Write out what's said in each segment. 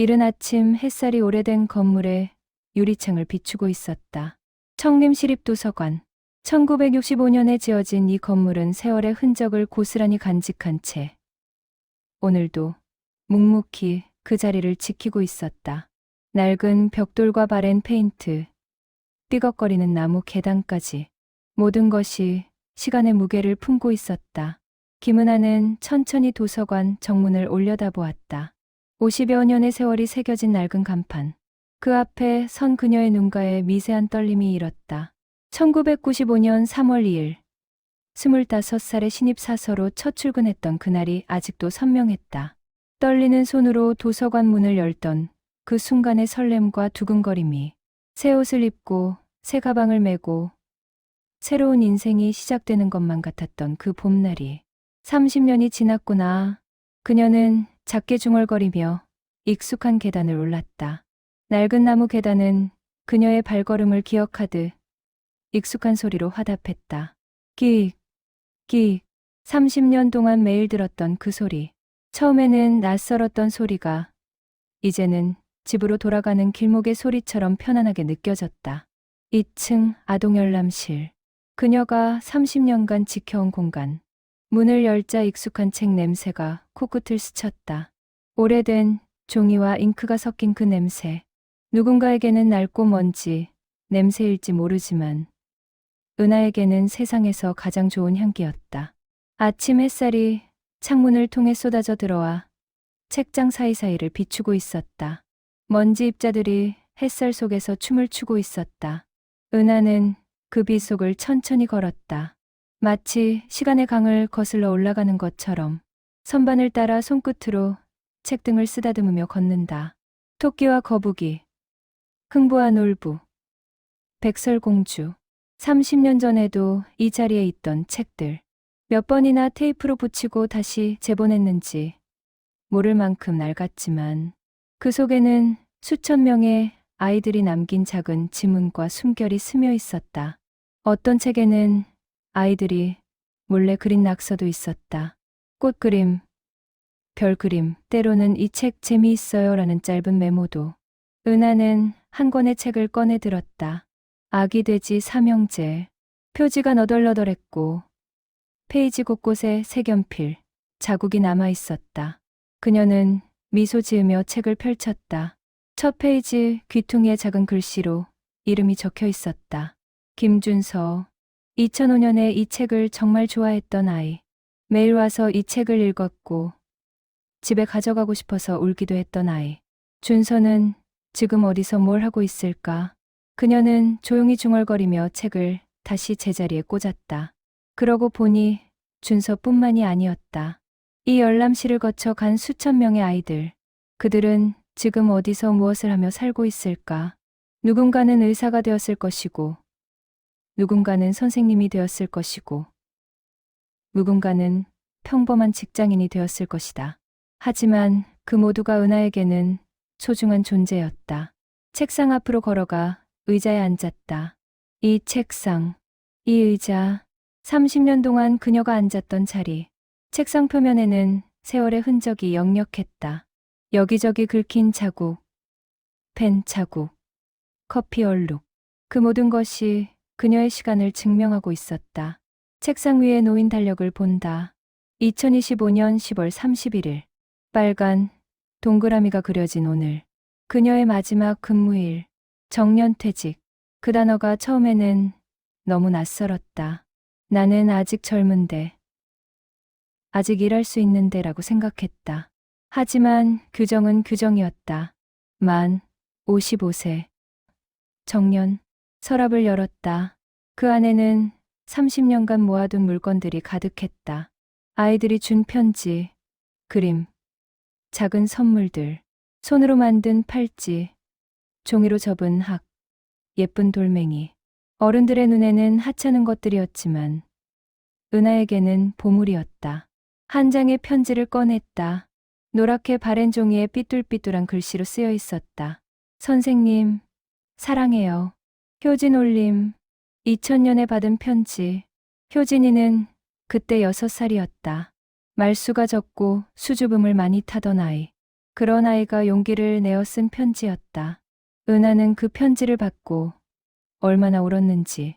이른 아침 햇살이 오래된 건물의 유리창을 비추고 있었다. 청림시립도서관. 1965년에 지어진 이 건물은 세월의 흔적을 고스란히 간직한 채 오늘도 묵묵히 그 자리를 지키고 있었다. 낡은 벽돌과 바랜 페인트, 삐걱거리는 나무 계단까지 모든 것이 시간의 무게를 품고 있었다. 김은아는 천천히 도서관 정문을 올려다보았다. 50여 년의 세월이 새겨진 낡은 간판. 그 앞에 선 그녀의 눈가에 미세한 떨림이 일었다. 1995년 3월 2일, 25살의 신입사서로 첫 출근했던 그날이 아직도 선명했다. 떨리는 손으로 도서관 문을 열던 그 순간의 설렘과 두근거림이, 새 옷을 입고 새 가방을 메고 새로운 인생이 시작되는 것만 같았던 그 봄날이 30년이 지났구나. 그녀는 작게 중얼거리며 익숙한 계단을 올랐다. 낡은 나무 계단은 그녀의 발걸음을 기억하듯 익숙한 소리로 화답했다. 끽, 끽. 30년 동안 매일 들었던 그 소리. 처음에는 낯설었던 소리가 이제는 집으로 돌아가는 길목의 소리처럼 편안하게 느껴졌다. 2층 아동열람실. 그녀가 30년간 지켜온 공간. 문을 열자 익숙한 책 냄새가 코끝을 스쳤다. 오래된 종이와 잉크가 섞인 그 냄새. 누군가에게는 낡고 먼지 냄새일지 모르지만 은하에게는 세상에서 가장 좋은 향기였다. 아침 햇살이 창문을 통해 쏟아져 들어와 책장 사이사이를 비추고 있었다. 먼지 입자들이 햇살 속에서 춤을 추고 있었다. 은하는 그 빛 속을 천천히 걸었다. 마치 시간의 강을 거슬러 올라가는 것처럼 선반을 따라 손끝으로 책등을 쓰다듬으며 걷는다. 토끼와 거북이, 흥부와 놀부, 백설공주. 30년 전에도 이 자리에 있던 책들. 몇 번이나 테이프로 붙이고 다시 재본했는지 모를 만큼 낡았지만 그 속에는 수천 명의 아이들이 남긴 작은 지문과 숨결이 스며 있었다. 어떤 책에는 아이들이 몰래 그린 낙서도 있었다. 꽃그림, 별그림, 때로는 이 책 재미있어요 라는 짧은 메모도. 은하는 한 권의 책을 꺼내 들었다. 아기 돼지 삼형제. 표지가 너덜너덜했고 페이지 곳곳에 색연필, 자국이 남아 있었다. 그녀는 미소 지으며 책을 펼쳤다. 첫 페이지 귀퉁이에 작은 글씨로 이름이 적혀 있었다. 김준서. 2005년에 이 책을 정말 좋아했던 아이. 매일 와서 이 책을 읽었고 집에 가져가고 싶어서 울기도 했던 아이. 준서는 지금 어디서 뭘 하고 있을까? 그녀는 조용히 중얼거리며 책을 다시 제자리에 꽂았다. 그러고 보니 준서뿐만이 아니었다. 이 열람실을 거쳐 간 수천 명의 아이들. 그들은 지금 어디서 무엇을 하며 살고 있을까? 누군가는 의사가 되었을 것이고, 누군가는 선생님이 되었을 것이고, 누군가는 평범한 직장인이 되었을 것이다. 하지만 그 모두가 은하에게는 소중한 존재였다. 책상 앞으로 걸어가 의자에 앉았다. 이 책상, 이 의자, 30년 동안 그녀가 앉았던 자리. 책상 표면에는 세월의 흔적이 역력했다. 여기저기 긁힌 자국, 펜 자국, 커피 얼룩. 그 모든 것이 그녀의 시간을 증명하고 있었다. 책상 위에 놓인 달력을 본다. 2025년 10월 31일. 빨간 동그라미가 그려진 오늘. 그녀의 마지막 근무일. 정년퇴직. 그 단어가 처음에는 너무 낯설었다. 나는 아직 젊은데, 아직 일할 수 있는데 라고 생각했다. 하지만 규정은 규정이었다. 만 55세. 정년. 서랍을 열었다. 그 안에는 30년간 모아둔 물건들이 가득했다. 아이들이 준 편지, 그림, 작은 선물들, 손으로 만든 팔찌, 종이로 접은 학, 예쁜 돌멩이. 어른들의 눈에는 하찮은 것들이었지만 은하에게는 보물이었다. 한 장의 편지를 꺼냈다. 노랗게 바랜 종이에 삐뚤삐뚤한 글씨로 쓰여 있었다. 선생님, 사랑해요. 효진 올림. 2000년에 받은 편지. 효진이는 그때 6살이었다. 말수가 적고 수줍음을 많이 타던 아이. 그런 아이가 용기를 내어 쓴 편지였다. 은하는 그 편지를 받고 얼마나 울었는지.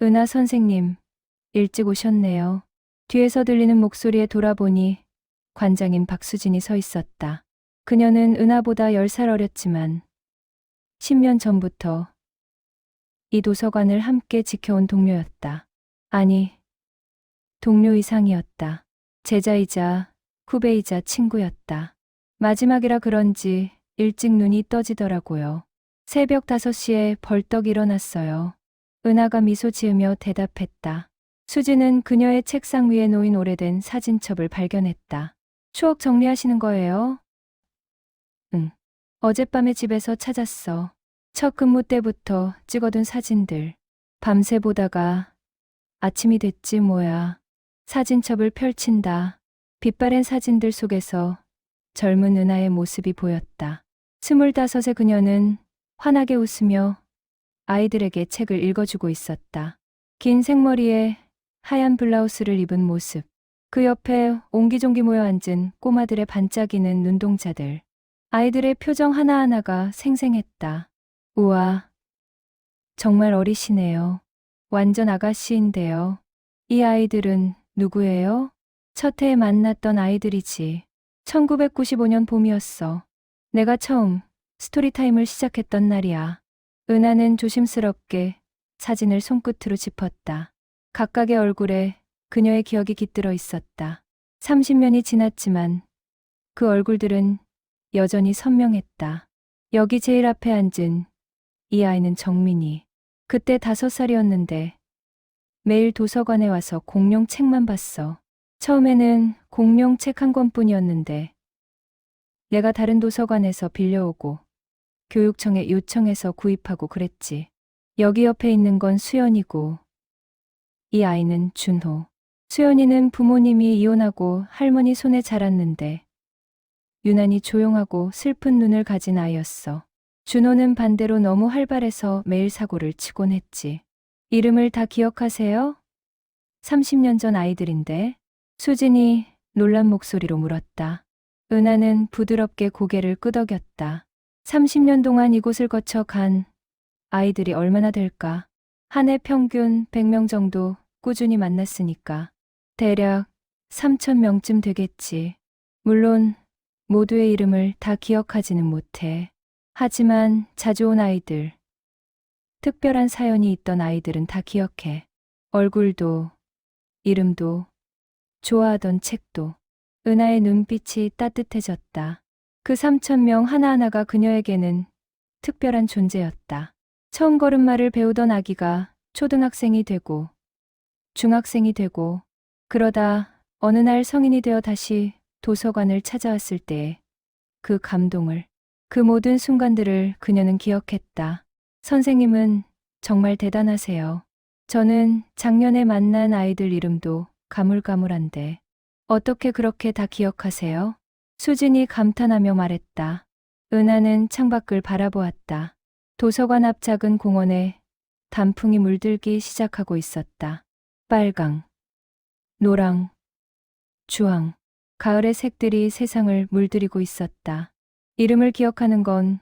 은하 선생님, 일찍 오셨네요. 뒤에서 들리는 목소리에 돌아보니 관장인 박수진이 서 있었다. 그녀는 은하보다 10살 어렸지만 10년 전부터 이 도서관을 함께 지켜온 동료였다. 아니, 동료 이상이었다. 제자이자 후배이자 친구였다. 마지막이라 그런지 일찍 눈이 떠지더라고요. 새벽 5시에 벌떡 일어났어요. 은하가 미소 지으며 대답했다. 수지는 그녀의 책상 위에 놓인 오래된 사진첩을 발견했다. 추억 정리하시는 거예요? 응. 어젯밤에 집에서 찾았어. 첫 근무 때부터 찍어둔 사진들. 밤새 보다가 아침이 됐지 뭐야. 사진첩을 펼친다. 빛바랜 사진들 속에서 젊은 은하의 모습이 보였다. 25의 그녀는 환하게 웃으며 아이들에게 책을 읽어주고 있었다. 긴 생머리에 하얀 블라우스를 입은 모습. 그 옆에 옹기종기 모여 앉은 꼬마들의 반짝이는 눈동자들. 아이들의 표정 하나하나가 생생했다. 우와, 정말 어리시네요. 완전 아가씨인데요. 이 아이들은 누구예요? 첫 해에 만났던 아이들이지. 1995년 봄이었어. 내가 처음 스토리타임을 시작했던 날이야. 은하는 조심스럽게 사진을 손끝으로 짚었다. 각각의 얼굴에 그녀의 기억이 깃들어 있었다. 30년이 지났지만 그 얼굴들은 여전히 선명했다. 여기 제일 앞에 앉은 이 아이는 정민이. 그때 5살이었는데 매일 도서관에 와서 공룡 책만 봤어. 처음에는 공룡 책 한 권뿐이었는데 내가 다른 도서관에서 빌려오고 교육청에 요청해서 구입하고 그랬지. 여기 옆에 있는 건 수연이고 이 아이는 준호. 수연이는 부모님이 이혼하고 할머니 손에 자랐는데 유난히 조용하고 슬픈 눈을 가진 아이였어. 준호는 반대로 너무 활발해서 매일 사고를 치곤 했지. 이름을 다 기억하세요? 30년 전 아이들인데. 수진이 놀란 목소리로 물었다. 은하는 부드럽게 고개를 끄덕였다. 30년 동안 이곳을 거쳐 간 아이들이 얼마나 될까? 한 해 평균 100명 정도 꾸준히 만났으니까 대략 3,000명쯤 되겠지. 물론 모두의 이름을 다 기억하지는 못해. 하지만 자주 온 아이들, 특별한 사연이 있던 아이들은 다 기억해. 얼굴도, 이름도, 좋아하던 책도. 은하의 눈빛이 따뜻해졌다. 그 3,000명 하나하나가 그녀에게는 특별한 존재였다. 처음 걸음마를 배우던 아기가 초등학생이 되고 중학생이 되고 그러다 어느 날 성인이 되어 다시 도서관을 찾아왔을 때의 그 감동을, 그 모든 순간들을 그녀는 기억했다. 선생님은 정말 대단하세요. 저는 작년에 만난 아이들 이름도 가물가물한데 어떻게 그렇게 다 기억하세요? 수진이 감탄하며 말했다. 은하는 창밖을 바라보았다. 도서관 앞 작은 공원에 단풍이 물들기 시작하고 있었다. 빨강, 노랑, 주황, 가을의 색들이 세상을 물들이고 있었다. 이름을 기억하는 건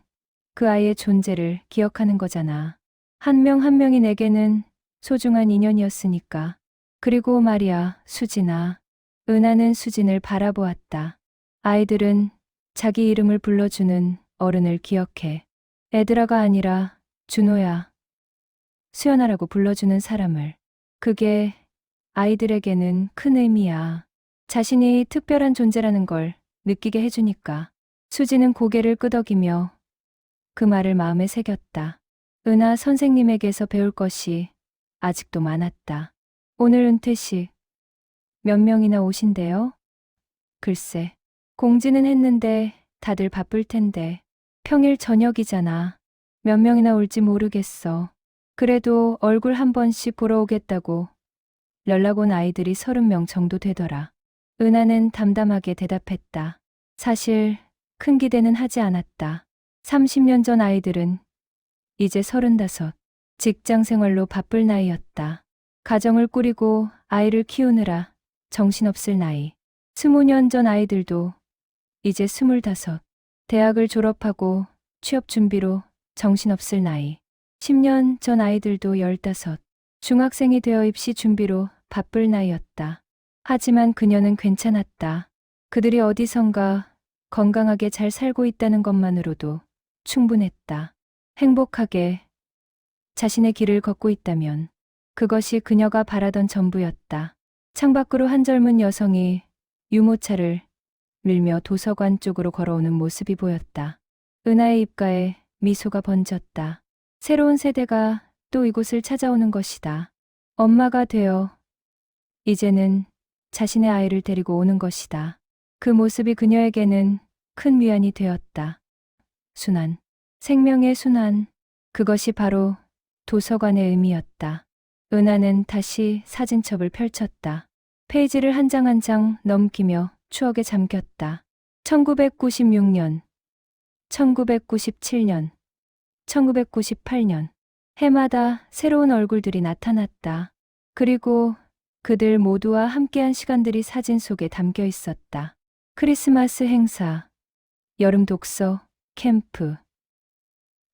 그 아이의 존재를 기억하는 거잖아. 한 명 한 명이 내게는 소중한 인연이었으니까. 그리고 말이야, 수진아. 은하는 수진을 바라보았다. 아이들은 자기 이름을 불러주는 어른을 기억해. 애들아가 아니라 준호야, 수연아라고 불러주는 사람을. 그게 아이들에게는 큰 의미야. 자신이 특별한 존재라는 걸 느끼게 해주니까. 수지는 고개를 끄덕이며 그 말을 마음에 새겼다. 은하 선생님에게서 배울 것이 아직도 많았다. 오늘 은퇴식 몇 명이나 오신대요? 글쎄, 공지는 했는데 다들 바쁠 텐데. 평일 저녁이잖아. 몇 명이나 올지 모르겠어. 그래도 얼굴 한 번씩 보러 오겠다고 연락 온 아이들이 30명 정도 되더라. 은하는 담담하게 대답했다. 사실 큰 기대는 하지 않았다. 30년 전 아이들은 이제 35, 직장 생활로 바쁠 나이였다. 가정을 꾸리고 아이를 키우느라 정신없을 나이. 20년 전 아이들도 이제 25, 대학을 졸업하고 취업 준비로 정신없을 나이. 10년 전 아이들도 15, 중학생이 되어 입시 준비로 바쁠 나이였다. 하지만 그녀는 괜찮았다. 그들이 어디선가 건강하게 잘 살고 있다는 것만으로도 충분했다. 행복하게 자신의 길을 걷고 있다면 그것이 그녀가 바라던 전부였다. 창밖으로 한 젊은 여성이 유모차를 밀며 도서관 쪽으로 걸어오는 모습이 보였다. 은하의 입가에 미소가 번졌다. 새로운 세대가 또 이곳을 찾아오는 것이다. 엄마가 되어 이제는 자신의 아이를 데리고 오는 것이다. 그 모습이 그녀에게는 큰 위안이 되었다. 순환, 생명의 순환, 그것이 바로 도서관의 의미였다. 은하는 다시 사진첩을 펼쳤다. 페이지를 한 장 한 장 넘기며 추억에 잠겼다. 1996년, 1997년, 1998년. 해마다 새로운 얼굴들이 나타났다. 그리고 그들 모두와 함께한 시간들이 사진 속에 담겨 있었다. 크리스마스 행사, 여름 독서, 캠프,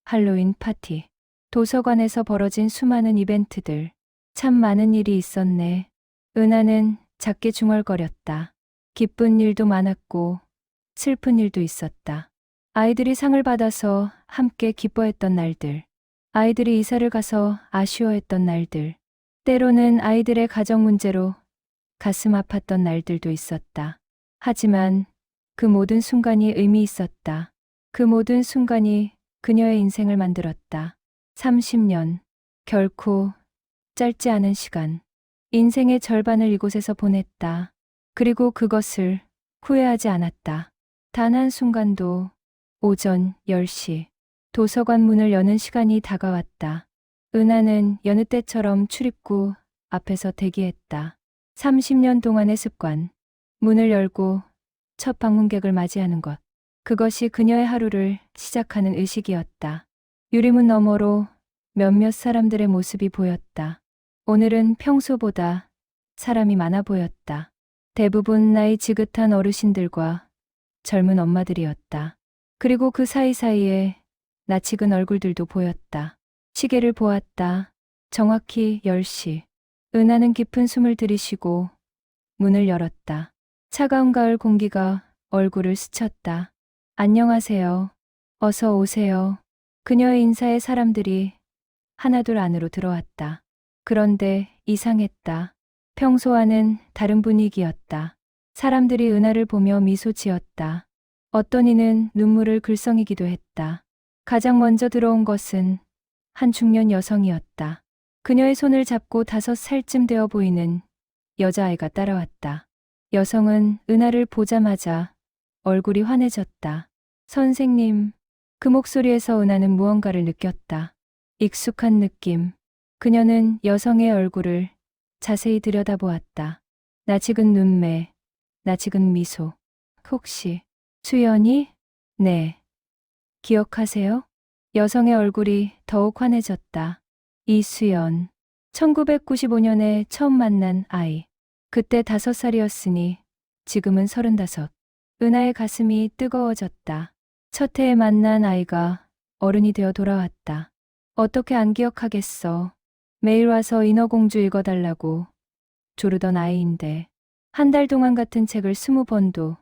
할로윈 파티, 도서관에서 벌어진 수많은 이벤트들. 참 많은 일이 있었네. 은하는 작게 중얼거렸다. 기쁜 일도 많았고 슬픈 일도 있었다. 아이들이 상을 받아서 함께 기뻐했던 날들. 아이들이 이사를 가서 아쉬워했던 날들. 때로는 아이들의 가정 문제로 가슴 아팠던 날들도 있었다. 하지만 그 모든 순간이 의미 있었다. 그 모든 순간이 그녀의 인생을 만들었다. 30년, 결코 짧지 않은 시간. 인생의 절반을 이곳에서 보냈다. 그리고 그것을 후회하지 않았다. 단 한순간도. 오전 10시. 도서관 문을 여는 시간이 다가왔다. 은하는 여느 때처럼 출입구 앞에서 대기했다. 30년 동안의 습관. 문을 열고 첫 방문객을 맞이하는 것. 그것이 그녀의 하루를 시작하는 의식이었다. 유리문 너머로 몇몇 사람들의 모습이 보였다. 오늘은 평소보다 사람이 많아 보였다. 대부분 나이 지긋한 어르신들과 젊은 엄마들이었다. 그리고 그 사이사이에 낯익은 얼굴들도 보였다. 시계를 보았다. 정확히 10시. 은하는 깊은 숨을 들이쉬고 문을 열었다. 차가운 가을 공기가 얼굴을 스쳤다. 안녕하세요. 어서 오세요. 그녀의 인사에 사람들이 하나둘 안으로 들어왔다. 그런데 이상했다. 평소와는 다른 분위기였다. 사람들이 은하를 보며 미소 지었다. 어떤 이는 눈물을 글썽이기도 했다. 가장 먼저 들어온 것은 한 중년 여성이었다. 그녀의 손을 잡고 5살쯤 되어 보이는 여자아이가 따라왔다. 여성은 은하를 보자마자 얼굴이 환해졌다. 선생님. 그 목소리에서 은하는 무언가를 느꼈다. 익숙한 느낌. 그녀는 여성의 얼굴을 자세히 들여다보았다. 낯익은 눈매, 낯익은 미소. 혹시 수연이? 네. 기억하세요? 여성의 얼굴이 더욱 환해졌다. 이수연. 1995년에 처음 만난 아이. 그때 5살이었으니 지금은 35. 은하의 가슴이 뜨거워졌다. 첫 해에 만난 아이가 어른이 되어 돌아왔다. 어떻게 안 기억하겠어. 매일 와서 인어공주 읽어달라고 조르던 아이인데 한 달 동안 같은 책을 20번도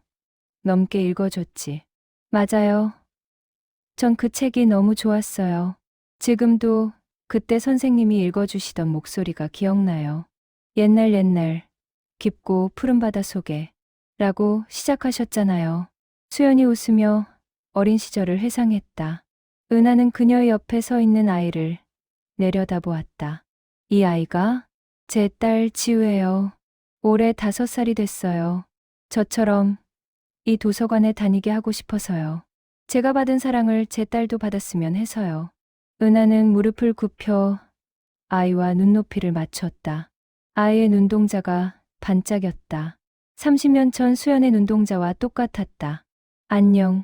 넘게 읽어줬지. 맞아요. 전 그 책이 너무 좋았어요. 지금도 그때 선생님이 읽어주시던 목소리가 기억나요. 옛날 깊고 푸른 바다 속에 라고 시작하셨잖아요. 수연이 웃으며 어린 시절을 회상했다. 은하는 그녀의 옆에 서 있는 아이를 내려다보았다. 이 아이가 제 딸 지우예요. 올해 5살이 됐어요. 저처럼 이 도서관에 다니게 하고 싶어서요. 제가 받은 사랑을 제 딸도 받았으면 해서요. 은하는 무릎을 굽혀 아이와 눈높이를 맞췄다. 아이의 눈동자가 반짝였다. 30년 전 수연의 눈동자와 똑같았다. 안녕.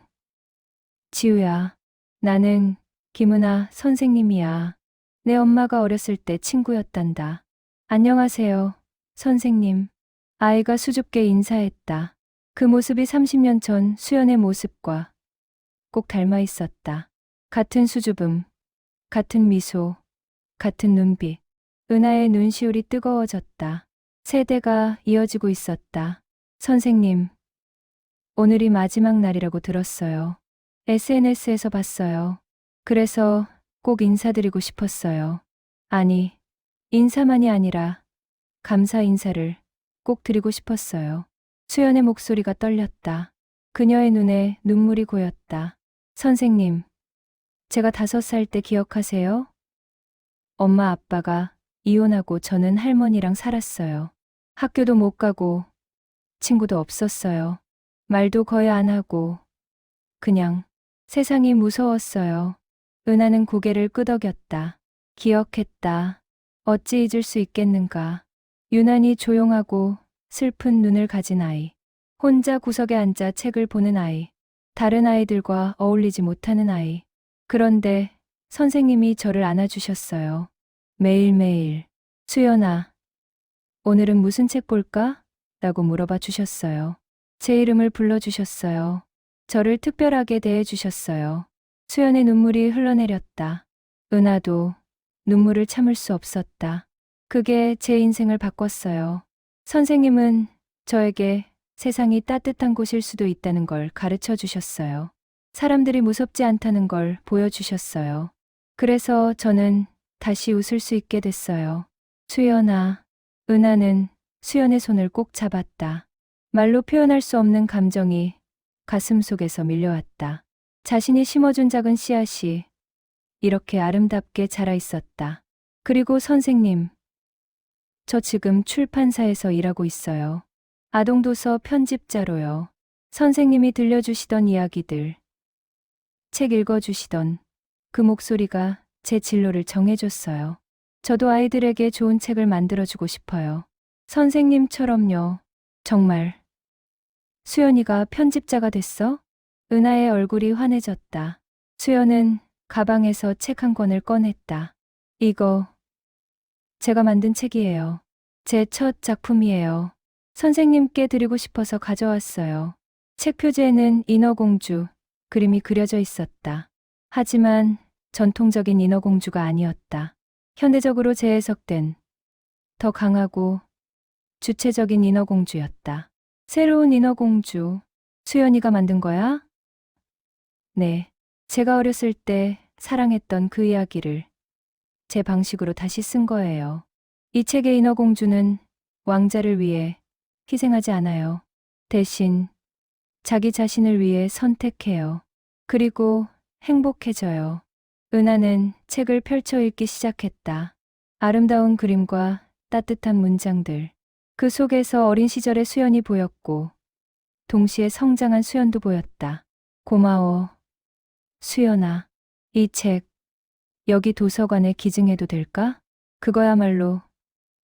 지우야. 나는 김은하 선생님이야. 내 엄마가 어렸을 때 친구였단다. 안녕하세요, 선생님. 아이가 수줍게 인사했다. 그 모습이 30년 전 수연의 모습과 꼭 닮아 있었다. 같은 수줍음, 같은 미소, 같은 눈빛. 은하의 눈시울이 뜨거워졌다. 세대가 이어지고 있었다. 선생님, 오늘이 마지막 날이라고 들었어요. SNS에서 봤어요. 그래서 꼭 인사드리고 싶었어요. 아니, 인사만이 아니라 감사 인사를 꼭 드리고 싶었어요. 수연의 목소리가 떨렸다. 그녀의 눈에 눈물이 고였다. 선생님, 제가 5살 때 기억하세요? 엄마 아빠가 이혼하고 저는 할머니랑 살았어요. 학교도 못 가고 친구도 없었어요. 말도 거의 안 하고 그냥 세상이 무서웠어요. 은하는 고개를 끄덕였다. 기억했다. 어찌 잊을 수 있겠는가. 유난히 조용하고 슬픈 눈을 가진 아이. 혼자 구석에 앉아 책을 보는 아이. 다른 아이들과 어울리지 못하는 아이. 그런데 선생님이 저를 안아주셨어요. 매일매일. 수연아, 오늘은 무슨 책 볼까? 라고 물어봐 주셨어요. 제 이름을 불러주셨어요. 저를 특별하게 대해주셨어요. 수연의 눈물이 흘러내렸다. 은하도 눈물을 참을 수 없었다. 그게 제 인생을 바꿨어요. 선생님은 저에게 세상이 따뜻한 곳일 수도 있다는 걸 가르쳐 주셨어요. 사람들이 무섭지 않다는 걸 보여주셨어요. 그래서 저는 다시 웃을 수 있게 됐어요. 수연아, 은하는 수연의 손을 꼭 잡았다. 말로 표현할 수 없는 감정이 가슴 속에서 밀려왔다. 자신이 심어준 작은 씨앗이 이렇게 아름답게 자라 있었다. 그리고 선생님, 저 지금 출판사에서 일하고 있어요. 아동도서 편집자로요. 선생님이 들려주시던 이야기들, 책 읽어주시던 그 목소리가 제 진로를 정해줬어요. 저도 아이들에게 좋은 책을 만들어주고 싶어요. 선생님처럼요. 정말. 수연이가 편집자가 됐어? 은하의 얼굴이 환해졌다. 수연은 가방에서 책 한 권을 꺼냈다. 이거 제가 만든 책이에요. 제 첫 작품이에요. 선생님께 드리고 싶어서 가져왔어요. 책 표지에는 인어공주 그림이 그려져 있었다. 하지만 전통적인 인어공주가 아니었다. 현대적으로 재해석된 더 강하고 주체적인 인어공주였다. 새로운 인어공주, 수연이가 만든 거야? 네. 제가 어렸을 때 사랑했던 그 이야기를 제 방식으로 다시 쓴 거예요. 이 책의 인어공주는 왕자를 위해 희생하지 않아요. 대신 자기 자신을 위해 선택해요. 그리고 행복해져요. 은하는 책을 펼쳐 읽기 시작했다. 아름다운 그림과 따뜻한 문장들. 그 속에서 어린 시절의 수연이 보였고 동시에 성장한 수연도 보였다. 고마워, 수연아. 이 책 여기 도서관에 기증해도 될까? 그거야말로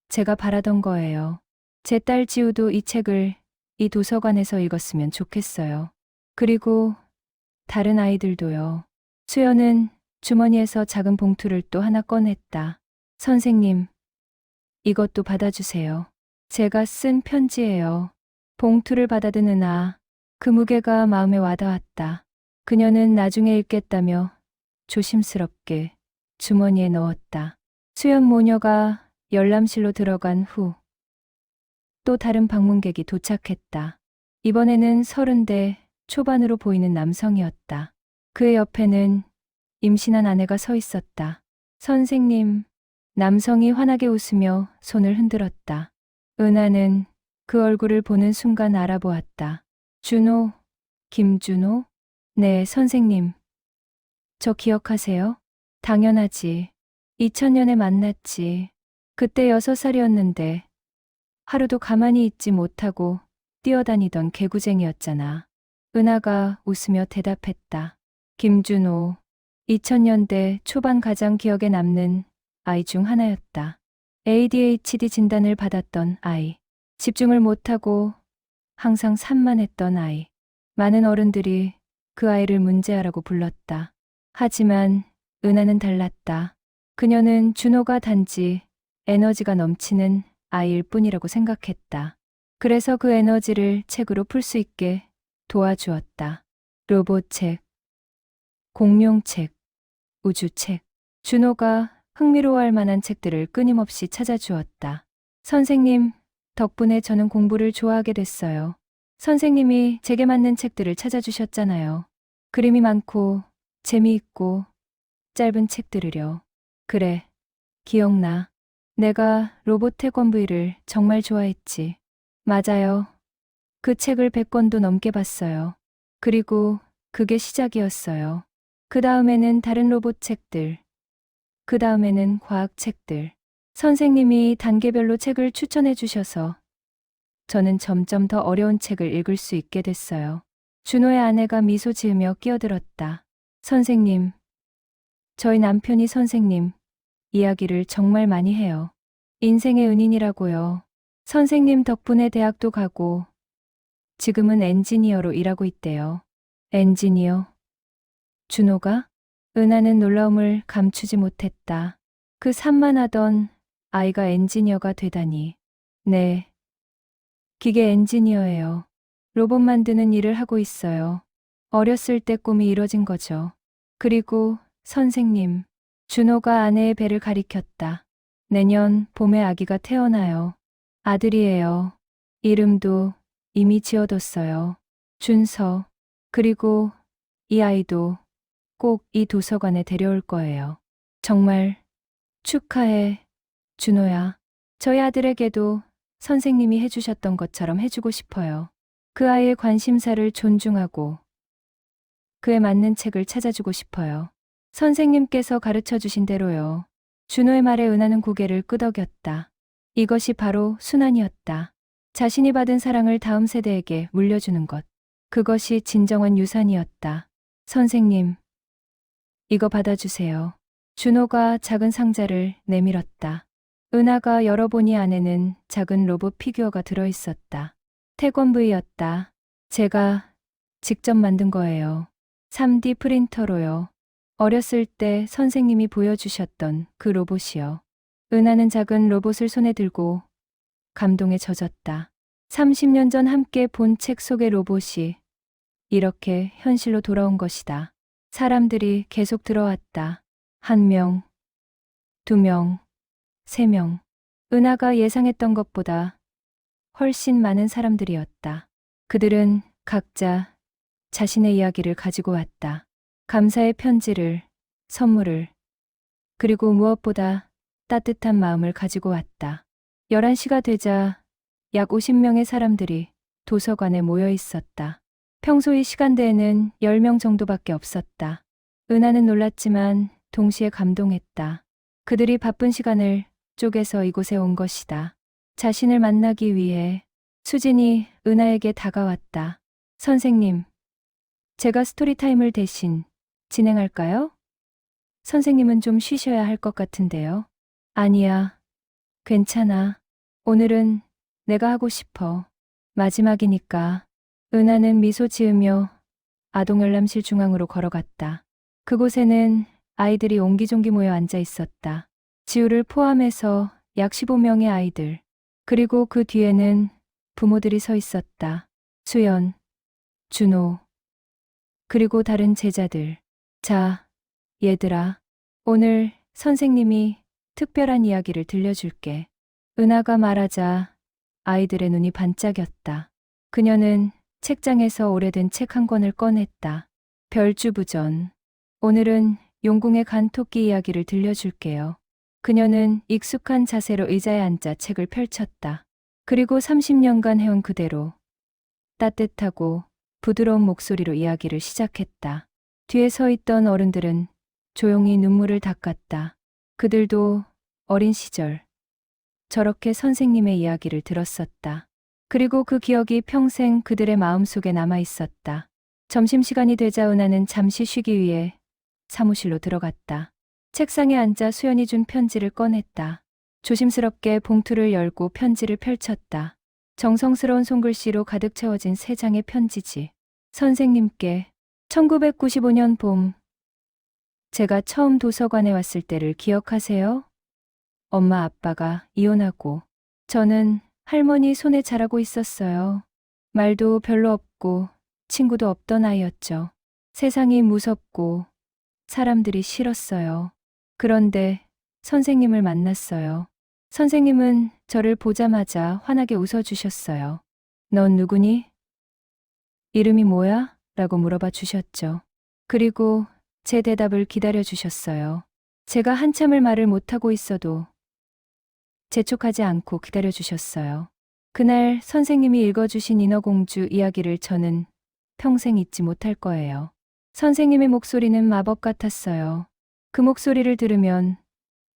제가 바라던 거예요. 제 딸 지우도 이 책을 이 도서관에서 읽었으면 좋겠어요. 그리고 다른 아이들도요. 수연은 주머니에서 작은 봉투를 또 하나 꺼냈다. 선생님, 이것도 받아주세요. 제가 쓴 편지예요. 봉투를 받아든 은하. 그 무게가 마음에 와닿았다. 그녀는 나중에 읽겠다며 조심스럽게 주머니에 넣었다. 수연 모녀가 열람실로 들어간 후 또 다른 방문객이 도착했다. 이번에는 30대 초반으로 보이는 남성이었다. 그의 옆에는 임신한 아내가 서 있었다. 선생님, 남성이 환하게 웃으며 손을 흔들었다. 은하는 그 얼굴을 보는 순간 알아보았다. 준호, 김준호? 네, 선생님. 저 기억하세요? 당연하지. 2000년에 만났지. 그때 6살이었는데 하루도 가만히 있지 못하고 뛰어다니던 개구쟁이였잖아. 은하가 웃으며 대답했다. 김준호, 2000년대 초반 가장 기억에 남는 아이 중 하나였다. ADHD 진단을 받았던 아이. 집중을 못하고 항상 산만했던 아이. 많은 어른들이 그 아이를 문제아라고 불렀다. 하지만 은하는 달랐다. 그녀는 준호가 단지 에너지가 넘치는 아이일 뿐이라고 생각했다. 그래서 그 에너지를 책으로 풀 수 있게 도와주었다. 로봇책, 공룡책, 우주책. 준호가 흥미로워할 만한 책들을 끊임없이 찾아주었다. 선생님, 덕분에 저는 공부를 좋아하게 됐어요. 선생님이 제게 맞는 책들을 찾아주셨잖아요. 그림이 많고 재미있고 짧은 책들을요. 그래, 기억나. 내가 로봇 태권브이를 정말 좋아했지. 맞아요. 그 책을 100권도 넘게 봤어요. 그리고 그게 시작이었어요. 그 다음에는 다른 로봇 책들. 그 다음에는 과학 책들. 선생님이 단계별로 책을 추천해 주셔서 저는 점점 더 어려운 책을 읽을 수 있게 됐어요. 준호의 아내가 미소 지으며 끼어들었다. 선생님, 저희 남편이 선생님 이야기를 정말 많이 해요. 인생의 은인이라고요. 선생님 덕분에 대학도 가고 지금은 엔지니어로 일하고 있대요. 엔지니어? 준호가? 은하는 놀라움을 감추지 못했다. 그 산만하던 아이가 엔지니어가 되다니. 네. 기계 엔지니어예요. 로봇 만드는 일을 하고 있어요. 어렸을 때 꿈이 이뤄진 거죠. 그리고 선생님, 준호가 아내의 배를 가리켰다. 내년 봄에 아기가 태어나요. 아들이에요. 이름도 이미 지어뒀어요. 준서. 그리고 이 아이도 꼭 이 도서관에 데려올 거예요. 정말 축하해, 준호야. 저희 아들에게도 선생님이 해주셨던 것처럼 해주고 싶어요. 그 아이의 관심사를 존중하고 그에 맞는 책을 찾아주고 싶어요. 선생님께서 가르쳐 주신 대로요. 준호의 말에 은하는 고개를 끄덕였다. 이것이 바로 순환이었다. 자신이 받은 사랑을 다음 세대에게 물려주는 것. 그것이 진정한 유산이었다. 선생님, 이거 받아주세요. 준호가 작은 상자를 내밀었다. 은하가 열어보니 안에는 작은 로봇 피규어가 들어있었다. 태권브이였다. 제가 직접 만든 거예요. 3D 프린터로요. 어렸을 때 선생님이 보여주셨던 그 로봇이요. 은하는 작은 로봇을 손에 들고 감동에 젖었다. 30년 전 함께 본 책 속의 로봇이 이렇게 현실로 돌아온 것이다. 사람들이 계속 들어왔다. 1명, 2명, 3명. 은하가 예상했던 것보다 훨씬 많은 사람들이었다. 그들은 각자 자신의 이야기를 가지고 왔다. 감사의 편지를, 선물을, 그리고 무엇보다 따뜻한 마음을 가지고 왔다. 11시가 되자 약 50명의 사람들이 도서관에 모여 있었다. 평소 이 시간대에는 10명 정도밖에 없었다. 은하는 놀랐지만 동시에 감동했다. 그들이 바쁜 시간을 쪼개서 이곳에 온 것이다. 자신을 만나기 위해. 수진이 은하에게 다가왔다. 선생님, 제가 스토리타임을 대신 진행할까요? 선생님은 좀 쉬셔야 할 것 같은데요. 아니야, 괜찮아. 오늘은 내가 하고 싶어. 마지막이니까. 은하는 미소 지으며 아동열람실 중앙으로 걸어갔다. 그곳에는 아이들이 옹기종기 모여 앉아 있었다. 지우를 포함해서 약 15명의 아이들. 그리고 그 뒤에는 부모들이 서 있었다. 수연, 준호, 그리고 다른 제자들. 자, 얘들아. 오늘 선생님이 특별한 이야기를 들려줄게. 은하가 말하자 아이들의 눈이 반짝였다. 그녀는 책장에서 오래된 책 한 권을 꺼냈다. 별주부전. 오늘은 용궁의 간토끼 이야기를 들려줄게요. 그녀는 익숙한 자세로 의자에 앉아 책을 펼쳤다. 그리고 30년간 해온 그대로 따뜻하고 부드러운 목소리로 이야기를 시작했다. 뒤에 서 있던 어른들은 조용히 눈물을 닦았다. 그들도 어린 시절 저렇게 선생님의 이야기를 들었었다. 그리고 그 기억이 평생 그들의 마음속에 남아 있었다. 점심시간이 되자 은하는 잠시 쉬기 위해 사무실로 들어갔다. 책상에 앉아 수연이 준 편지를 꺼냈다. 조심스럽게 봉투를 열고 편지를 펼쳤다. 정성스러운 손글씨로 가득 채워진 3장의 편지지. 선생님께 1995년 봄, 제가 처음 도서관에 왔을 때를 기억하세요? 엄마 아빠가 이혼하고 저는 할머니 손에 자라고 있었어요. 말도 별로 없고 친구도 없던 아이였죠. 세상이 무섭고 사람들이 싫었어요. 그런데 선생님을 만났어요. 선생님은 저를 보자마자 환하게 웃어주셨어요. 넌 누구니? 이름이 뭐야? 라고 물어봐 주셨죠. 그리고 제 대답을 기다려 주셨어요. 제가 한참을 말을 못하고 있어도 재촉하지 않고 기다려 주셨어요. 그날 선생님이 읽어주신 인어공주 이야기를 저는 평생 잊지 못할 거예요. 선생님의 목소리는 마법 같았어요. 그 목소리를 들으면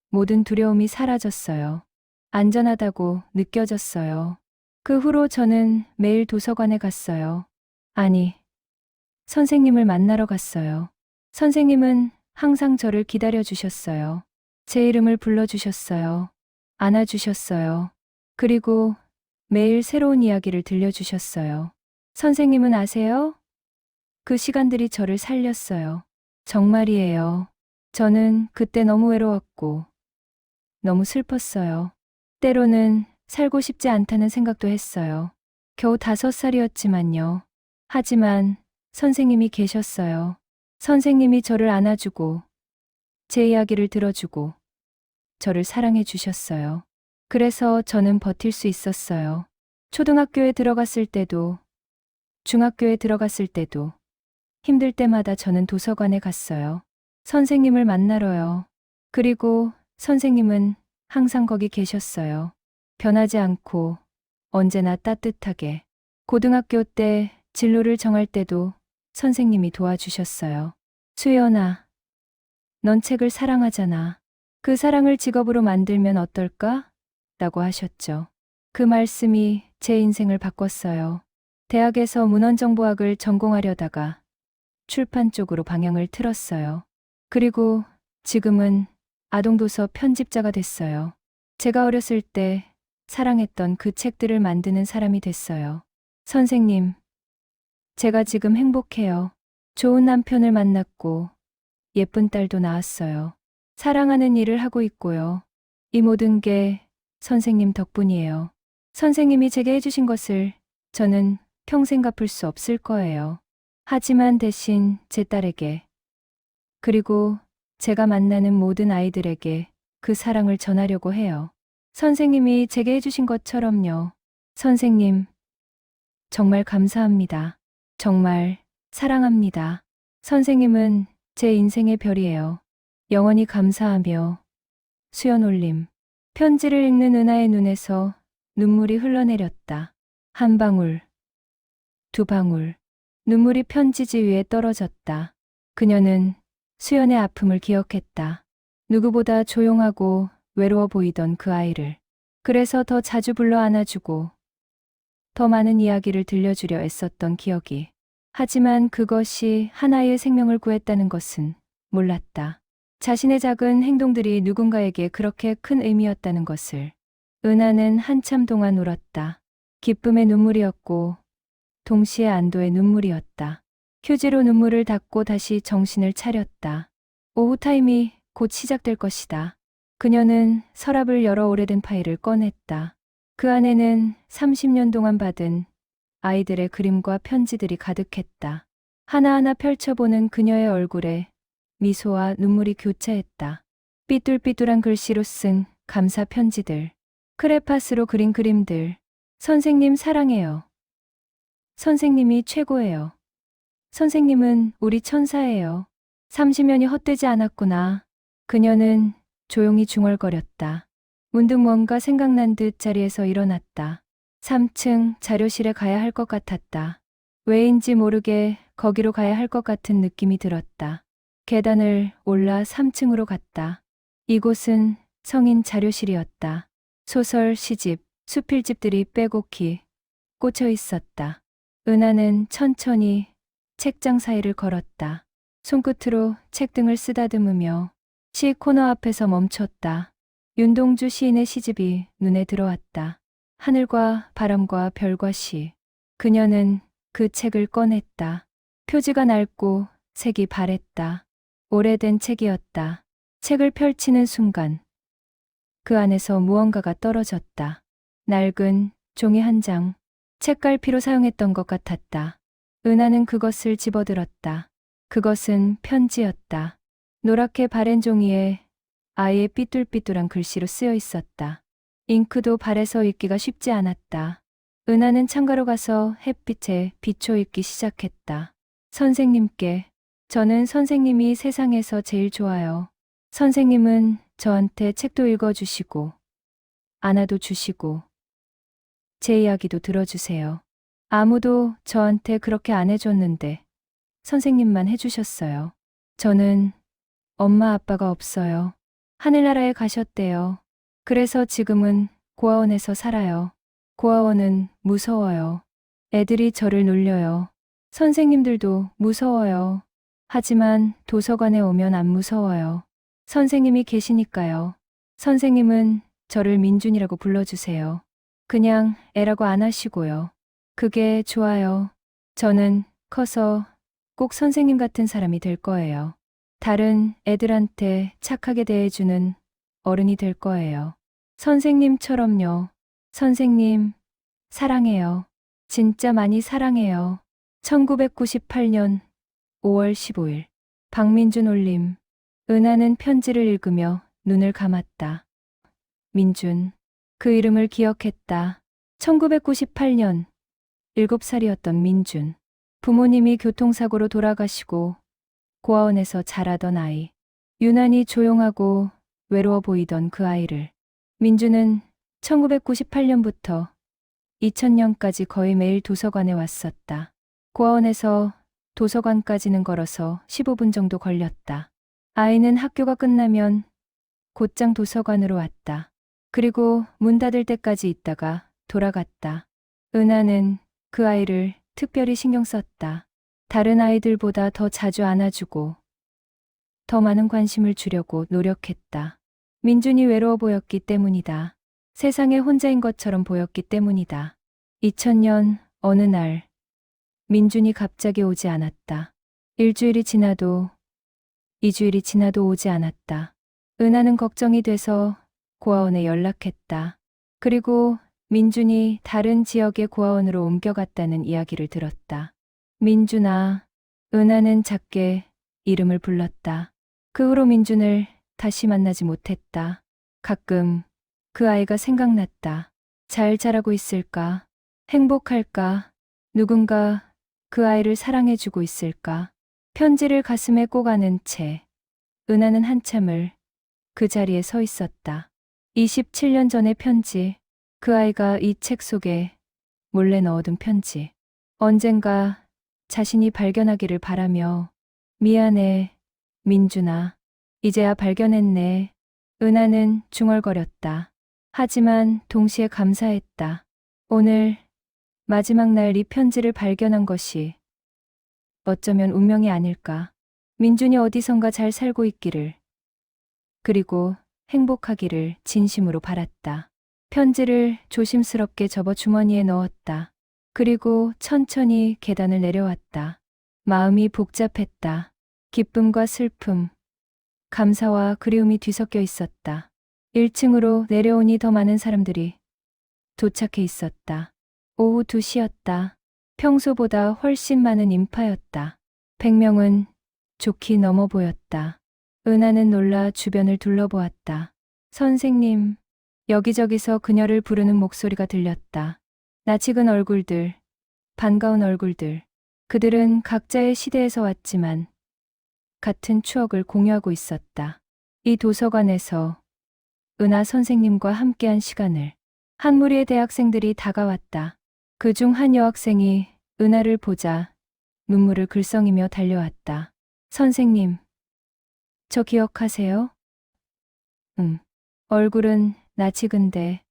모든 두려움이 사라졌어요. 안전하다고 느껴졌어요. 그 후로 저는 매일 도서관에 갔어요. 아니, 선생님을 만나러 갔어요. 선생님은 항상 저를 기다려 주셨어요. 제 이름을 불러주셨어요. 안아주셨어요. 그리고 매일 새로운 이야기를 들려주셨어요. 선생님은 아세요? 그 시간들이 저를 살렸어요. 정말이에요. 저는 그때 너무 외로웠고 너무 슬펐어요. 때로는 살고 싶지 않다는 생각도 했어요. 겨우 5살이었지만요. 하지만 선생님이 계셨어요. 선생님이 저를 안아주고 제 이야기를 들어주고 저를 사랑해 주셨어요. 그래서 저는 버틸 수 있었어요. 초등학교에 들어갔을 때도 중학교에 들어갔을 때도 힘들 때마다 저는 도서관에 갔어요. 선생님을 만나러요. 그리고 선생님은 항상 거기 계셨어요. 변하지 않고 언제나 따뜻하게. 고등학교 때 진로를 정할 때도 선생님이 도와주셨어요. 수연아, 넌 책을 사랑하잖아. 그 사랑을 직업으로 만들면 어떨까? 라고 하셨죠. 그 말씀이 제 인생을 바꿨어요. 대학에서 문헌정보학을 전공하려다가 출판 쪽으로 방향을 틀었어요. 그리고 지금은 아동도서 편집자가 됐어요. 제가 어렸을 때 사랑했던 그 책들을 만드는 사람이 됐어요. 선생님, 제가 지금 행복해요. 좋은 남편을 만났고 예쁜 딸도 낳았어요. 사랑하는 일을 하고 있고요. 이 모든 게 선생님 덕분이에요. 선생님이 제게 해주신 것을 저는 평생 갚을 수 없을 거예요. 하지만 대신 제 딸에게 그리고 제가 만나는 모든 아이들에게 그 사랑을 전하려고 해요. 선생님이 제게 해주신 것처럼요. 선생님, 정말 감사합니다. 정말 사랑합니다. 선생님은 제 인생의 별이에요. 영원히 감사하며 수연올림. 편지를 읽는 은하의 눈에서 눈물이 흘러내렸다. 한 방울, 두 방울. 눈물이 편지지 위에 떨어졌다. 그녀는 수연의 아픔을 기억했다. 누구보다 조용하고 외로워 보이던 그 아이를. 그래서 더 자주 불러 안아주고 더 많은 이야기를 들려주려 애썼던 기억이. 하지만 그것이 하나의 생명을 구했다는 것은 몰랐다. 자신의 작은 행동들이 누군가에게 그렇게 큰 의미였다는 것을. 은하는 한참 동안 울었다. 기쁨의 눈물이었고 동시에 안도의 눈물이었다. 휴지로 눈물을 닦고 다시 정신을 차렸다. 오후 타임이 곧 시작될 것이다. 그녀는 서랍을 열어 오래된 파일을 꺼냈다. 그 안에는 30년 동안 받은 아이들의 그림과 편지들이 가득했다. 하나하나 펼쳐보는 그녀의 얼굴에 미소와 눈물이 교차했다. 삐뚤삐뚤한 글씨로 쓴 감사 편지들, 크레파스로 그린 그림들. 선생님 사랑해요. 선생님이 최고예요. 선생님은 우리 천사예요. 30년이 헛되지 않았구나. 그녀는 조용히 중얼거렸다. 문득 뭔가 생각난 듯 자리에서 일어났다. 3층 자료실에 가야 할 것 같았다. 왜인지 모르게 거기로 가야 할 것 같은 느낌이 들었다. 계단을 올라 3층으로 갔다. 이곳은 성인 자료실이었다. 소설, 시집, 수필집들이 빼곡히 꽂혀 있었다. 은하는 천천히 책장 사이를 걸었다. 손끝으로 책등을 쓰다듬으며 시 코너 앞에서 멈췄다. 윤동주 시인의 시집이 눈에 들어왔다. 하늘과 바람과 별과 시. 그녀는 그 책을 꺼냈다. 표지가 낡고 색이 바랬다. 오래된 책이었다. 책을 펼치는 순간 그 안에서 무언가가 떨어졌다. 낡은 종이 한 장, 책갈피로 사용했던 것 같았다. 은하는 그것을 집어들었다. 그것은 편지였다. 노랗게 바랜 종이에 아이의 삐뚤삐뚤한 글씨로 쓰여 있었다. 잉크도 발에서 읽기가 쉽지 않았다. 은하는 창가로 가서 햇빛에 비춰 읽기 시작했다. 선생님께. 저는 선생님이 세상에서 제일 좋아요. 선생님은 저한테 책도 읽어주시고, 안아도 주시고, 제 이야기도 들어주세요. 아무도 저한테 그렇게 안 해줬는데, 선생님만 해주셨어요. 저는 엄마 아빠가 없어요. 하늘나라에 가셨대요. 그래서 지금은 고아원에서 살아요. 고아원은 무서워요. 애들이 저를 놀려요. 선생님들도 무서워요. 하지만 도서관에 오면 안 무서워요. 선생님이 계시니까요. 선생님은 저를 민준이라고 불러주세요. 그냥 애라고 안 하시고요. 그게 좋아요. 저는 커서 꼭 선생님 같은 사람이 될 거예요. 다른 애들한테 착하게 대해주는 어른이 될 거예요. 선생님처럼요. 선생님, 사랑해요. 진짜 많이 사랑해요. 1998년 5월 15일. 박민준 올림. 은하는 편지를 읽으며 눈을 감았다. 민준. 그 이름을 기억했다. 1998년 7살이었던 민준. 부모님이 교통사고로 돌아가시고 고아원에서 자라던 아이. 유난히 조용하고 외로워 보이던 그 아이를 민준은 1998년부터 2000년까지 거의 매일 도서관에 왔었다. 고아원에서 도서관까지는 걸어서 15분 정도 걸렸다. 아이는 학교가 끝나면 곧장 도서관으로 왔다. 그리고 문 닫을 때까지 있다가 돌아갔다. 은하는 그 아이를 특별히 신경 썼다. 다른 아이들보다 더 자주 안아주고 더 많은 관심을 주려고 노력했다. 민준이 외로워 보였기 때문이다. 세상에 혼자인 것처럼 보였기 때문이다. 2000년 어느 날 민준이 갑자기 오지 않았다. 일주일이 지나도 2주일이 지나도 오지 않았다. 은하는 걱정이 돼서 고아원에 연락했다. 그리고 민준이 다른 지역의 고아원으로 옮겨갔다는 이야기를 들었다. 민준아. 은하는 작게 이름을 불렀다. 그 후로 민준을 다시 만나지 못했다. 가끔 그 아이가 생각났다. 잘 자라고 있을까? 행복할까? 누군가 그 아이를 사랑해주고 있을까? 편지를 가슴에 꼭 안은 채 은하는 한참을 그 자리에 서 있었다. 27년 전의 편지. 그 아이가 이 책 속에 몰래 넣어둔 편지. 언젠가 자신이 발견하기를 바라며 미안해, 민준아. 이제야 발견했네. 은하는 중얼거렸다. 하지만 동시에 감사했다. 오늘 마지막 날 이 편지를 발견한 것이 어쩌면 운명이 아닐까. 민준이 어디선가 잘 살고 있기를, 그리고 행복하기를 진심으로 바랐다. 편지를 조심스럽게 접어 주머니에 넣었다. 그리고 천천히 계단을 내려왔다. 마음이 복잡했다. 기쁨과 슬픔, 감사와 그리움이 뒤섞여 있었다. 1층으로 내려오니 더 많은 사람들이 도착해 있었다. 오후 2시였다. 평소보다 훨씬 많은 인파였다. 100명은 좋게 넘어 보였다. 은하는 놀라 주변을 둘러보았다. 선생님. 여기저기서 그녀를 부르는 목소리가 들렸다. 낯익은 얼굴들, 반가운 얼굴들. 그들은 각자의 시대에서 왔지만 같은 추억을 공유하고 있었다. 이 도서관에서 은하 선생님과 함께한 시간을. 한 무리의 대학생들이 다가왔다. 그중 한 여학생이 은하를 보자 눈물을 글썽이며 달려왔다. 선생님, 저 기억하세요? 응. 얼굴은 낯익은데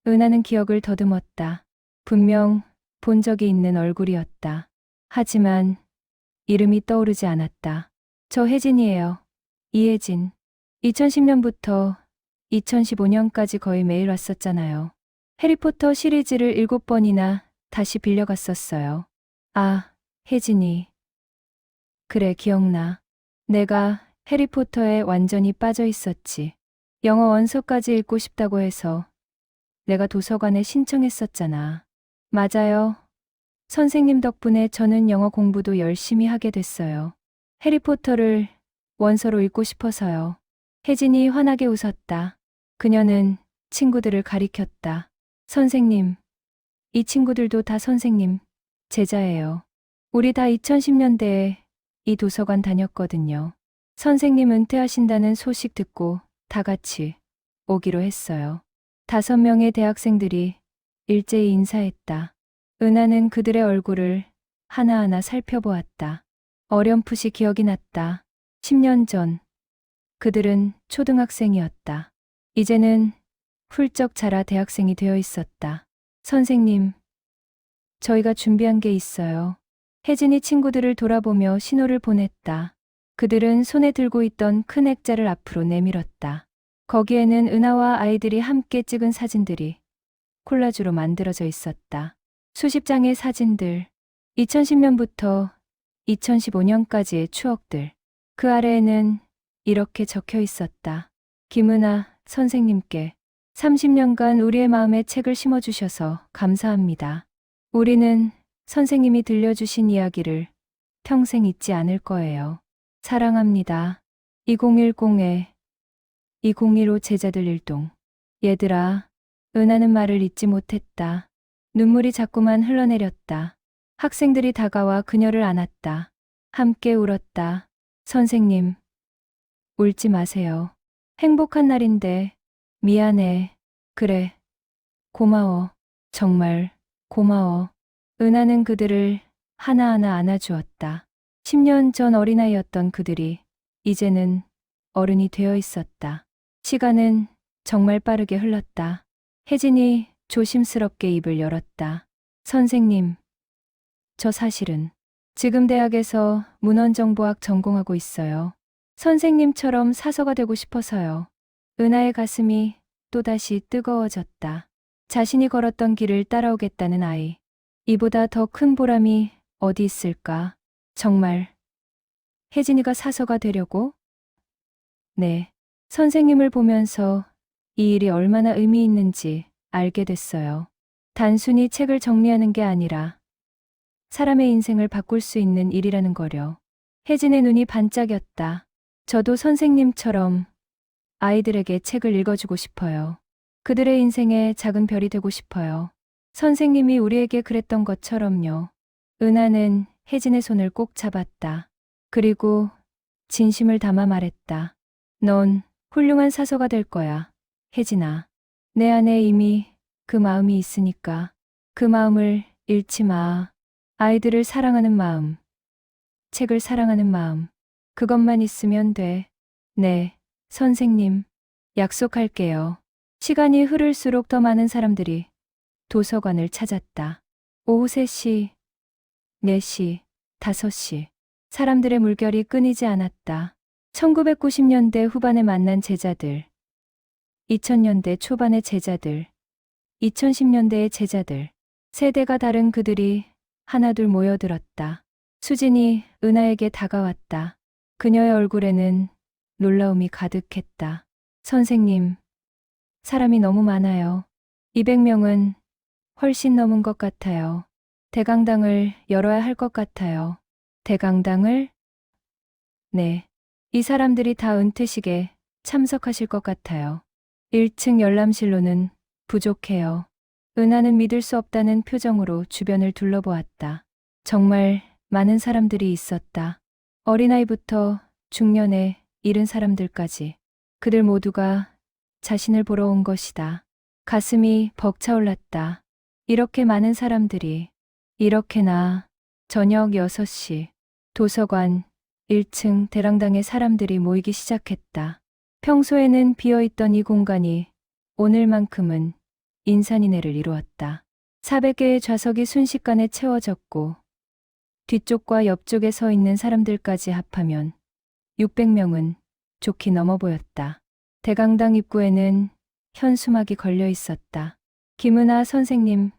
은하는 기억을 더듬었다. 분명 본 적이 있는 얼굴이었다. 하지만 이름이 떠오르지 않았다. 저 혜진이에요. 이혜진. 2010년부터 2015년까지 거의 매일 왔었잖아요. 해리포터 시리즈를 7번이나 다시 빌려갔었어요. 아, 혜진이. 그래, 기억나. 내가 해리포터에 완전히 빠져 있었지. 영어 원서까지 읽고 싶다고 해서 내가 도서관에 신청했었잖아. 맞아요. 선생님 덕분에 저는 영어 공부도 열심히 하게 됐어요. 해리포터를 원서로 읽고 싶어서요. 혜진이 환하게 웃었다. 그녀는 친구들을 가리켰다. 선생님, 이 친구들도 다 선생님, 제자예요. 우리 다 2010년대에 이 도서관 다녔거든요. 선생님 은퇴하신다는 소식 듣고 다 같이 오기로 했어요. 5명의 대학생들이 일제히 인사했다. 은하는 그들의 얼굴을 하나하나 살펴보았다. 어렴풋이 기억이 났다. 10년 전 그들은 초등학생이었다. 이제는 훌쩍 자라 대학생이 되어 있었다. 선생님, 저희가 준비한 게 있어요. 혜진이 친구들을 돌아보며 신호를 보냈다. 그들은 손에 들고 있던 큰 액자를 앞으로 내밀었다. 거기에는 은하와 아이들이 함께 찍은 사진들이 콜라주로 만들어져 있었다. 수십 장의 사진들, 2010년부터 2015년까지의 추억들. 그 아래에는 이렇게 적혀 있었다. 김은하 선생님께 30년간 우리의 마음에 책을 심어주셔서 감사합니다. 우리는 선생님이 들려주신 이야기를 평생 잊지 않을 거예요. 사랑합니다. 2010에 2015 제자들 일동. 얘들아, 은하는 말을 잊지 못했다. 눈물이 자꾸만 흘러내렸다. 학생들이 다가와 그녀를 안았다. 함께 울었다. 선생님, 울지 마세요. 행복한 날인데, 미안해. 그래. 고마워. 정말 고마워. 은하는 그들을 하나하나 안아주었다. 10년 전 어린아이였던 그들이 이제는 어른이 되어 있었다. 시간은 정말 빠르게 흘렀다. 혜진이 조심스럽게 입을 열었다. 선생님, 저 사실은 지금 대학에서 문헌정보학 전공하고 있어요. 선생님처럼 사서가 되고 싶어서요. 은하의 가슴이 또다시 뜨거워졌다. 자신이 걸었던 길을 따라오겠다는 아이. 이보다 더 큰 보람이 어디 있을까? 정말 혜진이가 사서가 되려고? 네. 선생님을 보면서 이 일이 얼마나 의미 있는지 알게 됐어요. 단순히 책을 정리하는 게 아니라 사람의 인생을 바꿀 수 있는 일이라는 거려. 혜진의 눈이 반짝였다. 저도 선생님처럼 아이들에게 책을 읽어주고 싶어요. 그들의 인생에 작은 별이 되고 싶어요. 선생님이 우리에게 그랬던 것처럼요. 은하는 혜진의 손을 꼭 잡았다. 그리고 진심을 담아 말했다. 넌 훌륭한 사서가 될 거야, 혜진아. 내 안에 이미 그 마음이 있으니까 그 마음을 잃지 마. 아이들을 사랑하는 마음, 책을 사랑하는 마음, 그것만 있으면 돼. 네, 선생님, 약속할게요. 시간이 흐를수록 더 많은 사람들이 도서관을 찾았다. 오후 3시, 4시, 5시. 사람들의 물결이 끊이지 않았다. 1990년대 후반에 만난 제자들, 2000년대 초반의 제자들, 2010년대의 제자들. 세대가 다른 그들이 하나둘 모여들었다. 수진이 은하에게 다가왔다. 그녀의 얼굴에는 놀라움이 가득했다. 선생님, 사람이 너무 많아요. 200명은 훨씬 넘은 것 같아요. 대강당을 열어야 할 것 같아요. 대강당을? 네. 이 사람들이 다 은퇴식에 참석하실 것 같아요. 1층 열람실로는 부족해요. 은하는 믿을 수 없다는 표정으로 주변을 둘러보았다. 정말 많은 사람들이 있었다. 어린아이부터 중년에 이른 사람들까지. 그들 모두가 자신을 보러 온 것이다. 가슴이 벅차올랐다. 이렇게 많은 사람들이, 이렇게나. 저녁 6시, 도서관 1층 대랑당에 사람들이 모이기 시작했다. 평소에는 비어있던 이 공간이 오늘만큼은 인산인해를 이루었다. 400개의 좌석이 순식간에 채워졌고 뒤쪽과 옆쪽에 서 있는 사람들까지 합하면 600명은 좋게 넘어 보였다. 대강당 입구에는 현수막이 걸려 있었다. 김은하 선생님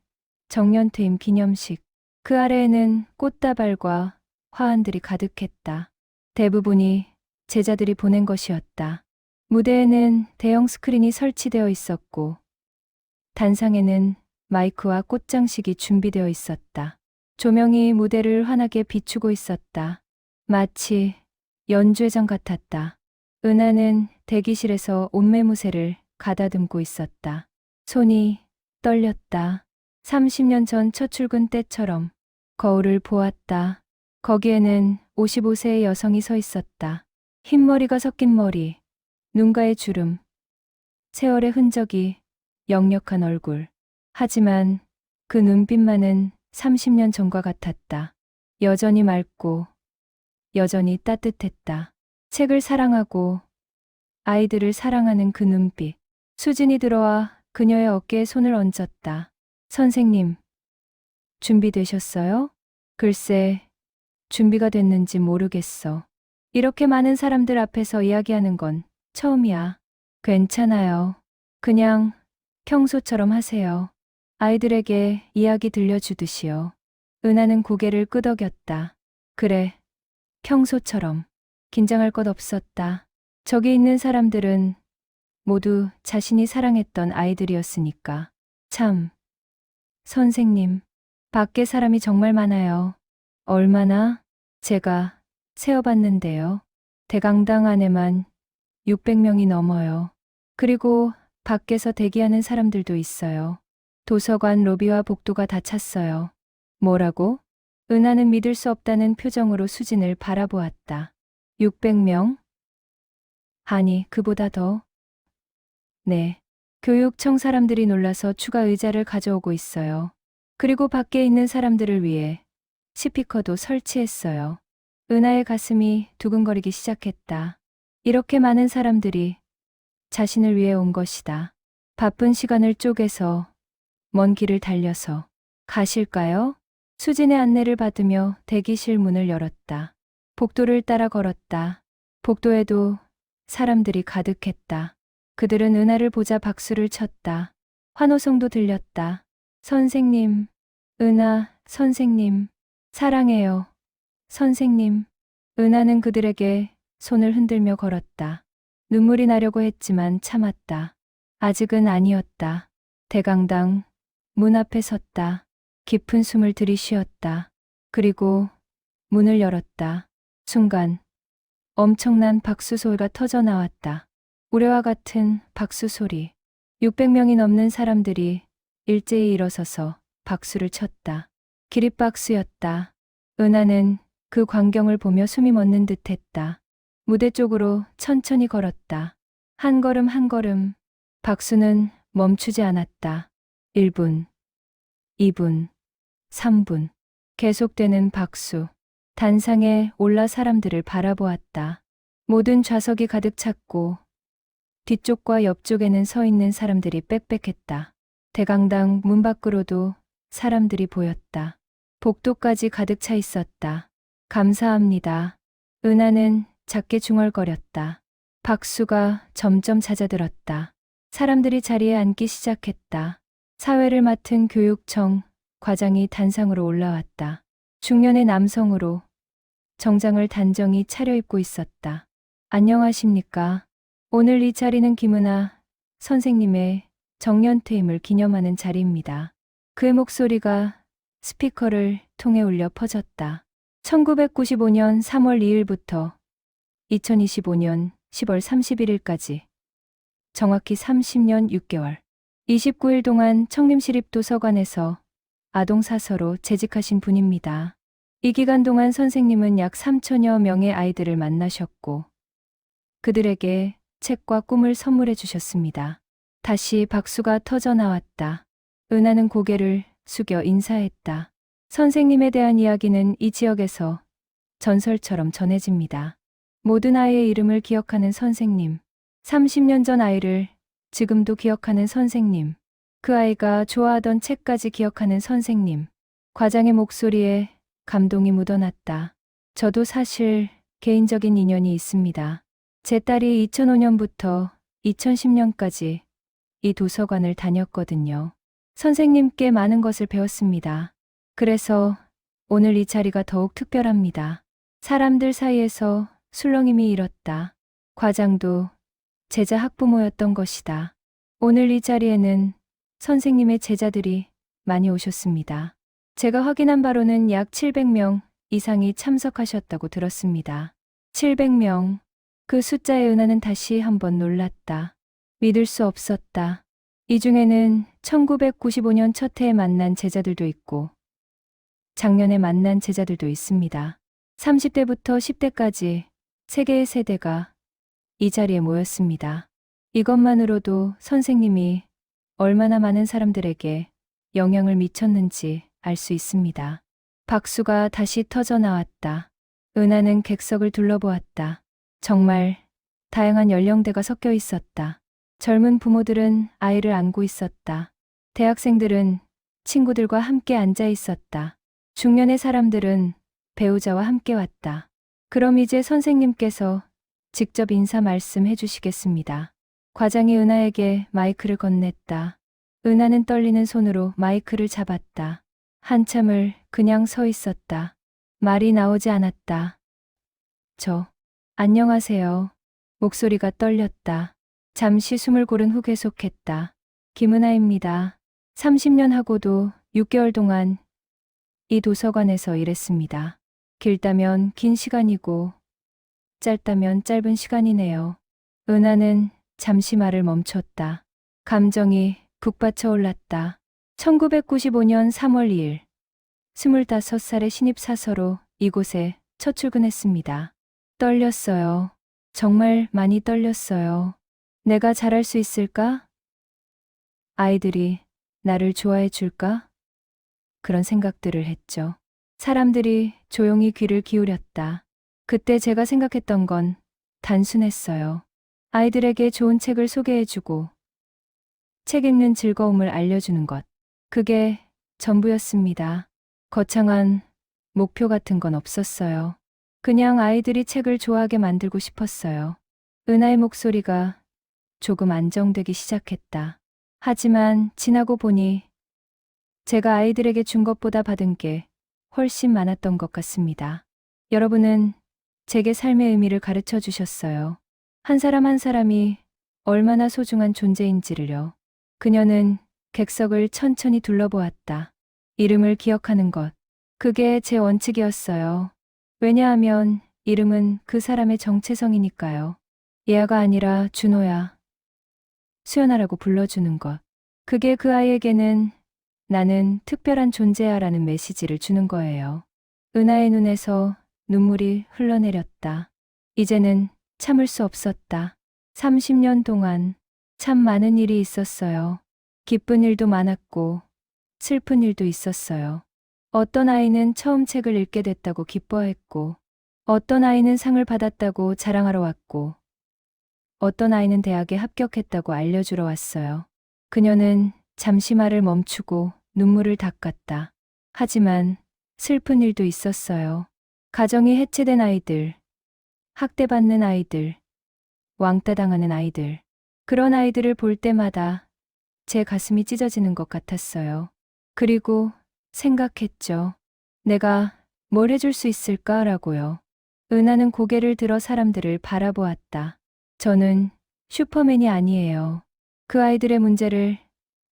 정년퇴임 기념식. 그 아래에는 꽃다발과 화환들이 가득했다. 대부분이 제자들이 보낸 것이었다. 무대에는 대형 스크린이 설치되어 있었고 단상에는 마이크와 꽃장식이 준비되어 있었다. 조명이 무대를 환하게 비추고 있었다. 마치 연주회장 같았다. 은하는 대기실에서 옷매무새를 가다듬고 있었다. 손이 떨렸다. 30년 전 첫 출근 때처럼 거울을 보았다. 거기에는 55세의 여성이 서 있었다. 흰머리가 섞인 머리, 눈가의 주름, 세월의 흔적이 역력한 얼굴. 하지만 그 눈빛만은 30년 전과 같았다. 여전히 맑고 여전히 따뜻했다. 책을 사랑하고 아이들을 사랑하는 그 눈빛. 수진이 들어와 그녀의 어깨에 손을 얹었다. 선생님, 준비되셨어요? 글쎄, 준비가 됐는지 모르겠어. 이렇게 많은 사람들 앞에서 이야기하는 건 처음이야. 괜찮아요. 그냥 평소처럼 하세요. 아이들에게 이야기 들려주듯이요. 은하는 고개를 끄덕였다. 그래, 평소처럼. 긴장할 것 없었다. 저기 있는 사람들은 모두 자신이 사랑했던 아이들이었으니까. 참, 선생님, 밖에 사람이 정말 많아요. 얼마나? 제가 세어봤는데요. 대강당 안에만 600명이 넘어요. 그리고 밖에서 대기하는 사람들도 있어요. 도서관 로비와 복도가 다 찼어요. 뭐라고? 은하는 믿을 수 없다는 표정으로 수진을 바라보았다. 600명? 아니, 그보다 더. 네. 교육청 사람들이 놀라서 추가 의자를 가져오고 있어요. 그리고 밖에 있는 사람들을 위해 스피커도 설치했어요. 은하의 가슴이 두근거리기 시작했다. 이렇게 많은 사람들이 자신을 위해 온 것이다. 바쁜 시간을 쪼개서 먼 길을 달려서. 가실까요? 수진의 안내를 받으며 대기실 문을 열었다. 복도를 따라 걸었다. 복도에도 사람들이 가득했다. 그들은 은하를 보자 박수를 쳤다. 환호성도 들렸다. 선생님, 은하, 선생님, 사랑해요. 선생님. 은하는 그들에게 손을 흔들며 걸었다. 눈물이 나려고 했지만 참았다. 아직은 아니었다. 대강당 문 앞에 섰다. 깊은 숨을 들이쉬었다. 그리고 문을 열었다. 순간 엄청난 박수 소리가 터져 나왔다. 우레와 같은 박수 소리. 600명이 넘는 사람들이 일제히 일어서서 박수를 쳤다. 기립박수였다. 은하는 그 광경을 보며 숨이 멎는 듯했다. 무대 쪽으로 천천히 걸었다. 한 걸음 한 걸음. 박수는 멈추지 않았다. 1분, 2분, 3분. 계속되는 박수. 단상에 올라 사람들을 바라보았다. 모든 좌석이 가득 찼고 뒤쪽과 옆쪽에는 서 있는 사람들이 빽빽했다. 대강당 문 밖으로도 사람들이 보였다. 복도까지 가득 차 있었다. 감사합니다. 은하는 작게 중얼거렸다. 박수가 점점 잦아들었다. 사람들이 자리에 앉기 시작했다. 사회를 맡은 교육청 과장이 단상으로 올라왔다. 중년의 남성으로 정장을 단정히 차려입고 있었다. 안녕하십니까? 오늘 이 자리는 김은하 선생님의 정년퇴임을 기념하는 자리입니다. 그의 목소리가 스피커를 통해 울려 퍼졌다. 1995년 3월 2일부터 2025년 10월 31일까지 정확히 30년 6개월 29일 동안 청림시립도서관에서 아동사서로 재직하신 분입니다. 이 기간 동안 선생님은 약 3천여 명의 아이들을 만나셨고 그들에게 책과 꿈을 선물해 주셨습니다. 다시 박수가 터져 나왔다. 은하는 고개를 숙여 인사했다. 선생님에 대한 이야기는 이 지역에서 전설처럼 전해집니다. 모든 아이의 이름을 기억하는 선생님. 30년 전 아이를 지금도 기억하는 선생님. 그 아이가 좋아하던 책까지 기억하는 선생님. 과장의 목소리에 감동이 묻어났다. 저도 사실 개인적인 인연이 있습니다. 제 딸이 2005년부터 2010년까지 이 도서관을 다녔거든요. 선생님께 많은 것을 배웠습니다. 그래서 오늘 이 자리가 더욱 특별합니다. 사람들 사이에서 술렁임이 일었다. 과장도 제자 학부모였던 것이다. 오늘 이 자리에는 선생님의 제자들이 많이 오셨습니다. 제가 확인한 바로는 약 700명 이상이 참석하셨다고 들었습니다. 700명. 그 숫자에 은하는 다시 한번 놀랐다. 믿을 수 없었다. 이 중에는 1995년 첫 해에 만난 제자들도 있고 작년에 만난 제자들도 있습니다. 30대부터 10대까지 세 개의 세대가 이 자리에 모였습니다. 이것만으로도 선생님이 얼마나 많은 사람들에게 영향을 미쳤는지 알 수 있습니다. 박수가 다시 터져 나왔다. 은하는 객석을 둘러보았다. 정말 다양한 연령대가 섞여 있었다. 젊은 부모들은 아이를 안고 있었다. 대학생들은 친구들과 함께 앉아 있었다. 중년의 사람들은 배우자와 함께 왔다. 그럼 이제 선생님께서 직접 인사 말씀해 주시겠습니다. 과장이 은하에게 마이크를 건넸다. 은하는 떨리는 손으로 마이크를 잡았다. 한참을 그냥 서 있었다. 말이 나오지 않았다. 안녕하세요. 목소리가 떨렸다. 잠시 숨을 고른 후 계속했다. 김은하입니다. 30년 하고도 6개월 동안 이 도서관에서 일했습니다. 길다면 긴 시간이고 짧다면 짧은 시간이네요. 은하는 잠시 말을 멈췄다. 감정이 북받쳐 올랐다. 1995년 3월 2일 25살의 신입사서로 이곳에 첫 출근했습니다. 떨렸어요. 정말 많이 떨렸어요. 내가 잘할 수 있을까? 아이들이 나를 좋아해 줄까? 그런 생각들을 했죠. 사람들이 조용히 귀를 기울였다. 그때 제가 생각했던 건 단순했어요. 아이들에게 좋은 책을 소개해주고 책 읽는 즐거움을 알려주는 것. 그게 전부였습니다. 거창한 목표 같은 건 없었어요. 그냥 아이들이 책을 좋아하게 만들고 싶었어요. 은하의 목소리가 조금 안정되기 시작했다. 하지만 지나고 보니 제가 아이들에게 준 것보다 받은 게 훨씬 많았던 것 같습니다. 여러분은 제게 삶의 의미를 가르쳐 주셨어요. 한 사람 한 사람이 얼마나 소중한 존재인지를요. 그녀는 객석을 천천히 둘러보았다. 이름을 기억하는 것. 그게 제 원칙이었어요. 왜냐하면 이름은 그 사람의 정체성이니까요. 예아가 아니라 준호야. 수연아라고 불러주는 것. 그게 그 아이에게는 나는 특별한 존재야라는 메시지를 주는 거예요. 은하의 눈에서 눈물이 흘러내렸다. 이제는 참을 수 없었다. 30년 동안 참 많은 일이 있었어요. 기쁜 일도 많았고 슬픈 일도 있었어요. 어떤 아이는 처음 책을 읽게 됐다고 기뻐했고 어떤 아이는 상을 받았다고 자랑하러 왔고 어떤 아이는 대학에 합격했다고 알려주러 왔어요. 그녀는 잠시 말을 멈추고 눈물을 닦았다. 하지만 슬픈 일도 있었어요. 가정이 해체된 아이들, 학대받는 아이들, 왕따 당하는 아이들. 그런 아이들을 볼 때마다 제 가슴이 찢어지는 것 같았어요. 그리고 생각했죠. 내가 뭘 해줄 수 있을까라고요. 은하는 고개를 들어 사람들을 바라보았다. 저는 슈퍼맨이 아니에요. 그 아이들의 문제를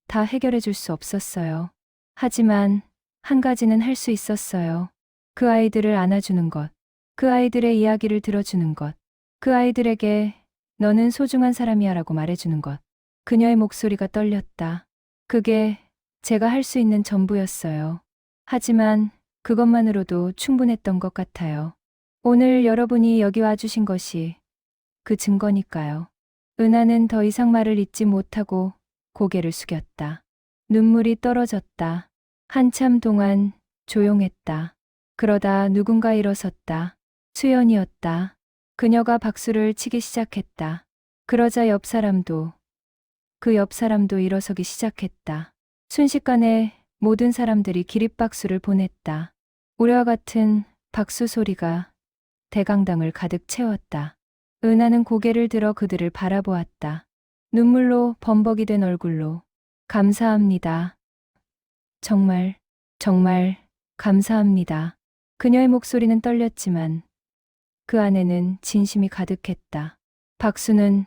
다 해결해 줄 수 없었어요. 하지만 한 가지는 할 수 있었어요. 그 아이들을 안아주는 것. 그 아이들의 이야기를 들어주는 것. 그 아이들에게 너는 소중한 사람이야 라고 말해주는 것. 그녀의 목소리가 떨렸다. 그게 제가 할 수 있는 전부였어요. 하지만 그것만으로도 충분했던 것 같아요. 오늘 여러분이 여기 와주신 것이 그 증거니까요. 은하는 더 이상 말을 잇지 못하고 고개를 숙였다. 눈물이 떨어졌다. 한참 동안 조용했다. 그러다 누군가 일어섰다. 수연이었다. 그녀가 박수를 치기 시작했다. 그러자 옆 사람도, 그 옆 사람도 일어서기 시작했다. 순식간에 모든 사람들이 기립박수를 보냈다. 우려와 같은 박수 소리가 대강당을 가득 채웠다. 은하는 고개를 들어 그들을 바라보았다. 눈물로 범벅이 된 얼굴로 감사합니다. 정말 감사합니다. 그녀의 목소리는 떨렸지만 그 안에는 진심이 가득했다. 박수는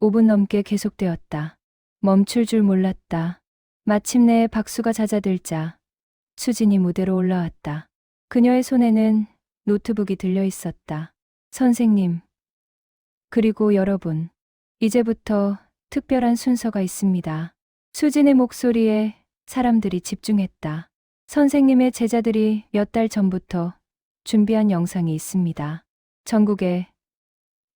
5분 넘게 계속되었다. 멈출 줄 몰랐다. 마침내 박수가 잦아들자 수진이 무대로 올라왔다. 그녀의 손에는 노트북이 들려 있었다. 선생님, 그리고 여러분, 이제부터 특별한 순서가 있습니다. 수진의 목소리에 사람들이 집중했다. 선생님의 제자들이 몇 달 전부터 준비한 영상이 있습니다. 전국에,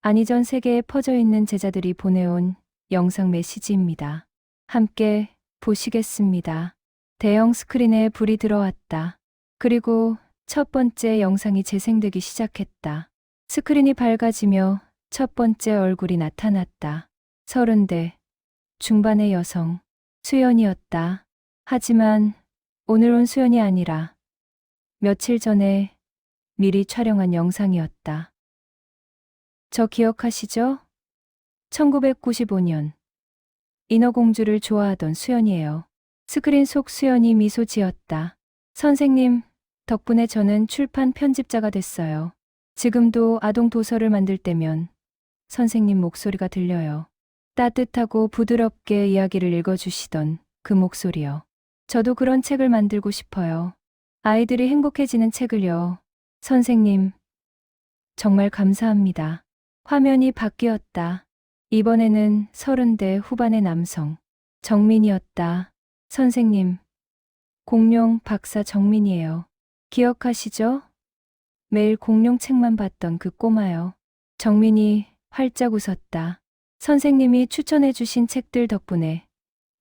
아니 전 세계에 퍼져 있는 제자들이 보내온 영상 메시지입니다. 함께 보시겠습니다. 대형 스크린에 불이 들어왔다. 그리고 첫 번째 영상이 재생되기 시작했다. 스크린이 밝아지며 첫 번째 얼굴이 나타났다. 30대 중반의 여성, 수연이었다. 하지만 오늘 온 수연이 아니라 며칠 전에 미리 촬영한 영상이었다. 저 기억하시죠? 1995년 인어공주를 좋아하던 수연이에요. 스크린 속 수연이 미소 지었다. 선생님, 덕분에 저는 출판 편집자가 됐어요. 지금도 아동 도서를 만들 때면 선생님 목소리가 들려요. 따뜻하고 부드럽게 이야기를 읽어주시던 그 목소리요. 저도 그런 책을 만들고 싶어요. 아이들이 행복해지는 책을요. 선생님, 정말 감사합니다. 화면이 바뀌었다. 이번에는 30대 후반의 남성, 정민이었다. 선생님, 공룡 박사 정민이에요. 기억하시죠? 매일 공룡 책만 봤던 그 꼬마요. 정민이 활짝 웃었다. 선생님이 추천해 주신 책들 덕분에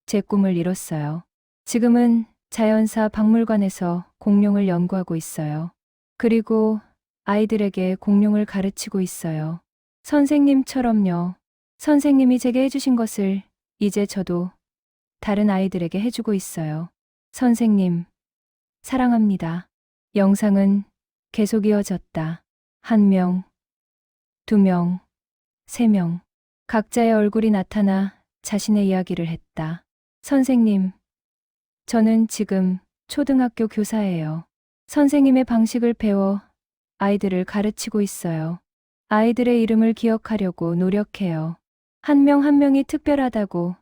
제 꿈을 이뤘어요. 지금은 자연사 박물관에서 공룡을 연구하고 있어요. 그리고 아이들에게 공룡을 가르치고 있어요. 선생님처럼요. 선생님이 제게 해주신 것을 이제 저도 다른 아이들에게 해주고 있어요. 선생님, 사랑합니다. 영상은 계속 이어졌다. 1명, 2명, 3명. 각자의 얼굴이 나타나 자신의 이야기를 했다. 선생님, 저는 지금 초등학교 교사예요. 선생님의 방식을 배워 아이들을 가르치고 있어요. 아이들의 이름을 기억하려고 노력해요. 한 명 한 명이 특별하다고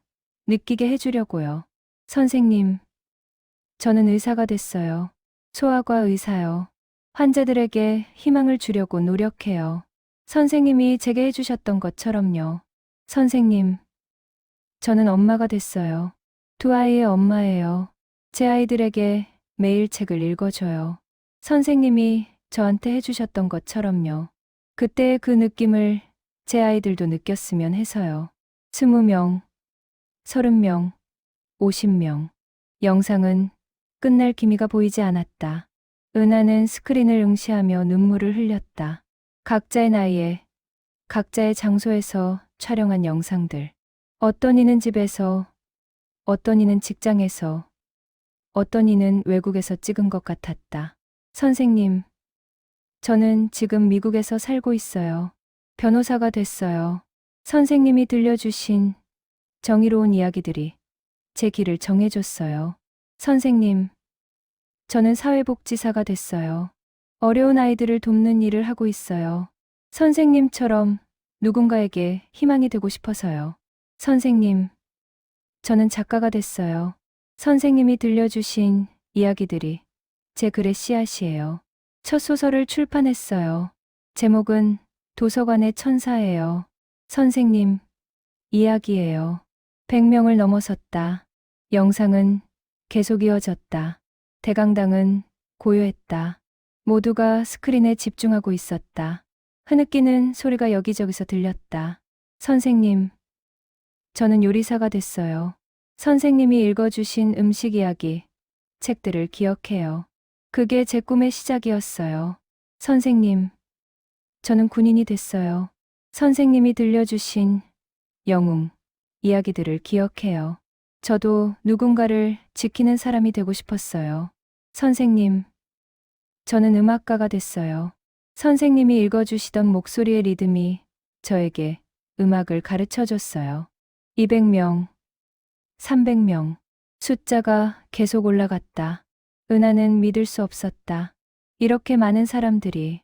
느끼게 해주려고요. 선생님, 저는 의사가 됐어요. 소아과 의사요. 환자들에게 희망을 주려고 노력해요. 선생님이 제게 해주셨던 것처럼요. 선생님, 저는 엄마가 됐어요. 2아이의 엄마예요. 제 아이들에게 매일 책을 읽어줘요. 선생님이 저한테 해주셨던 것처럼요. 그때의 그 느낌을 제 아이들도 느꼈으면 해서요. 20명, 30명, 50명. 영상은 끝날 기미가 보이지 않았다. 은하는 스크린을 응시하며 눈물을 흘렸다. 각자의 나이에, 각자의 장소에서 촬영한 영상들. 어떤 이는 집에서, 어떤 이는 직장에서, 어떤 이는 외국에서 찍은 것 같았다. 선생님, 저는 지금 미국에서 살고 있어요. 변호사가 됐어요. 선생님이 들려주신 정의로운 이야기들이 제 길을 정해줬어요. 선생님, 저는 사회복지사가 됐어요. 어려운 아이들을 돕는 일을 하고 있어요. 선생님처럼 누군가에게 희망이 되고 싶어서요. 선생님, 저는 작가가 됐어요. 선생님이 들려주신 이야기들이 제 글의 씨앗이에요. 첫 소설을 출판했어요. 제목은 도서관의 천사예요. 선생님, 이야기예요. 100명을 넘어섰다. 영상은 계속 이어졌다. 대강당은 고요했다. 모두가 스크린에 집중하고 있었다. 흐느끼는 소리가 여기저기서 들렸다. 선생님, 저는 요리사가 됐어요. 선생님이 읽어주신 음식 이야기, 책들을 기억해요. 그게 제 꿈의 시작이었어요. 선생님, 저는 군인이 됐어요. 선생님이 들려주신 영웅, 이야기들을 기억해요. 저도 누군가를 지키는 사람이 되고 싶었어요. 선생님, 저는 음악가가 됐어요. 선생님이 읽어주시던 목소리의 리듬이 저에게 음악을 가르쳐 줬어요. 200명, 300명, 숫자가 계속 올라갔다. 은하는 믿을 수 없었다. 이렇게 많은 사람들이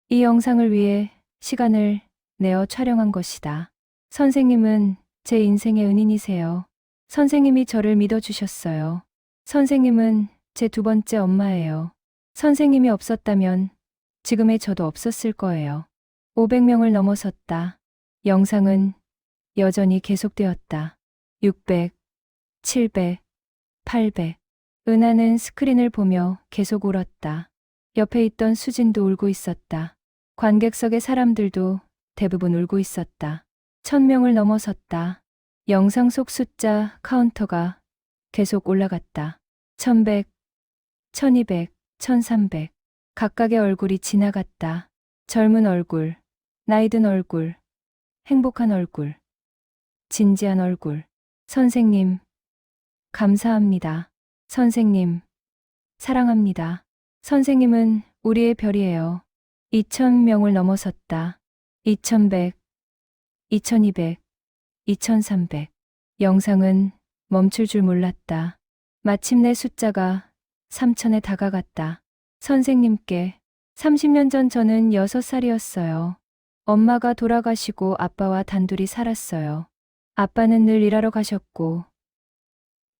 이 영상을 위해 시간을 내어 촬영한 것이다. 선생님은 제 인생의 은인이세요. 선생님이 저를 믿어주셨어요. 선생님은 제 2번째 엄마예요. 선생님이 없었다면 지금의 저도 없었을 거예요. 500명을 넘어섰다. 영상은 여전히 계속되었다. 600, 700, 800. 은하는 스크린을 보며 계속 울었다. 옆에 있던 수진도 울고 있었다. 관객석의 사람들도 대부분 울고 있었다. 1000명을 넘어섰다. 영상 속 숫자 카운터가 계속 올라갔다. 1100, 1200, 1300. 각각의 얼굴이 지나갔다. 젊은 얼굴, 나이 든 얼굴, 행복한 얼굴, 진지한 얼굴. 선생님, 감사합니다. 선생님, 사랑합니다. 선생님은 우리의 별이에요. 2000명을 넘어섰다. 2100, 2200, 2300. 영상은 멈출 줄 몰랐다. 마침내 숫자가 3000에 다가갔다. 선생님께 30년 전 저는 6살이었어요. 엄마가 돌아가시고 아빠와 단둘이 살았어요. 아빠는 늘 일하러 가셨고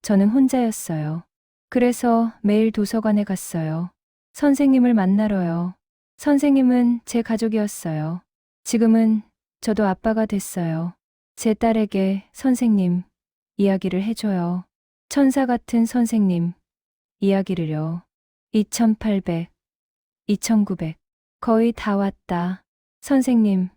저는 혼자였어요. 그래서 매일 도서관에 갔어요. 선생님을 만나러요. 선생님은 제 가족이었어요. 지금은 저도 아빠가 됐어요. 제 딸에게 선생님 이야기를 해줘요. 천사 같은 선생님 이야기를요. 2800, 2900. 거의 다 왔다. 선생님,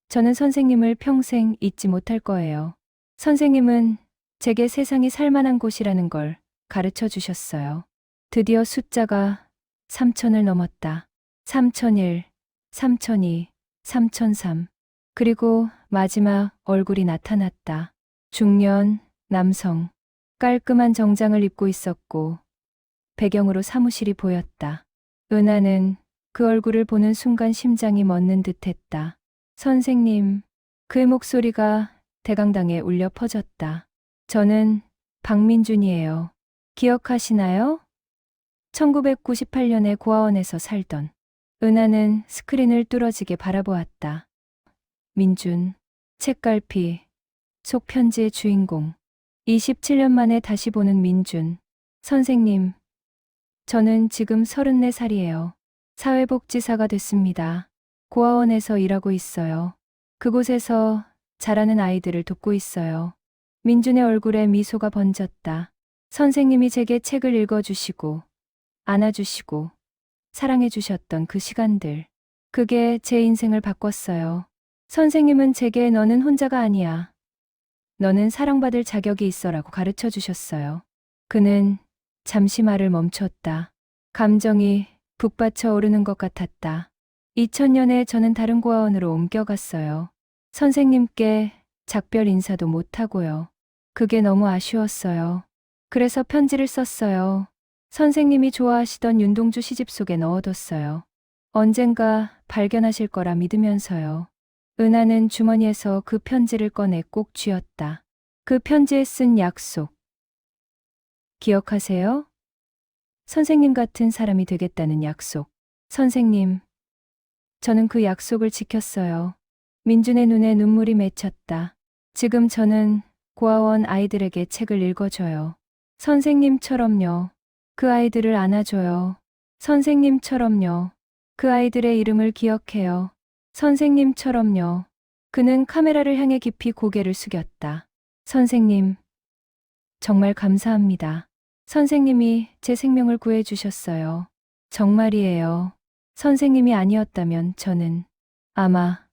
저는 선생님을 평생 잊지 못할 거예요. 선생님은 제게 세상이 살만한 곳이라는 걸 가르쳐 주셨어요. 드디어 숫자가 3000을 넘었다. 3001, 3002, 3003. 그리고 마지막 얼굴이 나타났다. 중년, 남성. 깔끔한 정장을 입고 있었고 배경으로 사무실이 보였다. 은하는 그 얼굴을 보는 순간 심장이 멎는 듯했다. 선생님, 그의 목소리가 대강당에 울려 퍼졌다. 저는 박민준이에요. 기억하시나요? 1998년에 고아원에서 살던. 은하는 스크린을 뚫어지게 바라보았다. 민준, 책갈피, 속 편지의 주인공. 27년 만에 다시 보는 민준. 선생님, 저는 지금 34살이에요. 사회복지사가 됐습니다. 고아원에서 일하고 있어요. 그곳에서 자라는 아이들을 돕고 있어요. 민준의 얼굴에 미소가 번졌다. 선생님이 제게 책을 읽어주시고 안아주시고 사랑해주셨던 그 시간들. 그게 제 인생을 바꿨어요. 선생님은 제게 너는 혼자가 아니야. 너는 사랑받을 자격이 있어라고 가르쳐 주셨어요. 그는 잠시 말을 멈췄다. 감정이 북받쳐 오르는 것 같았다. 2000년에 저는 다른 고아원으로 옮겨갔어요. 선생님께 작별 인사도 못하고요. 그게 너무 아쉬웠어요. 그래서 편지를 썼어요. 선생님이 좋아하시던 윤동주 시집 속에 넣어뒀어요. 언젠가 발견하실 거라 믿으면서요. 은하는 주머니에서 그 편지를 꺼내 꼭 쥐었다. 그 편지에 쓴 약속. 기억하세요? 선생님 같은 사람이 되겠다는 약속. 선생님, 저는 그 약속을 지켰어요. 민준의 눈에 눈물이 맺혔다. 지금 저는 고아원 아이들에게 책을 읽어줘요. 선생님처럼요. 그 아이들을 안아줘요. 선생님처럼요. 그 아이들의 이름을 기억해요. 선생님처럼요. 그는 카메라를 향해 깊이 고개를 숙였다. 선생님, 정말 감사합니다. 선생님이 제 생명을 구해주셨어요. 정말이에요. 선생님이 아니었다면 저는 아마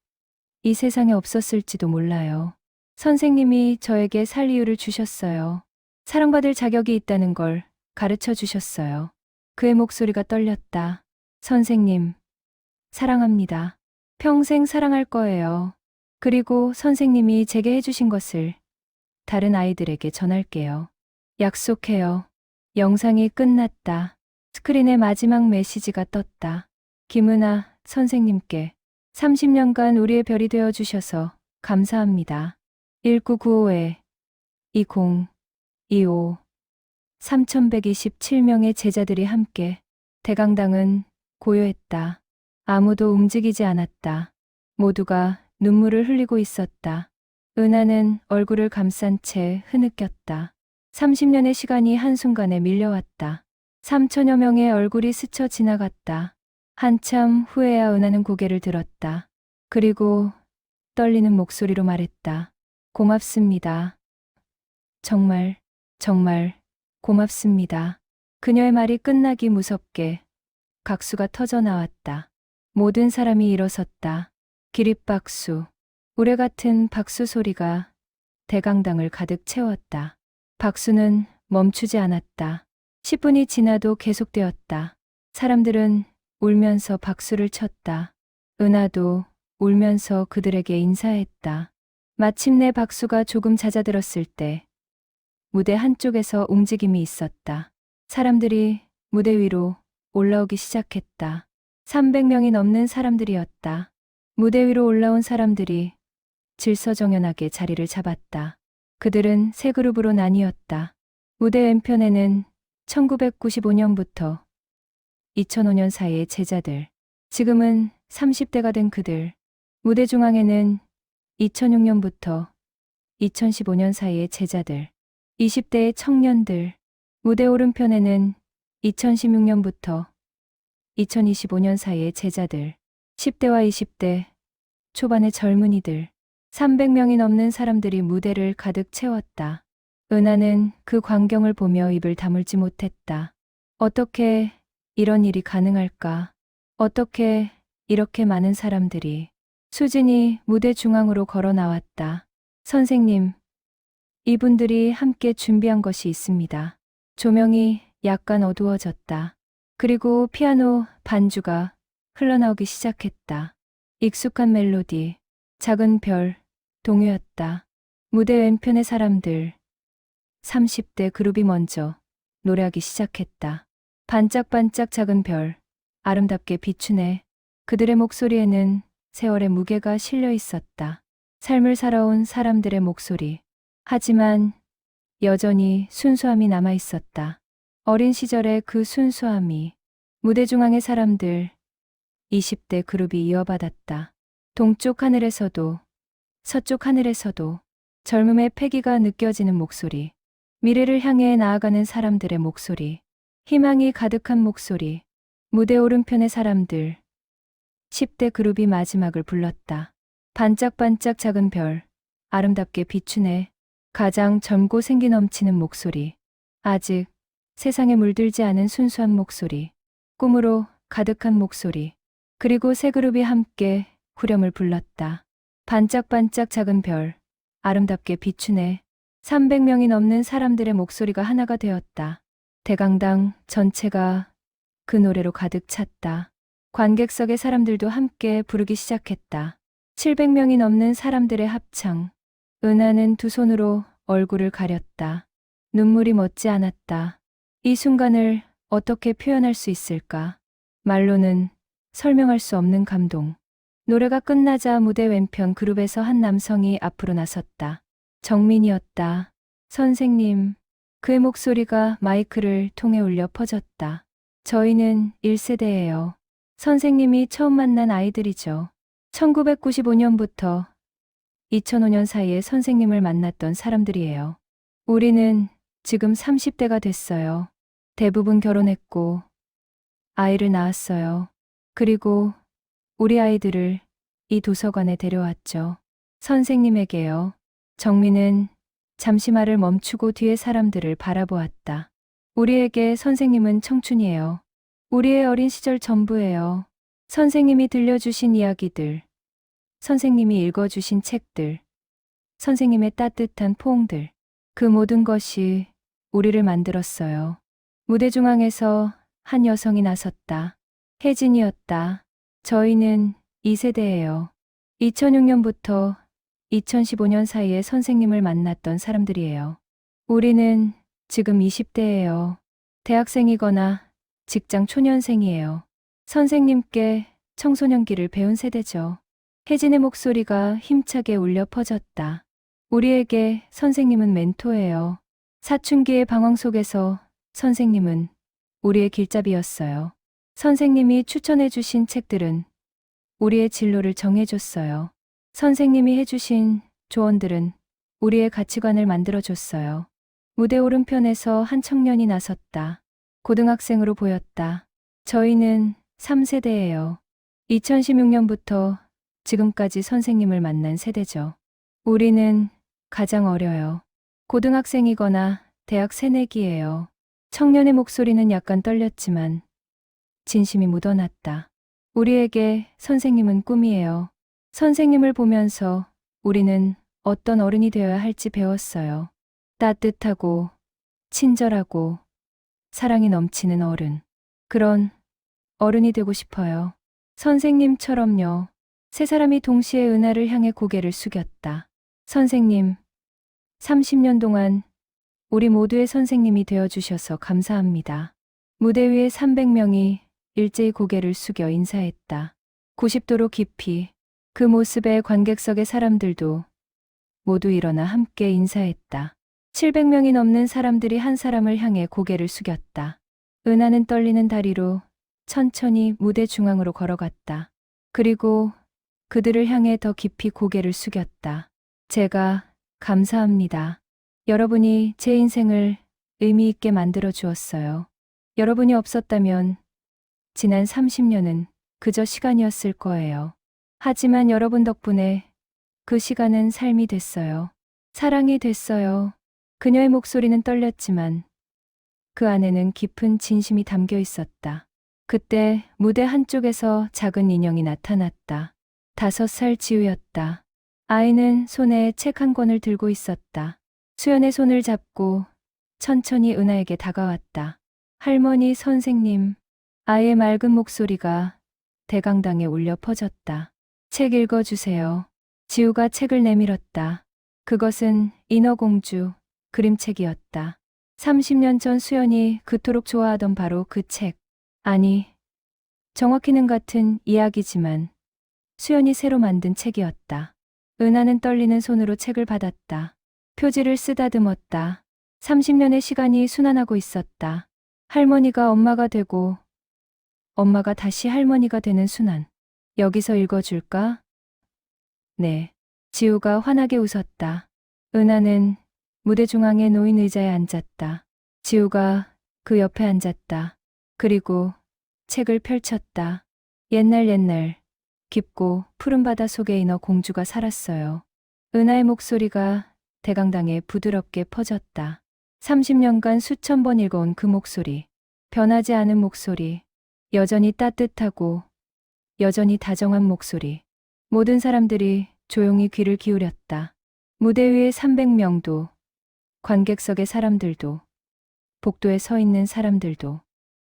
이 세상에 없었을지도 몰라요. 선생님이 저에게 살 이유를 주셨어요. 사랑받을 자격이 있다는 걸 가르쳐 주셨어요. 그의 목소리가 떨렸다. 선생님, 사랑합니다. 평생 사랑할 거예요. 그리고 선생님이 제게 해주신 것을 다른 아이들에게 전할게요. 약속해요. 영상이 끝났다. 스크린에 마지막 메시지가 떴다. 김은하 선생님께 30년간 우리의 별이 되어 주셔서 감사합니다. 1995에 20, 25, 3127명의 제자들이 함께. 대강당은 고요했다. 아무도 움직이지 않았다. 모두가 눈물을 흘리고 있었다. 은하는 얼굴을 감싼 채 흐느꼈다. 30년의 시간이 한순간에 밀려왔다. 3000여 명의 얼굴이 스쳐 지나갔다. 한참 후에야 은하는 고개를 들었다. 그리고 떨리는 목소리로 말했다. 고맙습니다. 정말, 정말 고맙습니다. 그녀의 말이 끝나기 무섭게 각수가 터져 나왔다. 모든 사람이 일어섰다. 기립박수, 우레 같은 박수 소리가 대강당을 가득 채웠다. 박수는 멈추지 않았다. 10분이 지나도 계속되었다. 사람들은 울면서 박수를 쳤다. 은하도 울면서 그들에게 인사했다. 마침내 박수가 조금 잦아들었을 때 무대 한쪽에서 움직임이 있었다. 사람들이 무대 위로 올라오기 시작했다. 300명이 넘는 사람들이었다. 무대 위로 올라온 사람들이 질서정연하게 자리를 잡았다. 그들은 세 그룹으로 나뉘었다. 무대 왼편에는 1995년부터 2005년 사이의 제자들, 지금은 30대가 된 그들. 무대 중앙에는 2006년부터 2015년 사이의 제자들, 20대의 청년들. 무대 오른편에는 2016년부터 2025년 사이의 제자들, 10대와 20대 초반의 젊은이들. 300명이 넘는 사람들이 무대를 가득 채웠다. 은하는 그 광경을 보며 입을 다물지 못했다. 어떻게 이런 일이 가능할까? 어떻게 이렇게 많은 사람들이. 수진이 무대 중앙으로 걸어 나왔다. 선생님, 이분들이 함께 준비한 것이 있습니다. 조명이 약간 어두워졌다. 그리고 피아노 반주가 흘러나오기 시작했다. 익숙한 멜로디, 작은 별, 동요였다. 무대 왼편의 사람들, 30대 그룹이 먼저 노래하기 시작했다. 반짝반짝 작은 별, 아름답게 비추네. 그들의 목소리에는 세월의 무게가 실려 있었다. 삶을 살아온 사람들의 목소리. 하지만 여전히 순수함이 남아 있었다. 어린 시절의 그 순수함이. 무대 중앙의 사람들, 20대 그룹이 이어받았다. 동쪽 하늘에서도 서쪽 하늘에서도 젊음의 패기가 느껴지는 목소리. 미래를 향해 나아가는 사람들의 목소리. 희망이 가득한 목소리. 무대 오른편의 사람들, 10대 그룹이 마지막을 불렀다. 반짝반짝 작은 별, 아름답게 비추네. 가장 젊고 생기 넘치는 목소리. 아직 세상에 물들지 않은 순수한 목소리. 꿈으로 가득한 목소리. 그리고 세 그룹이 함께 후렴을 불렀다. 반짝반짝 작은 별, 아름답게 비추네. 300명이 넘는 사람들의 목소리가 하나가 되었다. 대강당 전체가 그 노래로 가득 찼다. 관객석의 사람들도 함께 부르기 시작했다. 700명이 넘는 사람들의 합창. 은하는 두 손으로 얼굴을 가렸다. 눈물이 멎지 않았다. 이 순간을 어떻게 표현할 수 있을까? 말로는 설명할 수 없는 감동. 노래가 끝나자 무대 왼편 그룹에서 한 남성이 앞으로 나섰다. 정민이었다. 선생님. 그의 목소리가 마이크를 통해 울려 퍼졌다. 저희는 1세대예요. 선생님이 처음 만난 아이들이죠. 1995년부터 2005년 사이에 선생님을 만났던 사람들이에요. 우리는 지금 30대가 됐어요. 대부분 결혼했고 아이를 낳았어요. 그리고 우리 아이들을 이 도서관에 데려왔죠. 선생님에게요. 정민은 잠시 말을 멈추고 뒤의 사람들을 바라보았다. 우리에게 선생님은 청춘이에요. 우리의 어린 시절 전부예요. 선생님이 들려주신 이야기들, 선생님이 읽어주신 책들, 선생님의 따뜻한 포옹들, 그 모든 것이 우리를 만들었어요. 무대 중앙에서 한 여성이 나섰다. 혜진이었다. 저희는 2세대예요. 2006년부터 2015년 사이에 선생님을 만났던 사람들이에요. 우리는 지금 20대예요. 대학생이거나 직장 초년생이에요. 선생님께 청소년기를 배운 세대죠. 혜진의 목소리가 힘차게 울려 퍼졌다. 우리에게 선생님은 멘토예요. 사춘기의 방황 속에서 선생님은 우리의 길잡이였어요. 선생님이 추천해 주신 책들은 우리의 진로를 정해줬어요. 선생님이 해주신 조언들은 우리의 가치관을 만들어줬어요. 무대 오른편에서 한 청년이 나섰다. 고등학생으로 보였다. 저희는 3세대예요. 2016년부터 지금까지 선생님을 만난 세대죠. 우리는 가장 어려요. 고등학생이거나 대학 새내기예요. 청년의 목소리는 약간 떨렸지만 진심이 묻어났다. 우리에게 선생님은 꿈이에요. 선생님을 보면서 우리는 어떤 어른이 되어야 할지 배웠어요. 따뜻하고 친절하고 사랑이 넘치는 어른. 그런 어른이 되고 싶어요. 선생님처럼요. 세 사람이 동시에 은하를 향해 고개를 숙였다. 선생님, 30년 동안 우리 모두의 선생님이 되어주셔서 감사합니다. 무대 위에 300명이 일제히 고개를 숙여 인사했다. 90도로 깊이. 그 모습에 관객석의 사람들도 모두 일어나 함께 인사했다. 700명이 넘는 사람들이 한 사람을 향해 고개를 숙였다. 은하는 떨리는 다리로 천천히 무대 중앙으로 걸어갔다. 그리고 그들을 향해 더 깊이 고개를 숙였다. 제가 감사합니다. 여러분이 제 인생을 의미 있게 만들어 주었어요. 여러분이 없었다면 지난 30년은 그저 시간이었을 거예요. 하지만 여러분 덕분에 그 시간은 삶이 됐어요. 사랑이 됐어요. 그녀의 목소리는 떨렸지만 그 안에는 깊은 진심이 담겨 있었다. 그때 무대 한쪽에서 작은 인형이 나타났다. 5살 지우였다. 아이는 손에 책 한 권을 들고 있었다. 수연의 손을 잡고 천천히 은하에게 다가왔다. 할머니, 선생님. 아이의 맑은 목소리가 대강당에 울려 퍼졌다. 책 읽어주세요. 지우가 책을 내밀었다. 그것은 인어공주 그림책이었다. 30년 전 수연이 그토록 좋아하던 바로 그 책. 아니, 정확히는 같은 이야기지만 수연이 새로 만든 책이었다. 은하는 떨리는 손으로 책을 받았다. 표지를 쓰다듬었다. 30년의 시간이 순환하고 있었다. 할머니가 엄마가 되고 엄마가 다시 할머니가 되는 순환. 여기서 읽어줄까? 네. 지우가 환하게 웃었다. 은하는 무대 중앙에 놓인 의자에 앉았다. 지우가 그 옆에 앉았다. 그리고 책을 펼쳤다. 옛날 깊고 푸른 바다 속에 인어 공주가 살았어요. 은하의 목소리가 대강당에 부드럽게 퍼졌다. 30년간 수천 번 읽어온 그 목소리. 변하지 않은 목소리. 여전히 따뜻하고 여전히 다정한 목소리. 모든 사람들이 조용히 귀를 기울였다. 무대 위에 300명도, 관객석의 사람들도, 복도에 서 있는 사람들도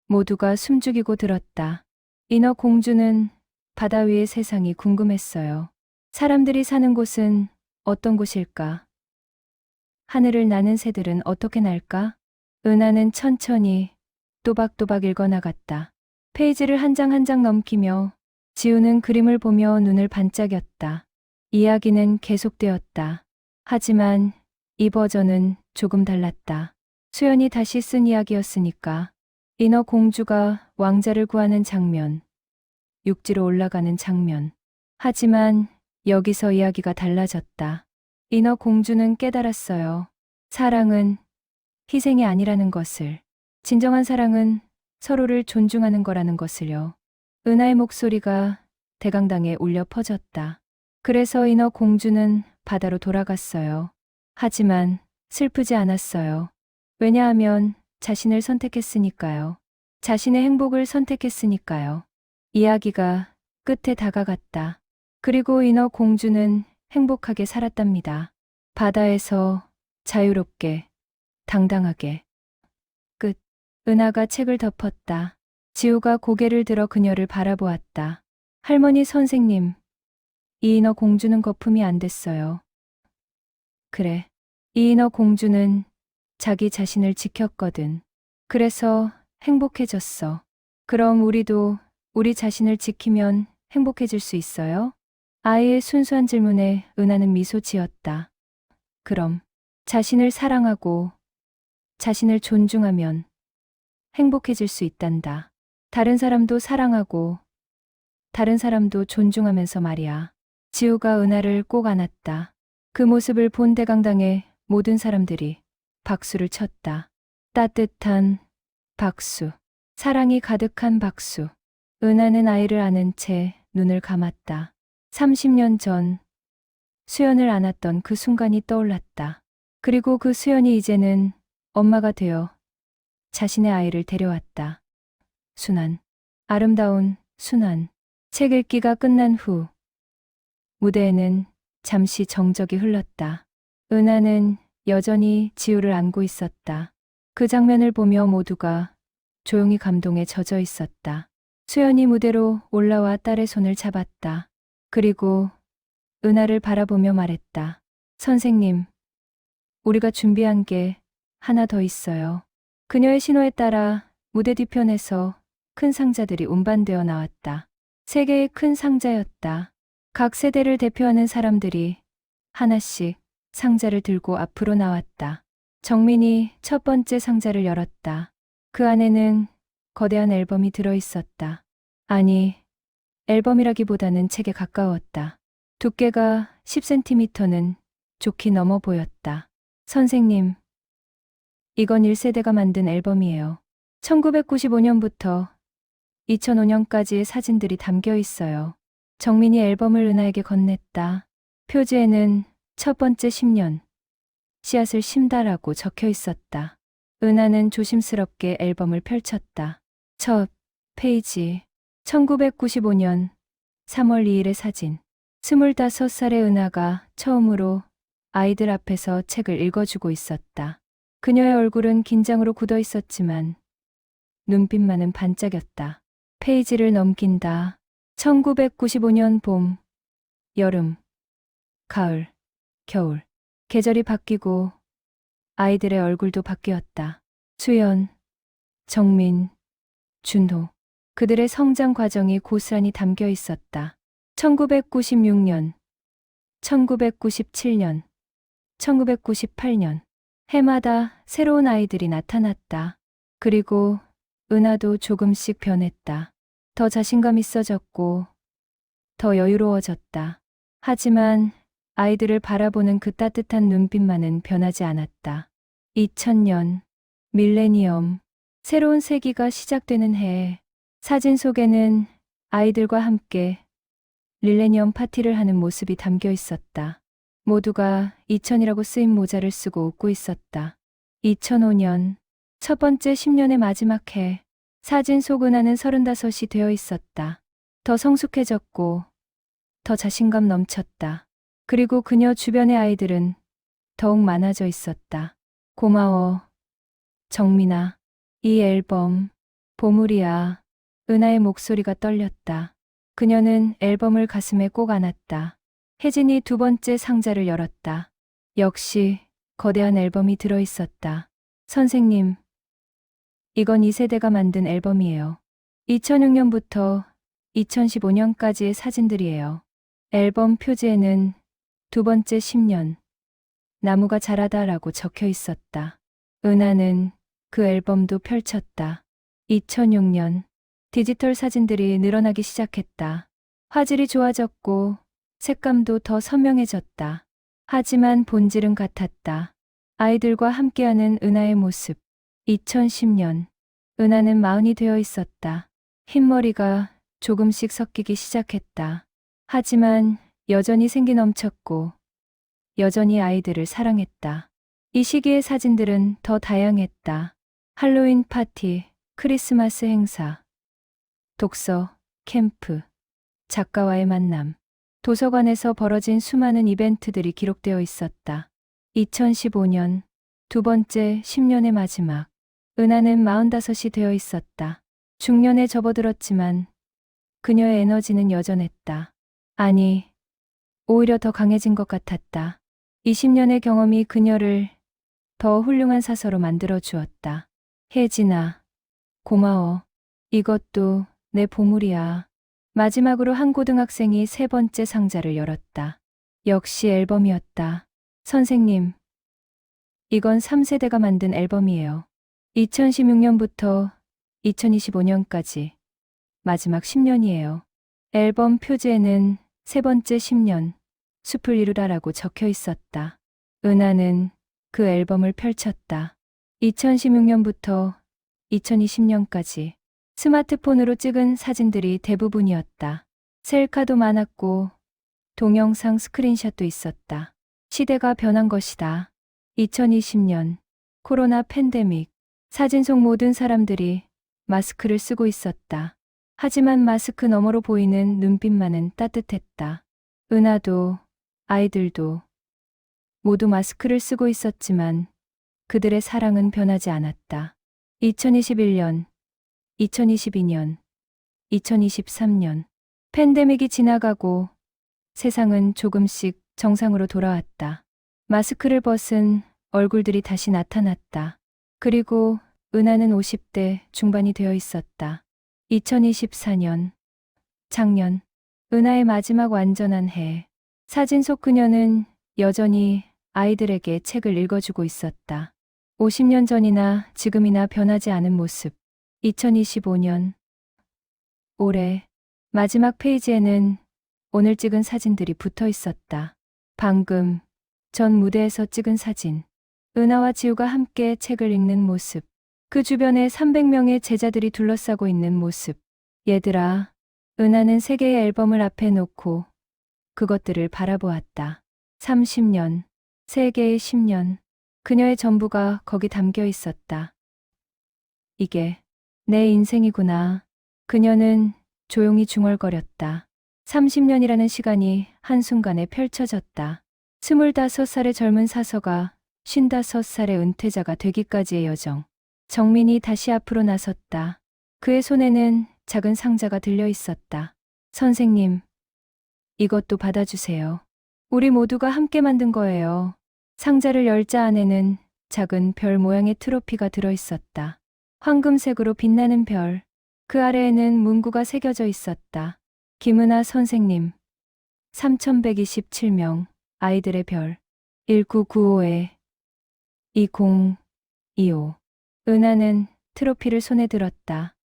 모두가 숨죽이고 들었다. 인어 공주는 바다 위의 세상이 궁금했어요. 사람들이 사는 곳은 어떤 곳일까? 하늘을 나는 새들은 어떻게 날까? 은하는 천천히 또박또박 읽어나갔다. 페이지를 한 장 한 장 넘기며 지우는 그림을 보며 눈을 반짝였다. 이야기는 계속되었다. 하지만 이 버전은 조금 달랐다. 수연이 다시 쓴 이야기였으니까. 인어 공주가 왕자를 구하는 장면, 육지로 올라가는 장면. 하지만 여기서 이야기가 달라졌다. 인어 공주는 깨달았어요. 사랑은 희생이 아니라는 것을. 진정한 사랑은 서로를 존중하는 거라는 것을요. 은하의 목소리가 대강당에 울려 퍼졌다. 그래서 인어 공주는 바다로 돌아갔어요. 하지만 슬프지 않았어요. 왜냐하면 자신을 선택했으니까요. 자신의 행복을 선택했으니까요. 이야기가 끝에 다가갔다. 그리고 인어 공주는 행복하게 살았답니다. 바다에서 자유롭게, 당당하게. 끝. 은하가 책을 덮었다. 지우가 고개를 들어 그녀를 바라보았다. 할머니, 선생님. 이 인어 공주는 거품이 안 됐어요. 그래. 이 인어 공주는 자기 자신을 지켰거든. 그래서 행복해졌어. 그럼 우리도 우리 자신을 지키면 행복해질 수 있어요? 아이의 순수한 질문에 은하는 미소 지었다. 그럼 자신을 사랑하고 자신을 존중하면 행복해질 수 있단다. 다른 사람도 사랑하고 다른 사람도 존중하면서 말이야. 지우가 은하를 꼭 안았다. 그 모습을 본 대강당의 모든 사람들이 박수를 쳤다. 따뜻한 박수. 사랑이 가득한 박수. 은하는 아이를 안은 채 눈을 감았다. 30년 전 수연을 안았던 그 순간이 떠올랐다. 그리고 그 수연이 이제는 엄마가 되어 자신의 아이를 데려왔다. 순환. 아름다운 순환. 책 읽기가 끝난 후 무대에는 잠시 정적이 흘렀다. 은하는 여전히 지우를 안고 있었다. 그 장면을 보며 모두가 조용히 감동에 젖어 있었다. 수연이 무대로 올라와 딸의 손을 잡았다. 그리고 은하를 바라보며 말했다. 선생님, 우리가 준비한 게 하나 더 있어요. 그녀의 신호에 따라 무대 뒤편에서 큰 상자들이 운반되어 나왔다. 세 개의 큰 상자였다. 각 세대를 대표하는 사람들이 하나씩 상자를 들고 앞으로 나왔다. 정민이 첫 번째 상자를 열었다. 그 안에는 거대한 앨범이 들어 있었다. 아니, 앨범이라기보다는 책에 가까웠다. 두께가 10cm는 좋게 넘어 보였다. 선생님, 이건 1세대가 만든 앨범이에요. 1995년부터 2005년까지의 사진들이 담겨 있어요. 정민이 앨범을 은하에게 건넸다. 표지에는 첫 번째 10년, 씨앗을 심다라고 적혀 있었다. 은하는 조심스럽게 앨범을 펼쳤다. 첫 페이지, 1995년 3월 2일의 사진. 25살의 은하가 처음으로 아이들 앞에서 책을 읽어주고 있었다. 그녀의 얼굴은 긴장으로 굳어 있었지만 눈빛만은 반짝였다. 페이지를 넘긴다. 1995년 봄, 여름, 가을, 겨울. 계절이 바뀌고 아이들의 얼굴도 바뀌었다. 수연, 정민, 준호. 그들의 성장 과정이 고스란히 담겨 있었다. 1996년, 1997년, 1998년. 해마다 새로운 아이들이 나타났다. 그리고 은하도 조금씩 변했다. 더 자신감 있어졌고 더 여유로워졌다. 하지만 아이들을 바라보는 그 따뜻한 눈빛만은 변하지 않았다. 2000년, 밀레니엄, 새로운 세기가 시작되는 해에 사진 속에는 아이들과 함께 밀레니엄 파티를 하는 모습이 담겨 있었다. 모두가 2000이라고 쓰인 모자를 쓰고 웃고 있었다. 2005년, 첫 번째 10년의 마지막 해, 사진 속 은하는 35이 되어 있었다. 더 성숙해졌고 더 자신감 넘쳤다. 그리고 그녀 주변의 아이들은 더욱 많아져 있었다. 고마워, 정민아. 이 앨범, 보물이야. 은하의 목소리가 떨렸다. 그녀는 앨범을 가슴에 꼭 안았다. 혜진이 두 번째 상자를 열었다. 역시 거대한 앨범이 들어 있었다. 선생님, 이건 2세대가 만든 앨범이에요. 2006년부터 2015년까지의 사진들이에요. 앨범 표지에는 두 번째 10년, 나무가 자라다라고 적혀 있었다. 은하는 그 앨범도 펼쳤다. 2006년, 디지털 사진들이 늘어나기 시작했다. 화질이 좋아졌고 색감도 더 선명해졌다. 하지만 본질은 같았다. 아이들과 함께하는 은하의 모습. 2010년, 은하는 40이 되어 있었다. 흰머리가 조금씩 섞이기 시작했다. 하지만 여전히 생기 넘쳤고 여전히 아이들을 사랑했다. 이 시기의 사진들은 더 다양했다. 할로윈 파티, 크리스마스 행사, 독서, 캠프, 작가와의 만남, 도서관에서 벌어진 수많은 이벤트들이 기록되어 있었다. 2015년, 두 번째 10년의 마지막, 은하는 45이 되어 있었다. 중년에 접어들었지만 그녀의 에너지는 여전했다. 아니, 오히려 더 강해진 것 같았다. 20년의 경험이 그녀를 더 훌륭한 사서로 만들어 주었다. 혜진아, 고마워. 이것도 내 보물이야. 마지막으로 한 고등학생이 세 번째 상자를 열었다. 역시 앨범이었다. 선생님, 이건 3세대가 만든 앨범이에요. 2016년부터 2025년까지 마지막 10년이에요. 앨범 표지에는 세 번째 10년, 숲을 이루다라고 적혀 있었다. 은하는 그 앨범을 펼쳤다. 2016년부터 2020년까지 스마트폰으로 찍은 사진들이 대부분이었다. 셀카도 많았고 동영상 스크린샷도 있었다. 시대가 변한 것이다. 2020년 코로나 팬데믹. 사진 속 모든 사람들이 마스크를 쓰고 있었다. 하지만 마스크 너머로 보이는 눈빛만은 따뜻했다. 은하도 아이들도 모두 마스크를 쓰고 있었지만 그들의 사랑은 변하지 않았다. 2021년, 2022년, 2023년. 팬데믹이 지나가고 세상은 조금씩 정상으로 돌아왔다. 마스크를 벗은 얼굴들이 다시 나타났다. 그리고 은하는 50대 중반이 되어 있었다. 2024년, 작년, 은하의 마지막 완전한 해. 사진 속 그녀는 여전히 아이들에게 책을 읽어주고 있었다. 50년 전이나 지금이나 변하지 않은 모습. 2025년, 올해 마지막 페이지에는 오늘 찍은 사진들이 붙어 있었다. 방금 전 무대에서 찍은 사진. 은하와 지우가 함께 책을 읽는 모습. 그 주변에 300명의 제자들이 둘러싸고 있는 모습. 얘들아, 은하는 세 개의 앨범을 앞에 놓고 그것들을 바라보았다. 30년, 세 개의 10년. 그녀의 전부가 거기 담겨 있었다. 이게 내 인생이구나. 그녀는 조용히 중얼거렸다. 30년이라는 시간이 한순간에 펼쳐졌다. 25살의 젊은 사서가 55살의 은퇴자가 되기까지의 여정. 정민이 다시 앞으로 나섰다. 그의 손에는 작은 상자가 들려 있었다. 선생님, 이것도 받아주세요. 우리 모두가 함께 만든 거예요. 상자를 열자 안에는 작은 별 모양의 트로피가 들어 있었다. 황금색으로 빛나는 별. 그 아래에는 문구가 새겨져 있었다. 김은하 선생님. 3127명 아이들의 별. 1995에 2025. 은하는 트로피를 손에 들었다.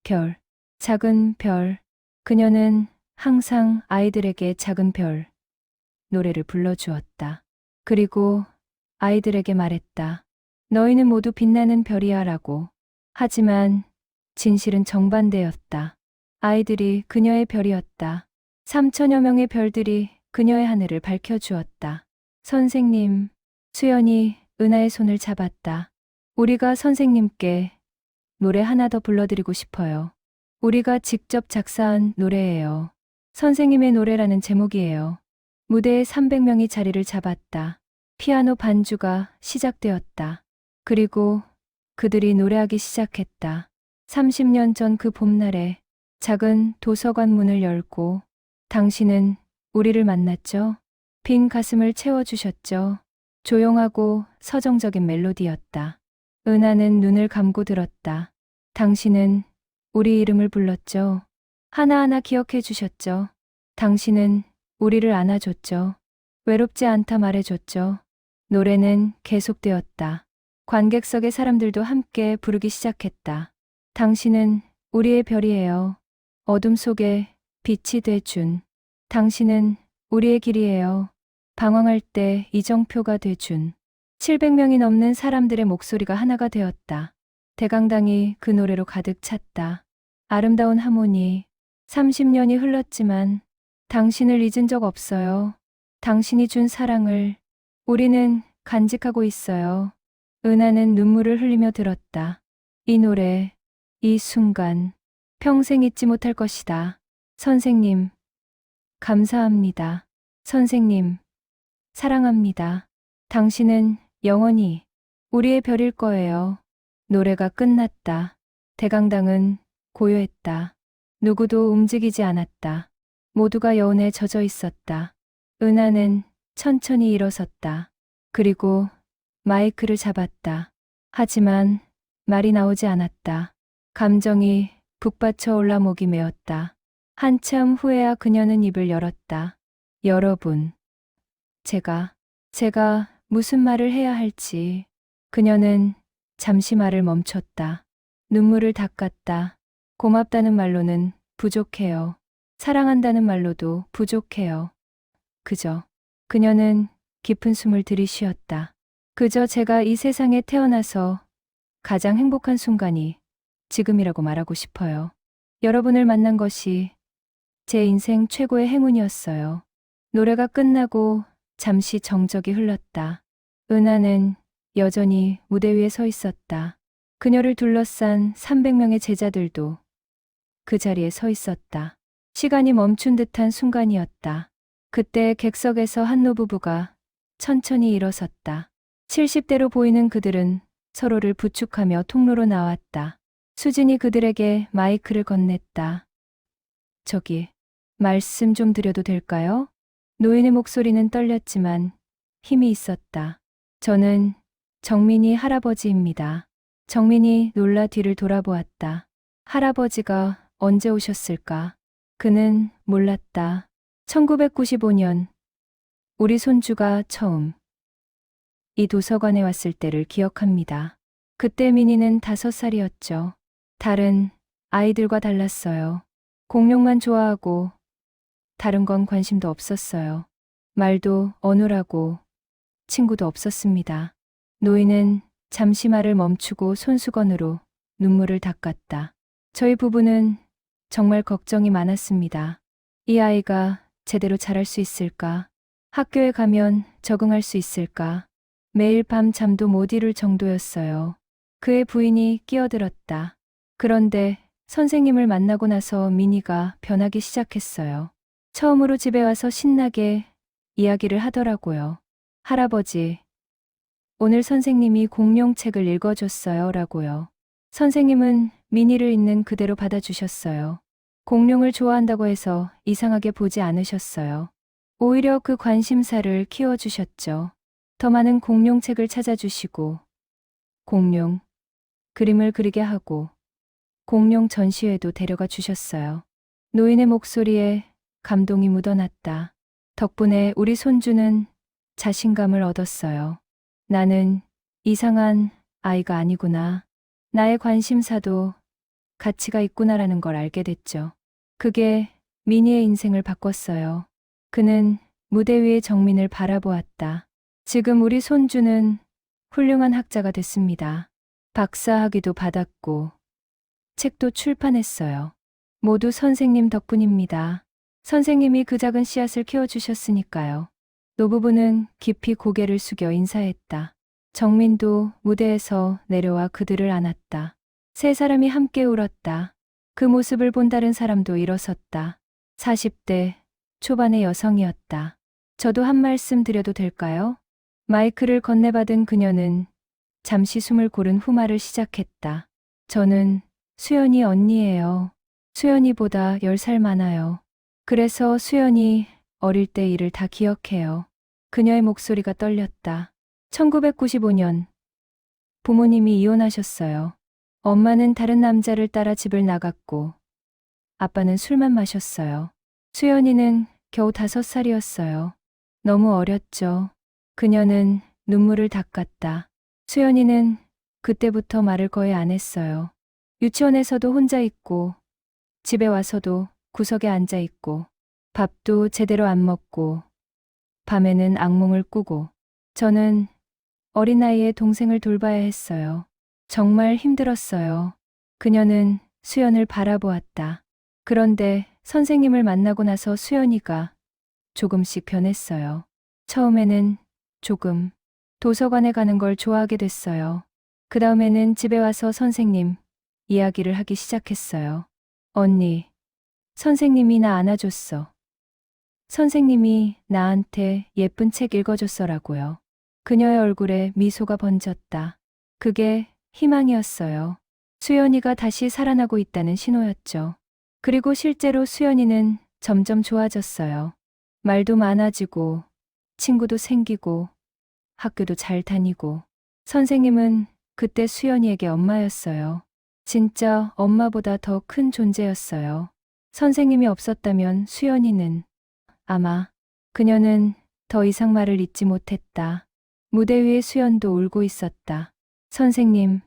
별. 작은 별. 그녀는 항상 아이들에게 작은 별 노래를 불러주었다. 그리고 아이들에게 말했다. 너희는 모두 빛나는 별이야 라고. 하지만 진실은 정반대였다. 아이들이 그녀의 별이었다. 3천여 명의 별들이 그녀의 하늘을 밝혀주었다. 선생님, 수연이 은하의 손을 잡았다. 우리가 선생님께 노래 하나 더 불러드리고 싶어요. 우리가 직접 작사한 노래예요. 선생님의 노래라는 제목이에요. 무대에 300명이 자리를 잡았다. 피아노 반주가 시작되었다. 그리고 그들이 노래하기 시작했다. 30년 전 그 봄날에 작은 도서관 문을 열고 당신은 우리를 만났죠? 빈 가슴을 채워주셨죠? 조용하고 서정적인 멜로디였다. 은하는 눈을 감고 들었다. 당신은 우리 이름을 불렀죠? 하나하나 기억해 주셨죠? 당신은 우리를 안아줬죠? 외롭지 않다 말해줬죠? 노래는 계속되었다. 관객석의 사람들도 함께 부르기 시작했다. 당신은 우리의 별이에요. 어둠 속에 빛이 돼준. 당신은 우리의 길이에요. 방황할 때 이정표가 돼준. 700명이 넘는 사람들의 목소리가 하나가 되었다. 대강당이 그 노래로 가득 찼다. 아름다운 하모니. 30년이 흘렀지만 당신을 잊은 적 없어요. 당신이 준 사랑을 우리는 간직하고 있어요. 은하는 눈물을 흘리며 들었다. 이 노래, 이 순간, 평생 잊지 못할 것이다. 선생님, 감사합니다. 선생님, 사랑합니다. 당신은 영원히 우리의 별일 거예요. 노래가 끝났다. 대강당은 고요했다. 누구도 움직이지 않았다. 모두가 여운에 젖어 있었다. 은하는 천천히 일어섰다. 그리고 마이크를 잡았다. 하지만 말이 나오지 않았다. 감정이 북받쳐 올라 목이 메었다. 한참 후에야 그녀는 입을 열었다. 여러분, 제가 무슨 말을 해야 할지. 그녀는 잠시 말을 멈췄다. 눈물을 닦았다. 고맙다는 말로는 부족해요. 사랑한다는 말로도 부족해요. 그녀는 깊은 숨을 들이쉬었다. 그저 제가 이 세상에 태어나서 가장 행복한 순간이 지금이라고 말하고 싶어요. 여러분을 만난 것이 제 인생 최고의 행운이었어요. 노래가 끝나고 잠시 정적이 흘렀다. 은하는 여전히 무대 위에 서 있었다. 그녀를 둘러싼 300명의 제자들도 그 자리에 서 있었다. 시간이 멈춘 듯한 순간이었다. 그때 객석에서 한 노부부가 천천히 일어섰다. 70대로 보이는 그들은 서로를 부축하며 통로로 나왔다. 수진이 그들에게 마이크를 건넸다. 저기, 말씀 좀 드려도 될까요? 노인의 목소리는 떨렸지만 힘이 있었다. 저는 정민이 할아버지입니다. 정민이 놀라 뒤를 돌아보았다. 할아버지가 언제 오셨을까? 그는 몰랐다. 1995년 우리 손주가 처음 이 도서관에 왔을 때를 기억합니다. 그때 민희는 5살이었죠. 다른 아이들과 달랐어요. 공룡만 좋아하고 다른 건 관심도 없었어요. 말도 어눌하고 친구도 없었습니다. 노인은 잠시 말을 멈추고 손수건으로 눈물을 닦았다. 저희 부부는 정말 걱정이 많았습니다. 이 아이가 제대로 자랄 수 있을까? 학교에 가면 적응할 수 있을까? 매일 밤 잠도 못 이룰 정도였어요. 그의 부인이 끼어들었다. 그런데 선생님을 만나고 나서 민희가 변하기 시작했어요. 처음으로 집에 와서 신나게 이야기를 하더라고요. 할아버지, 오늘 선생님이 공룡책을 읽어줬어요 라고요. 선생님은 민희를 있는 그대로 받아주셨어요. 공룡을 좋아한다고 해서 이상하게 보지 않으셨어요. 오히려 그 관심사를 키워주셨죠. 더 많은 공룡책을 찾아주시고, 공룡, 그림을 그리게 하고, 공룡 전시회도 데려가 주셨어요. 노인의 목소리에 감동이 묻어났다. 덕분에 우리 손주는 자신감을 얻었어요. 나는 이상한 아이가 아니구나. 나의 관심사도 가치가 있구나라는 걸 알게 됐죠. 그게 민희의 인생을 바꿨어요. 그는 무대 위의 정민을 바라보았다. 지금 우리 손주는 훌륭한 학자가 됐습니다. 박사학위도 받았고 책도 출판했어요. 모두 선생님 덕분입니다. 선생님이 그 작은 씨앗을 키워주셨으니까요. 노부부는 깊이 고개를 숙여 인사했다. 정민도 무대에서 내려와 그들을 안았다. 세 사람이 함께 울었다. 그 모습을 본 다른 사람도 일어섰다. 40대 초반의 여성이었다. 저도 한 말씀 드려도 될까요? 마이크를 건네받은 그녀는 잠시 숨을 고른 후 말을 시작했다. 저는 수연이 언니예요. 수연이보다 10살 많아요. 그래서 수연이 어릴 때 일을 다 기억해요. 그녀의 목소리가 떨렸다. 1995년 부모님이 이혼하셨어요. 엄마는 다른 남자를 따라 집을 나갔고 아빠는 술만 마셨어요. 수연이는 겨우 5살이었어요. 너무 어렸죠. 그녀는 눈물을 닦았다. 수연이는 그때부터 말을 거의 안 했어요. 유치원에서도 혼자 있고 집에 와서도 구석에 앉아 있고 밥도 제대로 안 먹고 밤에는 악몽을 꾸고 저는 어린 나이에 동생을 돌봐야 했어요. 정말 힘들었어요. 그녀는 수연을 바라보았다. 그런데 선생님을 만나고 나서 수연이가 조금씩 변했어요. 처음에는 조금 도서관에 가는 걸 좋아하게 됐어요. 그 다음에는 집에 와서 선생님 이야기를 하기 시작했어요. 언니, 선생님이 나 안아줬어. 선생님이 나한테 예쁜 책 읽어줬어라고요. 그녀의 얼굴에 미소가 번졌다. 그게 희망이었어요. 수연이가 다시 살아나고 있다는 신호였죠. 그리고 실제로 수연이는 점점 좋아졌어요. 말도 많아지고 친구도 생기고 학교도 잘 다니고 선생님은 그때 수연이에게 엄마였어요. 진짜 엄마보다 더 큰 존재였어요. 선생님이 없었다면 수연이는 아마 그녀는 더 이상 말을 잇지 못했다. 무대 위에 수연도 울고 있었다. 선생님,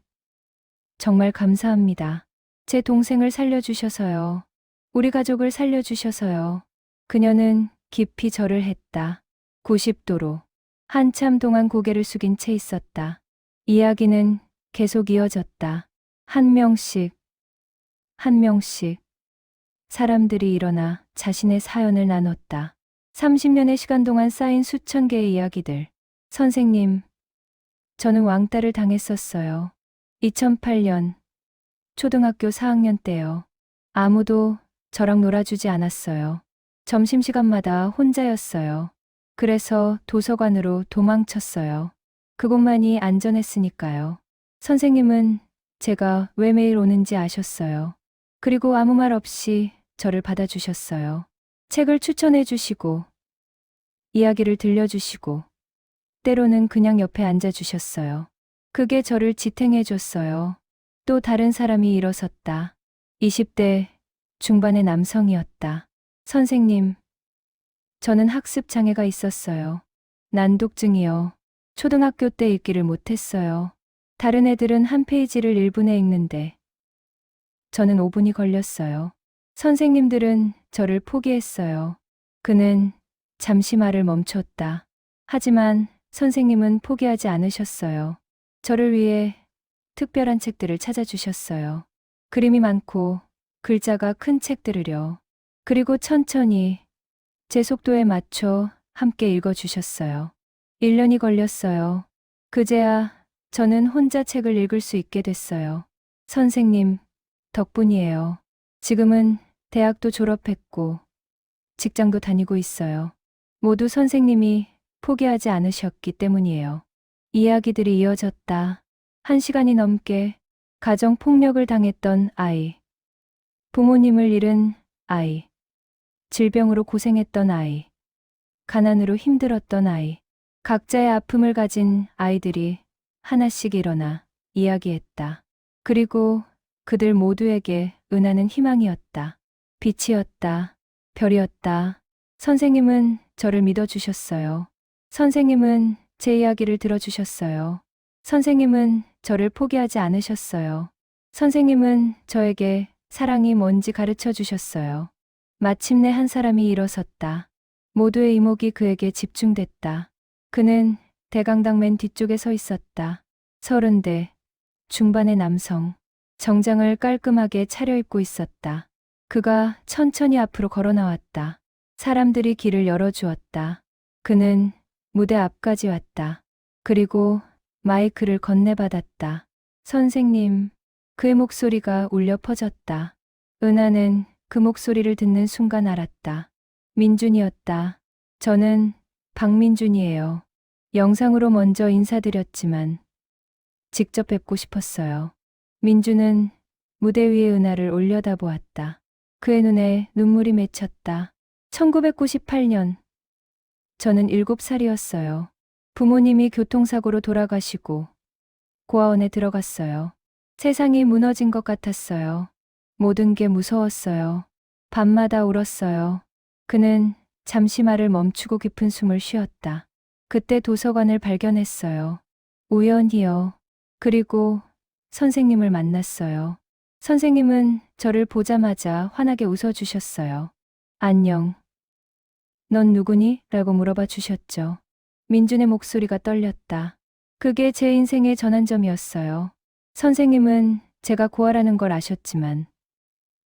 정말 감사합니다. 제 동생을 살려주셔서요. 우리 가족을 살려주셔서요. 그녀는 깊이 절을 했다. 90도로. 한참 동안 고개를 숙인 채 있었다. 이야기는 계속 이어졌다. 한 명씩, 한 명씩. 사람들이 일어나 자신의 사연을 나눴다. 30년의 시간 동안 쌓인 수천 개의 이야기들. 선생님, 저는 왕따를 당했었어요. 2008년 초등학교 4학년 때요. 아무도 저랑 놀아주지 않았어요. 점심시간마다 혼자였어요. 그래서 도서관으로 도망쳤어요. 그곳만이 안전했으니까요. 선생님은 제가 왜 매일 오는지 아셨어요. 그리고 아무 말 없이 저를 받아주셨어요. 책을 추천해 주시고, 이야기를 들려주시고, 때로는 그냥 옆에 앉아주셨어요. 그게 저를 지탱해 줬어요. 또 다른 사람이 일어섰다. 20대 중반의 남성이었다. 선생님, 저는 학습 장애가 있었어요. 난독증이요. 초등학교 때 읽기를 못했어요. 다른 애들은 한 페이지를 1분에 읽는데 저는 5분이 걸렸어요. 선생님들은 저를 포기했어요. 그는 잠시 말을 멈췄다. 하지만 선생님은 포기하지 않으셨어요. 저를 위해 특별한 책들을 찾아주셨어요. 그림이 많고 글자가 큰 책들을요. 그리고 천천히 제 속도에 맞춰 함께 읽어주셨어요. 1년이 걸렸어요. 그제야 저는 혼자 책을 읽을 수 있게 됐어요. 선생님 덕분이에요. 지금은 대학도 졸업했고 직장도 다니고 있어요. 모두 선생님이 포기하지 않으셨기 때문이에요. 이야기들이 이어졌다. 1시간이 넘게 가정 폭력을 당했던 아이, 부모님을 잃은 아이, 질병으로 고생했던 아이, 가난으로 힘들었던 아이, 각자의 아픔을 가진 아이들이 하나씩 일어나 이야기했다. 그리고 그들 모두에게 은하는 희망이었다. 빛이었다. 별이었다. 선생님은 저를 믿어주셨어요. 선생님은 제 이야기를 들어주셨어요. 선생님은 저를 포기하지 않으셨어요. 선생님은 저에게 사랑이 뭔지 가르쳐 주셨어요. 마침내 한 사람이 일어섰다. 모두의 이목이 그에게 집중됐다. 그는 대강당 맨 뒤쪽에 서 있었다. 30대 중반의 남성. 정장을 깔끔하게 차려입고 있었다. 그가 천천히 앞으로 걸어 나왔다. 사람들이 길을 열어주었다. 그는 무대 앞까지 왔다. 그리고 마이크를 건네받았다. 선생님, 그의 목소리가 울려 퍼졌다. 은하는 그 목소리를 듣는 순간 알았다. 민준이었다. 저는 박민준이에요. 영상으로 먼저 인사드렸지만 직접 뵙고 싶었어요. 민준은 무대 위에 은하를 올려다보았다. 그의 눈에 눈물이 맺혔다. 1998년 저는 7살이었어요. 부모님이 교통사고로 돌아가시고 고아원에 들어갔어요. 세상이 무너진 것 같았어요. 모든 게 무서웠어요. 밤마다 울었어요. 그는 잠시 말을 멈추고 깊은 숨을 쉬었다. 그때 도서관을 발견했어요. 우연히요. 그리고 선생님을 만났어요. 선생님은 저를 보자마자 환하게 웃어주셨어요. 안녕. 넌 누구니? 라고 물어봐 주셨죠. 민준의 목소리가 떨렸다. 그게 제 인생의 전환점이었어요. 선생님은 제가 고아라는 걸 아셨지만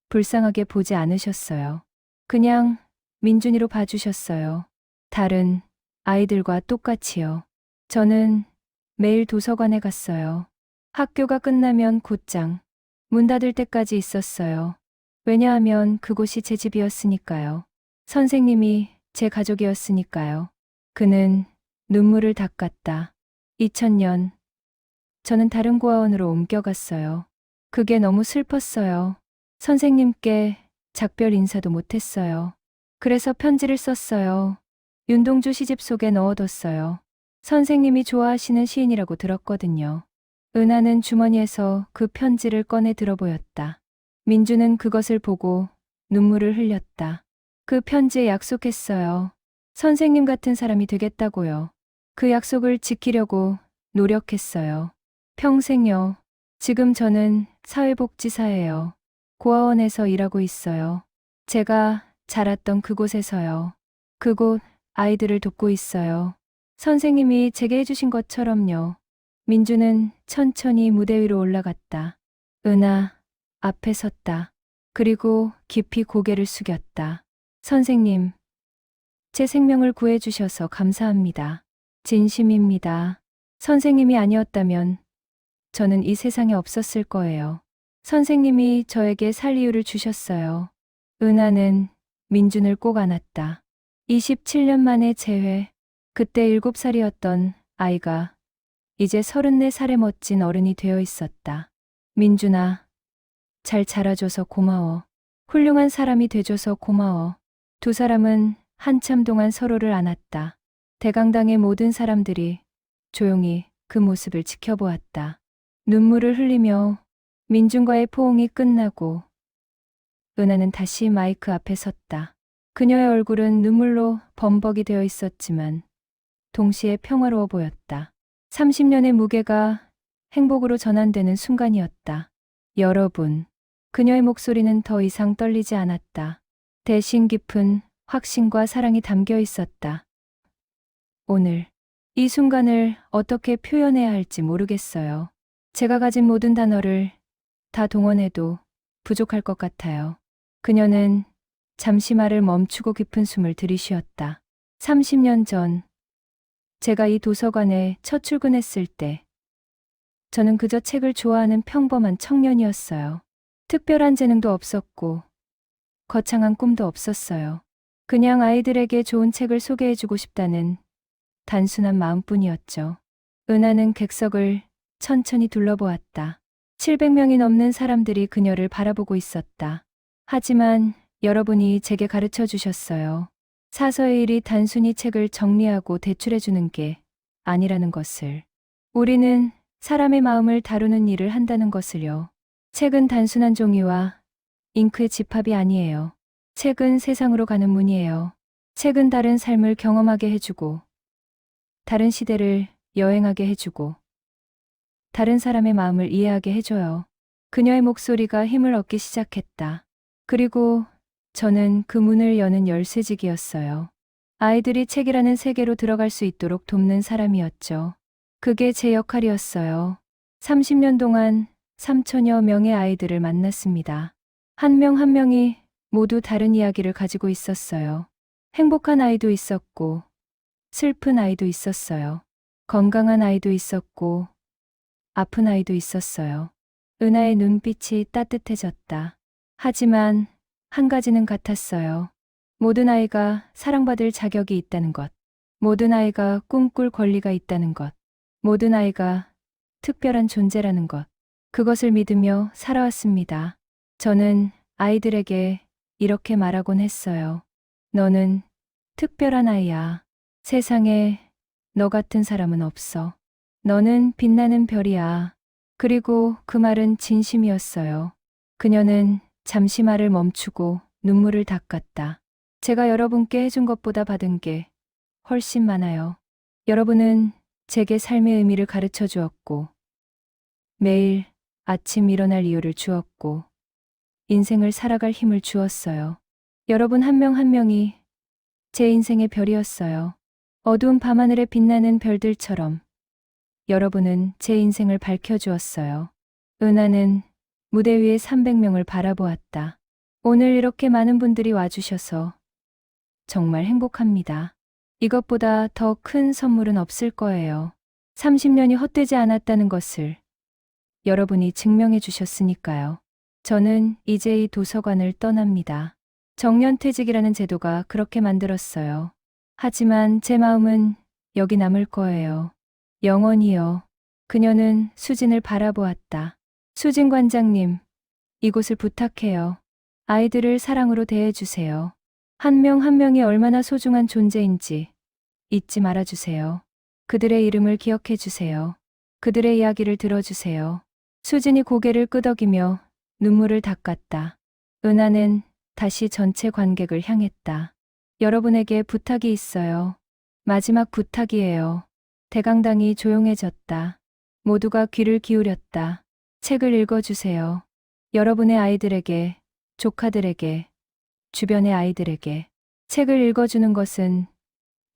불쌍하게 보지 않으셨어요. 그냥 민준이로 봐주셨어요. 다른 아이들과 똑같이요. 저는 매일 도서관에 갔어요. 학교가 끝나면 곧장 문 닫을 때까지 있었어요. 왜냐하면 그곳이 제 집이었으니까요. 선생님이 제 가족이었으니까요. 그는 눈물을 닦았다. 2000년 저는 다른 고아원으로 옮겨갔어요. 그게 너무 슬펐어요. 선생님께 작별 인사도 못했어요. 그래서 편지를 썼어요. 윤동주 시집 속에 넣어뒀어요. 선생님이 좋아하시는 시인이라고 들었거든요. 은하는 주머니에서 그 편지를 꺼내 들어보였다. 민주는 그것을 보고 눈물을 흘렸다. 그 편지에 약속했어요. 선생님 같은 사람이 되겠다고요. 그 약속을 지키려고 노력했어요. 평생요. 지금 저는 사회복지사예요. 고아원에서 일하고 있어요. 제가 자랐던 그곳에서요. 그곳 아이들을 돕고 있어요. 선생님이 제게 해주신 것처럼요. 민주는 천천히 무대 위로 올라갔다. 은하 앞에 섰다. 그리고 깊이 고개를 숙였다. 선생님, 제 생명을 구해주셔서 감사합니다. 진심입니다. 선생님이 아니었다면 저는 이 세상에 없었을 거예요. 선생님이 저에게 살 이유를 주셨어요. 은하는 민준을 꼭 안았다. 27년 만에 재회. 그때 7살이었던 아이가 이제 34살의 멋진 어른이 되어 있었다. 민준아, 잘 자라줘서 고마워. 훌륭한 사람이 돼줘서 고마워. 두 사람은 한참 동안 서로를 안았다. 대강당의 모든 사람들이 조용히 그 모습을 지켜보았다. 눈물을 흘리며 민준과의 포옹이 끝나고 은하는 다시 마이크 앞에 섰다. 그녀의 얼굴은 눈물로 범벅이 되어 있었지만 동시에 평화로워 보였다. 30년의 무게가 행복으로 전환되는 순간이었다. 여러분, 그녀의 목소리는 더 이상 떨리지 않았다. 대신 깊은 확신과 사랑이 담겨 있었다. 오늘 이 순간을 어떻게 표현해야 할지 모르겠어요. 제가 가진 모든 단어를 다 동원해도 부족할 것 같아요. 그녀는 잠시 말을 멈추고 깊은 숨을 들이쉬었다. 30년 전, 제가 이 도서관에 첫 출근했을 때, 저는 그저 책을 좋아하는 평범한 청년이었어요. 특별한 재능도 없었고, 거창한 꿈도 없었어요. 그냥 아이들에게 좋은 책을 소개해주고 싶다는 단순한 마음뿐이었죠. 은하는 객석을 천천히 둘러보았다. 700명이 넘는 사람들이 그녀를 바라보고 있었다. 하지만 여러분이 제게 가르쳐 주셨어요. 사서의 일이 단순히 책을 정리하고 대출해주는 게 아니라는 것을. 우리는 사람의 마음을 다루는 일을 한다는 것을요. 책은 단순한 종이와 잉크의 집합이 아니에요. 책은 세상으로 가는 문이에요. 책은 다른 삶을 경험하게 해주고, 다른 시대를 여행하게 해주고, 다른 사람의 마음을 이해하게 해줘요. 그녀의 목소리가 힘을 얻기 시작했다. 그리고 저는 그 문을 여는 열쇠직이었어요. 아이들이 책이라는 세계로 들어갈 수 있도록 돕는 사람이었죠. 그게 제 역할이었어요. 30년 동안 3천여 명의 아이들을 만났습니다. 한 명 한 명이 모두 다른 이야기를 가지고 있었어요. 행복한 아이도 있었고, 슬픈 아이도 있었어요. 건강한 아이도 있었고, 아픈 아이도 있었어요. 은하의 눈빛이 따뜻해졌다. 하지만 한 가지는 같았어요. 모든 아이가 사랑받을 자격이 있다는 것. 모든 아이가 꿈꿀 권리가 있다는 것. 모든 아이가 특별한 존재라는 것. 그것을 믿으며 살아왔습니다. 저는 아이들에게 이렇게 말하곤 했어요. 너는 특별한 아이야. 세상에 너 같은 사람은 없어. 너는 빛나는 별이야. 그리고 그 말은 진심이었어요. 그녀는 잠시 말을 멈추고 눈물을 닦았다. 제가 여러분께 해준 것보다 받은 게 훨씬 많아요. 여러분은 제게 삶의 의미를 가르쳐 주었고, 매일 아침 일어날 이유를 주었고, 인생을 살아갈 힘을 주었어요. 여러분 한 명 한 명이 제 인생의 별이었어요. 어두운 밤하늘에 빛나는 별들처럼 여러분은 제 인생을 밝혀주었어요. 은하는 무대 위에 300명을 바라보았다. 오늘 이렇게 많은 분들이 와주셔서 정말 행복합니다. 이것보다 더 큰 선물은 없을 거예요. 30년이 헛되지 않았다는 것을 여러분이 증명해 주셨으니까요. 저는 이제 이 도서관을 떠납니다. 정년퇴직이라는 제도가 그렇게 만들었어요. 하지만 제 마음은 여기 남을 거예요. 영원히요. 그녀는 수진을 바라보았다. 수진 관장님, 이곳을 부탁해요. 아이들을 사랑으로 대해주세요. 한 명 한 명이 얼마나 소중한 존재인지 잊지 말아주세요. 그들의 이름을 기억해 주세요. 그들의 이야기를 들어주세요. 수진이 고개를 끄덕이며 눈물을 닦았다. 은하는 다시 전체 관객을 향했다. 여러분에게 부탁이 있어요. 마지막 부탁이에요. 대강당이 조용해졌다. 모두가 귀를 기울였다. 책을 읽어주세요. 여러분의 아이들에게, 조카들에게, 주변의 아이들에게. 책을 읽어주는 것은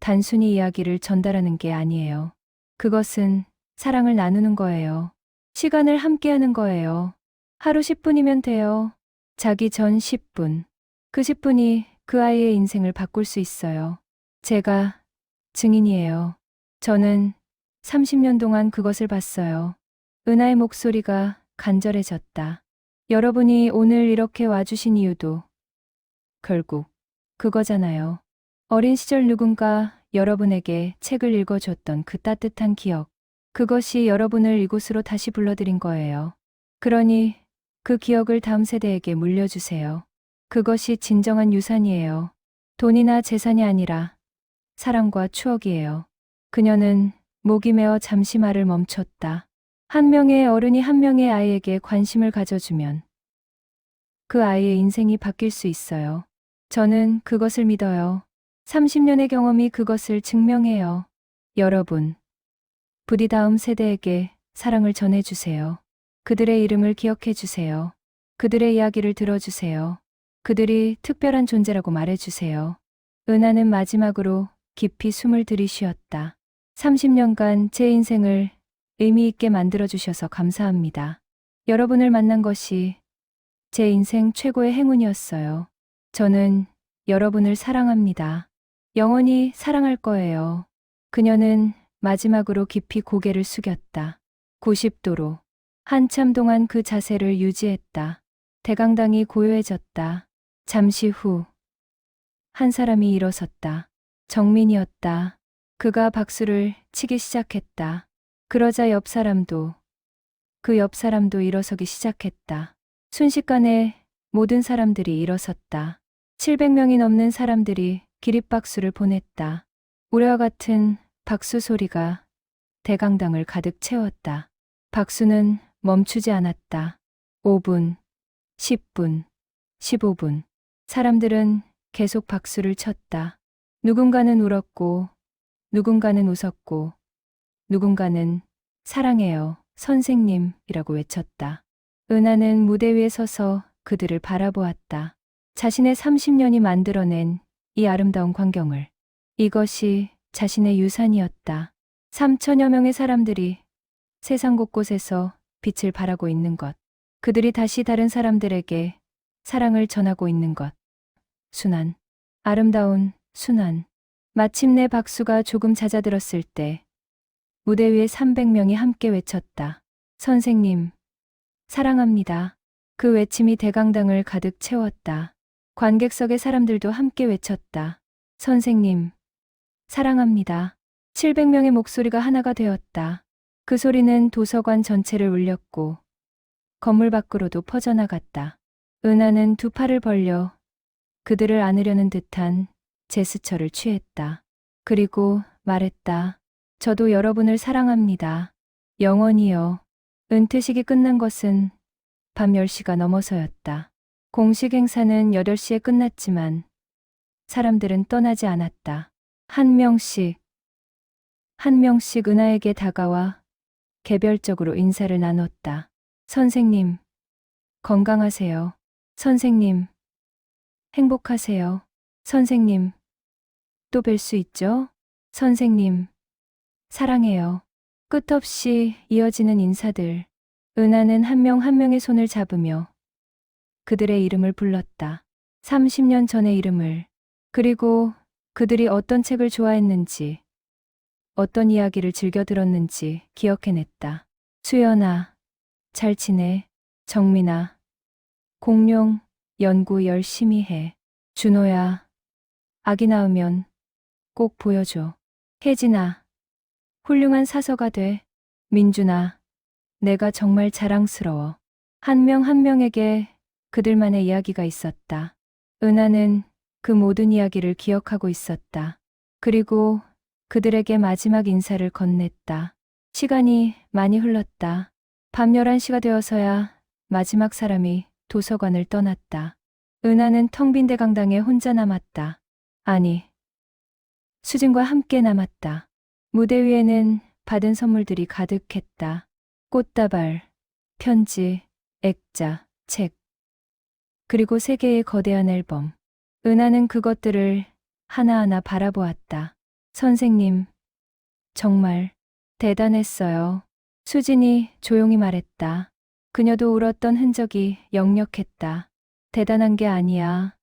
단순히 이야기를 전달하는 게 아니에요. 그것은 사랑을 나누는 거예요. 시간을 함께하는 거예요. 하루 10분이면 돼요. 자기 전 10분. 그 10분이 그 아이의 인생을 바꿀 수 있어요. 제가 증인이에요. 저는 30년 동안 그것을 봤어요. 은하의 목소리가 간절해졌다. 여러분이 오늘 이렇게 와주신 이유도 결국 그거잖아요. 어린 시절 누군가 여러분에게 책을 읽어줬던 그 따뜻한 기억. 그것이 여러분을 이곳으로 다시 불러들인 거예요. 그러니 그 기억을 다음 세대에게 물려주세요. 그것이 진정한 유산이에요. 돈이나 재산이 아니라 사랑과 추억이에요. 그녀는 목이 메어 잠시 말을 멈췄다. 한 명의 어른이 한 명의 아이에게 관심을 가져주면 그 아이의 인생이 바뀔 수 있어요. 저는 그것을 믿어요. 30년의 경험이 그것을 증명해요. 여러분, 부디 다음 세대에게 사랑을 전해주세요. 그들의 이름을 기억해주세요. 그들의 이야기를 들어주세요. 그들이 특별한 존재라고 말해주세요. 은하는 마지막으로 깊이 숨을 들이쉬었다. 30년간 제 인생을 의미 있게 만들어주셔서 감사합니다. 여러분을 만난 것이 제 인생 최고의 행운이었어요. 저는 여러분을 사랑합니다. 영원히 사랑할 거예요. 그녀는 마지막으로 깊이 고개를 숙였다. 90도로. 한참 동안 그 자세를 유지했다. 대강당이 고요해졌다. 잠시 후, 한 사람이 일어섰다. 정민이었다. 그가 박수를 치기 시작했다. 그러자 그 옆 사람도 일어서기 시작했다. 순식간에 모든 사람들이 일어섰다. 700명이 넘는 사람들이 기립박수를 보냈다. 우레와 같은 박수 소리가 대강당을 가득 채웠다. 박수는 멈추지 않았다. 5분, 10분, 15분. 사람들은 계속 박수를 쳤다. 누군가는 울었고, 누군가는 웃었고, 누군가는 사랑해요, 선생님이라고 외쳤다. 은하는 무대 위에 서서 그들을 바라보았다. 자신의 30년이 만들어낸 이 아름다운 광경을. 이것이 자신의 유산이었다. 3천여 명의 사람들이 세상 곳곳에서 빛을 발하고 있는 것. 그들이 다시 다른 사람들에게 사랑을 전하고 있는 것. 순환. 아름다운 순환. 마침내 박수가 조금 잦아들었을 때 무대 위에 300명이 함께 외쳤다. 선생님, 사랑합니다. 그 외침이 대강당을 가득 채웠다. 관객석의 사람들도 함께 외쳤다. 선생님, 사랑합니다. 700명의 목소리가 하나가 되었다. 그 소리는 도서관 전체를 울렸고 건물 밖으로도 퍼져나갔다. 은하는 두 팔을 벌려 그들을 안으려는 듯한 제스처를 취했다. 그리고 말했다. 저도 여러분을 사랑합니다. 영원히요. 은퇴식이 끝난 것은 밤 10시가 넘어서였다. 공식 행사는 8시에 끝났지만 사람들은 떠나지 않았다. 한 명씩 은하에게 다가와 개별적으로 인사를 나눴다. 선생님, 건강하세요. 선생님, 행복하세요. 선생님, 또 뵐 수 있죠? 선생님, 사랑해요. 끝없이 이어지는 인사들. 은하는 한 명 한 명의 손을 잡으며 그들의 이름을 불렀다. 30년 전의 이름을. 그리고 그들이 어떤 책을 좋아했는지, 어떤 이야기를 즐겨 들었는지 기억해냈다. 수연아, 잘 지내. 정민아, 공룡, 연구 열심히 해. 준호야, 아기 낳으면 꼭 보여줘. 혜진아, 훌륭한 사서가 돼. 민준아, 내가 정말 자랑스러워. 한 명 한 명에게 그들만의 이야기가 있었다. 은하는 그 모든 이야기를 기억하고 있었다. 그리고 그들에게 마지막 인사를 건넸다. 시간이 많이 흘렀다. 밤 11시가 되어서야 마지막 사람이 도서관을 떠났다. 은하는 텅 빈 대강당에 혼자 남았다. 아니, 수진과 함께 남았다. 무대 위에는 받은 선물들이 가득했다. 꽃다발, 편지, 액자, 책, 그리고 3개의 거대한 앨범. 은하는 그것들을 하나하나 바라보았다. 선생님, 정말 대단했어요. 수진이 조용히 말했다. 그녀도 울었던 흔적이 역력했다. 대단한 게 아니야.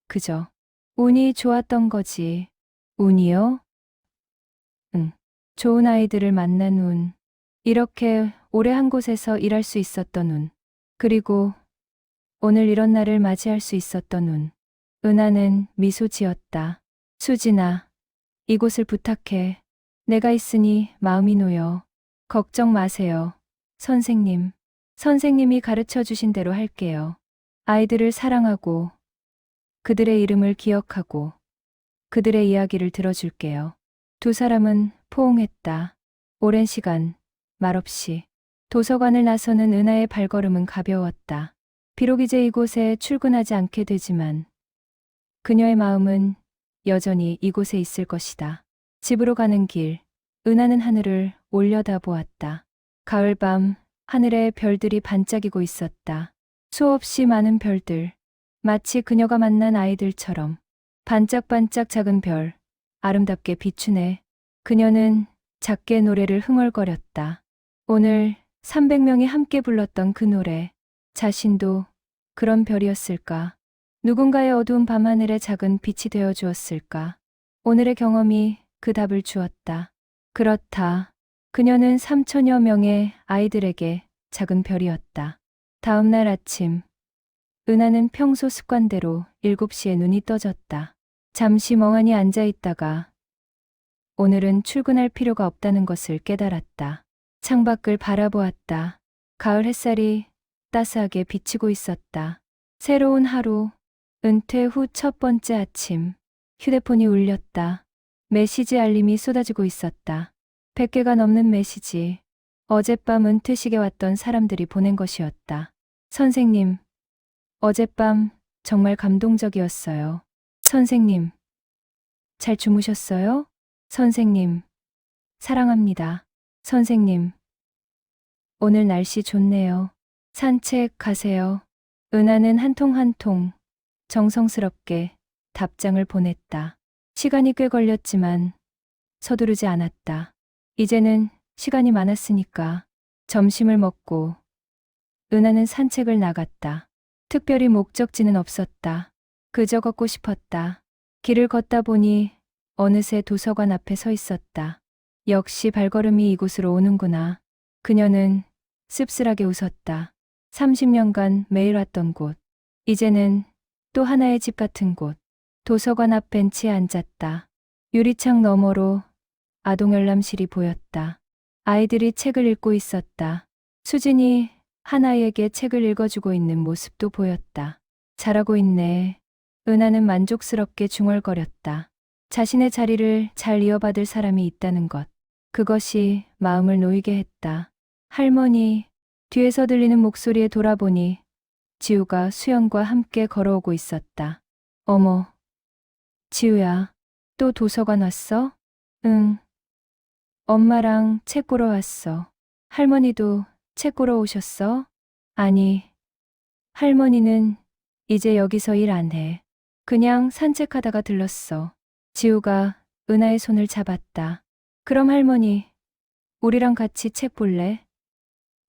그저 운이 좋았던 거지. 운이요? 응. 좋은 아이들을 만난 운. 이렇게 오래 한 곳에서 일할 수 있었던 운. 그리고 오늘 이런 날을 맞이할 수 있었던 운. 은하는 미소 지었다. 수진아, 이곳을 부탁해. 내가 있으니 마음이 놓여. 걱정 마세요. 선생님. 선생님이 가르쳐 주신 대로 할게요. 아이들을 사랑하고 그들의 이름을 기억하고 그들의 이야기를 들어줄게요. 두 사람은 포옹했다. 오랜 시간 말없이 도서관을 나서는 은하의 발걸음은 가벼웠다. 비록 이제 이곳에 출근하지 않게 되지만 그녀의 마음은 여전히 이곳에 있을 것이다. 집으로 가는 길, 은하는 하늘을 올려다 보았다. 가을밤, 하늘에 별들이 반짝이고 있었다. 수없이 많은 별들, 마치 그녀가 만난 아이들처럼 반짝반짝 작은 별, 아름답게 비추네. 그녀는 작게 노래를 흥얼거렸다. 오늘 300명이 함께 불렀던 그 노래, 자신도 그런 별이었을까? 누군가의 어두운 밤하늘에 작은 빛이 되어 주었을까? 오늘의 경험이 그 답을 주었다. 그렇다. 그녀는 3천여 명의 아이들에게 작은 별이었다. 다음 날 아침, 은하는 평소 습관대로 7시에 눈이 떠졌다. 잠시 멍하니 앉아 있다가 오늘은 출근할 필요가 없다는 것을 깨달았다. 창밖을 바라보았다. 가을 햇살이 따스하게 비치고 있었다. 새로운 하루, 은퇴 후 첫 번째 아침, 휴대폰이 울렸다. 메시지 알림이 쏟아지고 있었다. 100개가 넘는 메시지. 어젯밤 은퇴식에 왔던 사람들이 보낸 것이었다. 선생님, 어젯밤 정말 감동적이었어요. 선생님, 잘 주무셨어요? 선생님, 사랑합니다. 선생님, 오늘 날씨 좋네요. 산책 가세요. 은하는 한 통 한 통 정성스럽게 답장을 보냈다. 시간이 꽤 걸렸지만 서두르지 않았다. 이제는 시간이 많았으니까 점심을 먹고 은하는 산책을 나갔다. 특별히 목적지는 없었다. 그저 걷고 싶었다. 길을 걷다 보니 어느새 도서관 앞에 서 있었다. 역시 발걸음이 이곳으로 오는구나. 그녀는 씁쓸하게 웃었다. 30년간 매일 왔던 곳. 이제는 또 하나의 집 같은 곳. 도서관 앞 벤치에 앉았다. 유리창 너머로 아동 열람실이 보였다. 아이들이 책을 읽고 있었다. 수진이 한 아이에게 책을 읽어주고 있는 모습도 보였다. 잘하고 있네. 은하는 만족스럽게 중얼거렸다. 자신의 자리를 잘 이어받을 사람이 있다는 것. 그것이 마음을 놓이게 했다. 할머니, 뒤에서 들리는 목소리에 돌아보니 지우가 수연과 함께 걸어오고 있었다. 어머, 지우야, 또 도서관 왔어? 응. 엄마랑 책 보러 왔어. 할머니도 책 보러 오셨어? 아니, 할머니는 이제 여기서 일 안 해. 그냥 산책하다가 들렀어. 지우가 은하의 손을 잡았다. 그럼 할머니, 우리랑 같이 책 볼래?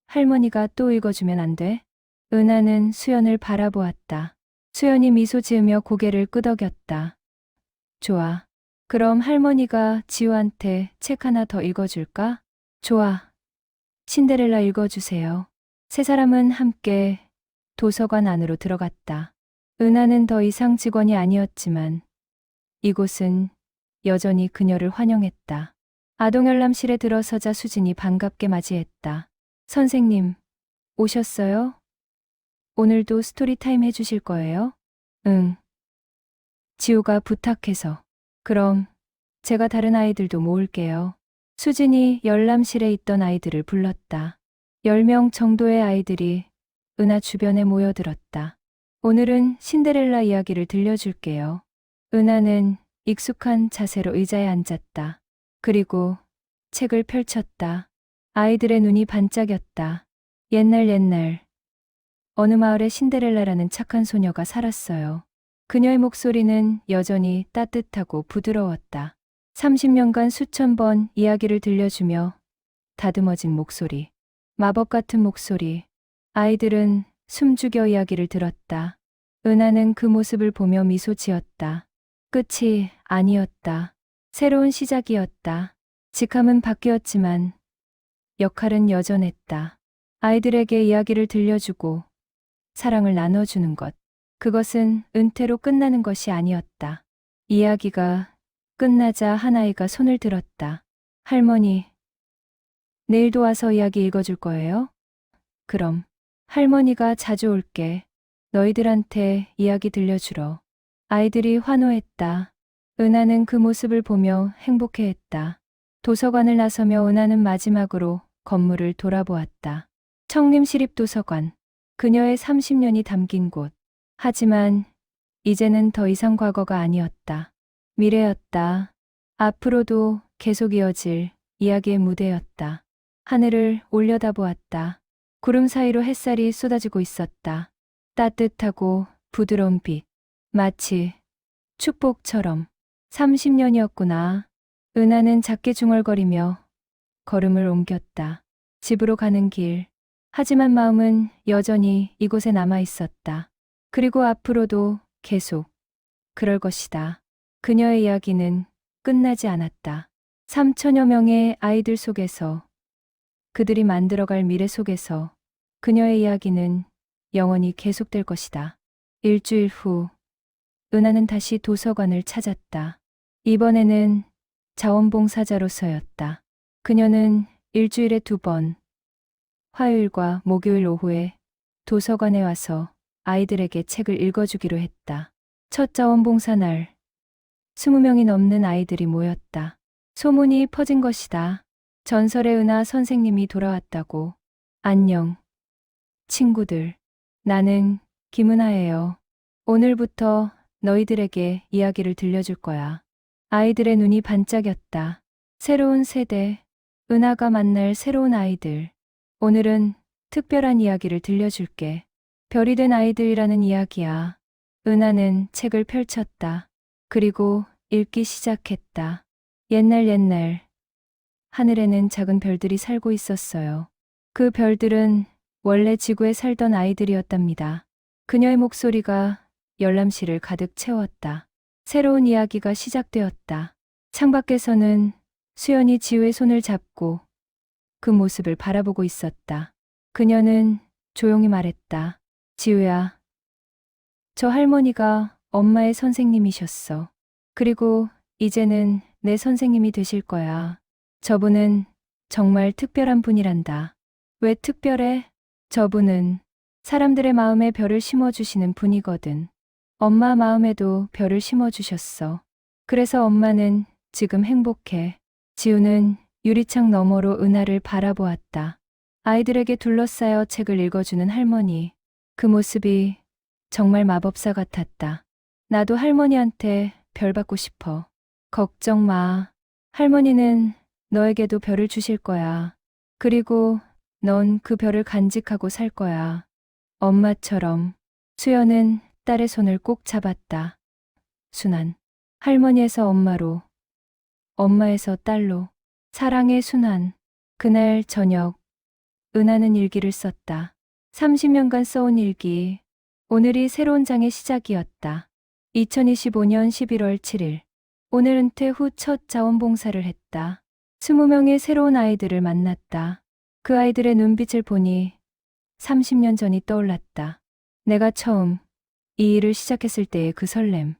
할머니가 또 읽어주면 안 돼? 은하는 수연을 바라보았다. 수연이 미소 지으며 고개를 끄덕였다. 좋아. 그럼 할머니가 지우한테 책 하나 더 읽어줄까? 좋아. 신데렐라 읽어주세요. 세 사람은 함께 도서관 안으로 들어갔다. 은하는 더 이상 직원이 아니었지만 이곳은 여전히 그녀를 환영했다. 아동열람실에 들어서자 수진이 반갑게 맞이했다. 선생님, 오셨어요? 오늘도 스토리타임 해주실 거예요? 응. 지우가 부탁해서. 그럼 제가 다른 아이들도 모을게요. 수진이 열람실에 있던 아이들을 불렀다. 10명 정도의 아이들이 은하 주변에 모여들었다. 오늘은 신데렐라 이야기를 들려줄게요. 은하는 익숙한 자세로 의자에 앉았다. 그리고 책을 펼쳤다. 아이들의 눈이 반짝였다. 옛날 어느 마을에 신데렐라라는 착한 소녀가 살았어요. 그녀의 목소리는 여전히 따뜻하고 부드러웠다. 30년간 수천 번 이야기를 들려주며 다듬어진 목소리, 마법 같은 목소리. 아이들은 숨죽여 이야기를 들었다. 은하는 그 모습을 보며 미소 지었다. 끝이 아니었다. 새로운 시작이었다. 직함은 바뀌었지만 역할은 여전했다. 아이들에게 이야기를 들려주고 사랑을 나눠주는 것. 그것은 은퇴로 끝나는 것이 아니었다. 이야기가 끝나자 한 아이가 손을 들었다. 할머니, 내일도 와서 이야기 읽어줄 거예요? 그럼. 할머니가 자주 올게. 너희들한테 이야기 들려주러. 아이들이 환호했다. 은하는 그 모습을 보며 행복해했다. 도서관을 나서며 은하는 마지막으로 건물을 돌아보았다. 청림시립도서관. 그녀의 30년이 담긴 곳. 하지만 이제는 더 이상 과거가 아니었다. 미래였다. 앞으로도 계속 이어질 이야기의 무대였다. 하늘을 올려다보았다. 구름 사이로 햇살이 쏟아지고 있었다. 따뜻하고 부드러운 빛. 마치 축복처럼. 30년이었구나. 은하는 작게 중얼거리며 걸음을 옮겼다. 집으로 가는 길. 하지만 마음은 여전히 이곳에 남아 있었다. 그리고 앞으로도 계속 그럴 것이다. 그녀의 이야기는 끝나지 않았다. 3천여 명의 아이들 속에서, 그들이 만들어갈 미래 속에서 그녀의 이야기는 영원히 계속될 것이다. 일주일 후, 은하는 다시 도서관을 찾았다. 이번에는 자원봉사자로서였다. 그녀는 일주일에 2번, 화요일과 목요일 오후에 도서관에 와서 아이들에게 책을 읽어주기로 했다. 첫 자원봉사 날, 20명이 넘는 아이들이 모였다. 소문이 퍼진 것이다. 전설의 은하 선생님이 돌아왔다고. 안녕, 친구들. 나는 김은하예요. 오늘부터 너희들에게 이야기를 들려줄 거야. 아이들의 눈이 반짝였다. 새로운 세대, 은하가 만날 새로운 아이들. 오늘은 특별한 이야기를 들려줄게. 별이 된 아이들이라는 이야기야. 은하는 책을 펼쳤다. 그리고 읽기 시작했다. 옛날, 하늘에는 작은 별들이 살고 있었어요. 그 별들은 원래 지구에 살던 아이들이었답니다. 그녀의 목소리가 열람실을 가득 채웠다. 새로운 이야기가 시작되었다. 창밖에서는 수연이 지우의 손을 잡고 그 모습을 바라보고 있었다. 그녀는 조용히 말했다. 지우야, 저 할머니가 엄마의 선생님이셨어. 그리고 이제는 내 선생님이 되실 거야. 저분은 정말 특별한 분이란다. 왜 특별해? 저분은 사람들의 마음에 별을 심어주시는 분이거든. 엄마 마음에도 별을 심어주셨어. 그래서 엄마는 지금 행복해. 지우는 유리창 너머로 은하를 바라보았다. 아이들에게 둘러싸여 책을 읽어주는 할머니. 그 모습이 정말 마법사 같았다. 나도 할머니한테 별 받고 싶어. 걱정 마. 할머니는 너에게도 별을 주실 거야. 그리고 넌 그 별을 간직하고 살 거야. 엄마처럼. 수연은 딸의 손을 꼭 잡았다. 순환. 할머니에서 엄마로, 엄마에서 딸로. 사랑의 순환. 그날 저녁, 은하는 일기를 썼다. 30년간 써온 일기. 오늘이 새로운 장의 시작이었다. 2025년 11월 7일. 오늘 은퇴 후 첫 자원봉사를 했다. 20명의 새로운 아이들을 만났다. 그 아이들의 눈빛을 보니 30년 전이 떠올랐다. 내가 처음 이 일을 시작했을 때의 그 설렘.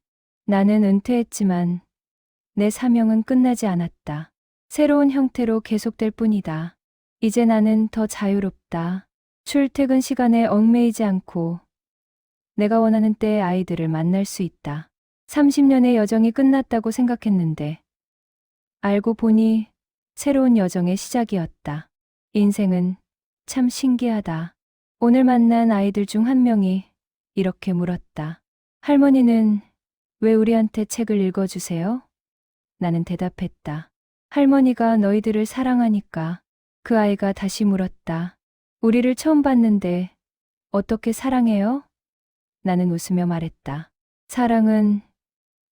나는 은퇴했지만 내 사명은 끝나지 않았다. 새로운 형태로 계속될 뿐이다. 이제 나는 더 자유롭다. 출퇴근 시간에 얽매이지 않고 내가 원하는 때의 아이들을 만날 수 있다. 30년의 여정이 끝났다고 생각했는데 알고 보니 새로운 여정의 시작이었다. 인생은 참 신기하다. 오늘 만난 아이들 중 한 명이 이렇게 물었다. 할머니는 왜 우리한테 책을 읽어주세요? 나는 대답했다. 할머니가 너희들을 사랑하니까. 그 아이가 다시 물었다. 우리를 처음 봤는데 어떻게 사랑해요? 나는 웃으며 말했다. 사랑은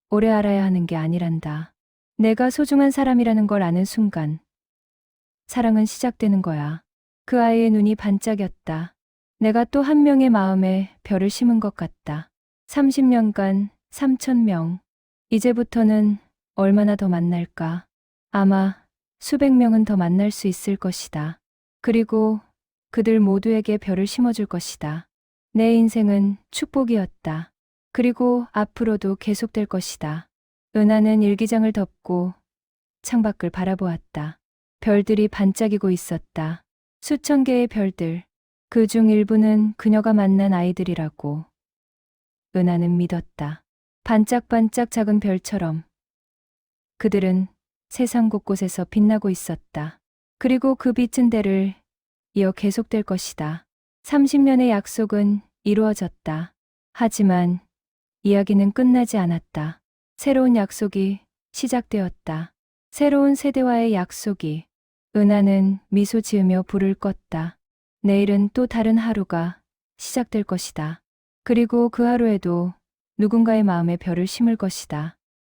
오래 알아야 하는 게 아니란다. 내가 소중한 사람이라는 걸 아는 순간 사랑은 시작되는 거야. 그 아이의 눈이 반짝였다. 내가 또 한 명의 마음에 별을 심은 것 같다. 30년간 3,000명. 이제부터는 얼마나 더 만날까? 아마 수백 명은 더 만날 수 있을 것이다. 그리고 그들 모두에게 별을 심어줄 것이다. 내 인생은 축복이었다. 그리고 앞으로도 계속될 것이다. 은하는 일기장을 덮고 창밖을 바라보았다. 별들이 반짝이고 있었다. 수천 개의 별들. 그중 일부는 그녀가 만난 아이들이라고 은하는 믿었다. 반짝반짝 작은 별처럼 그들은 세상 곳곳에서 빛나고 있었다. 그리고 그 빛은 대를 이어 계속될 것이다. 30년의 약속은 이루어졌다. 하지만 이야기는 끝나지 않았다. 새로운 약속이 시작되었다. 새로운 세대와의 약속이. 은하는 미소 지으며 불을 껐다. 내일은 또 다른 하루가 시작될 것이다. 그리고 그 하루에도 누군가의 마음에 별을 심을 것이다.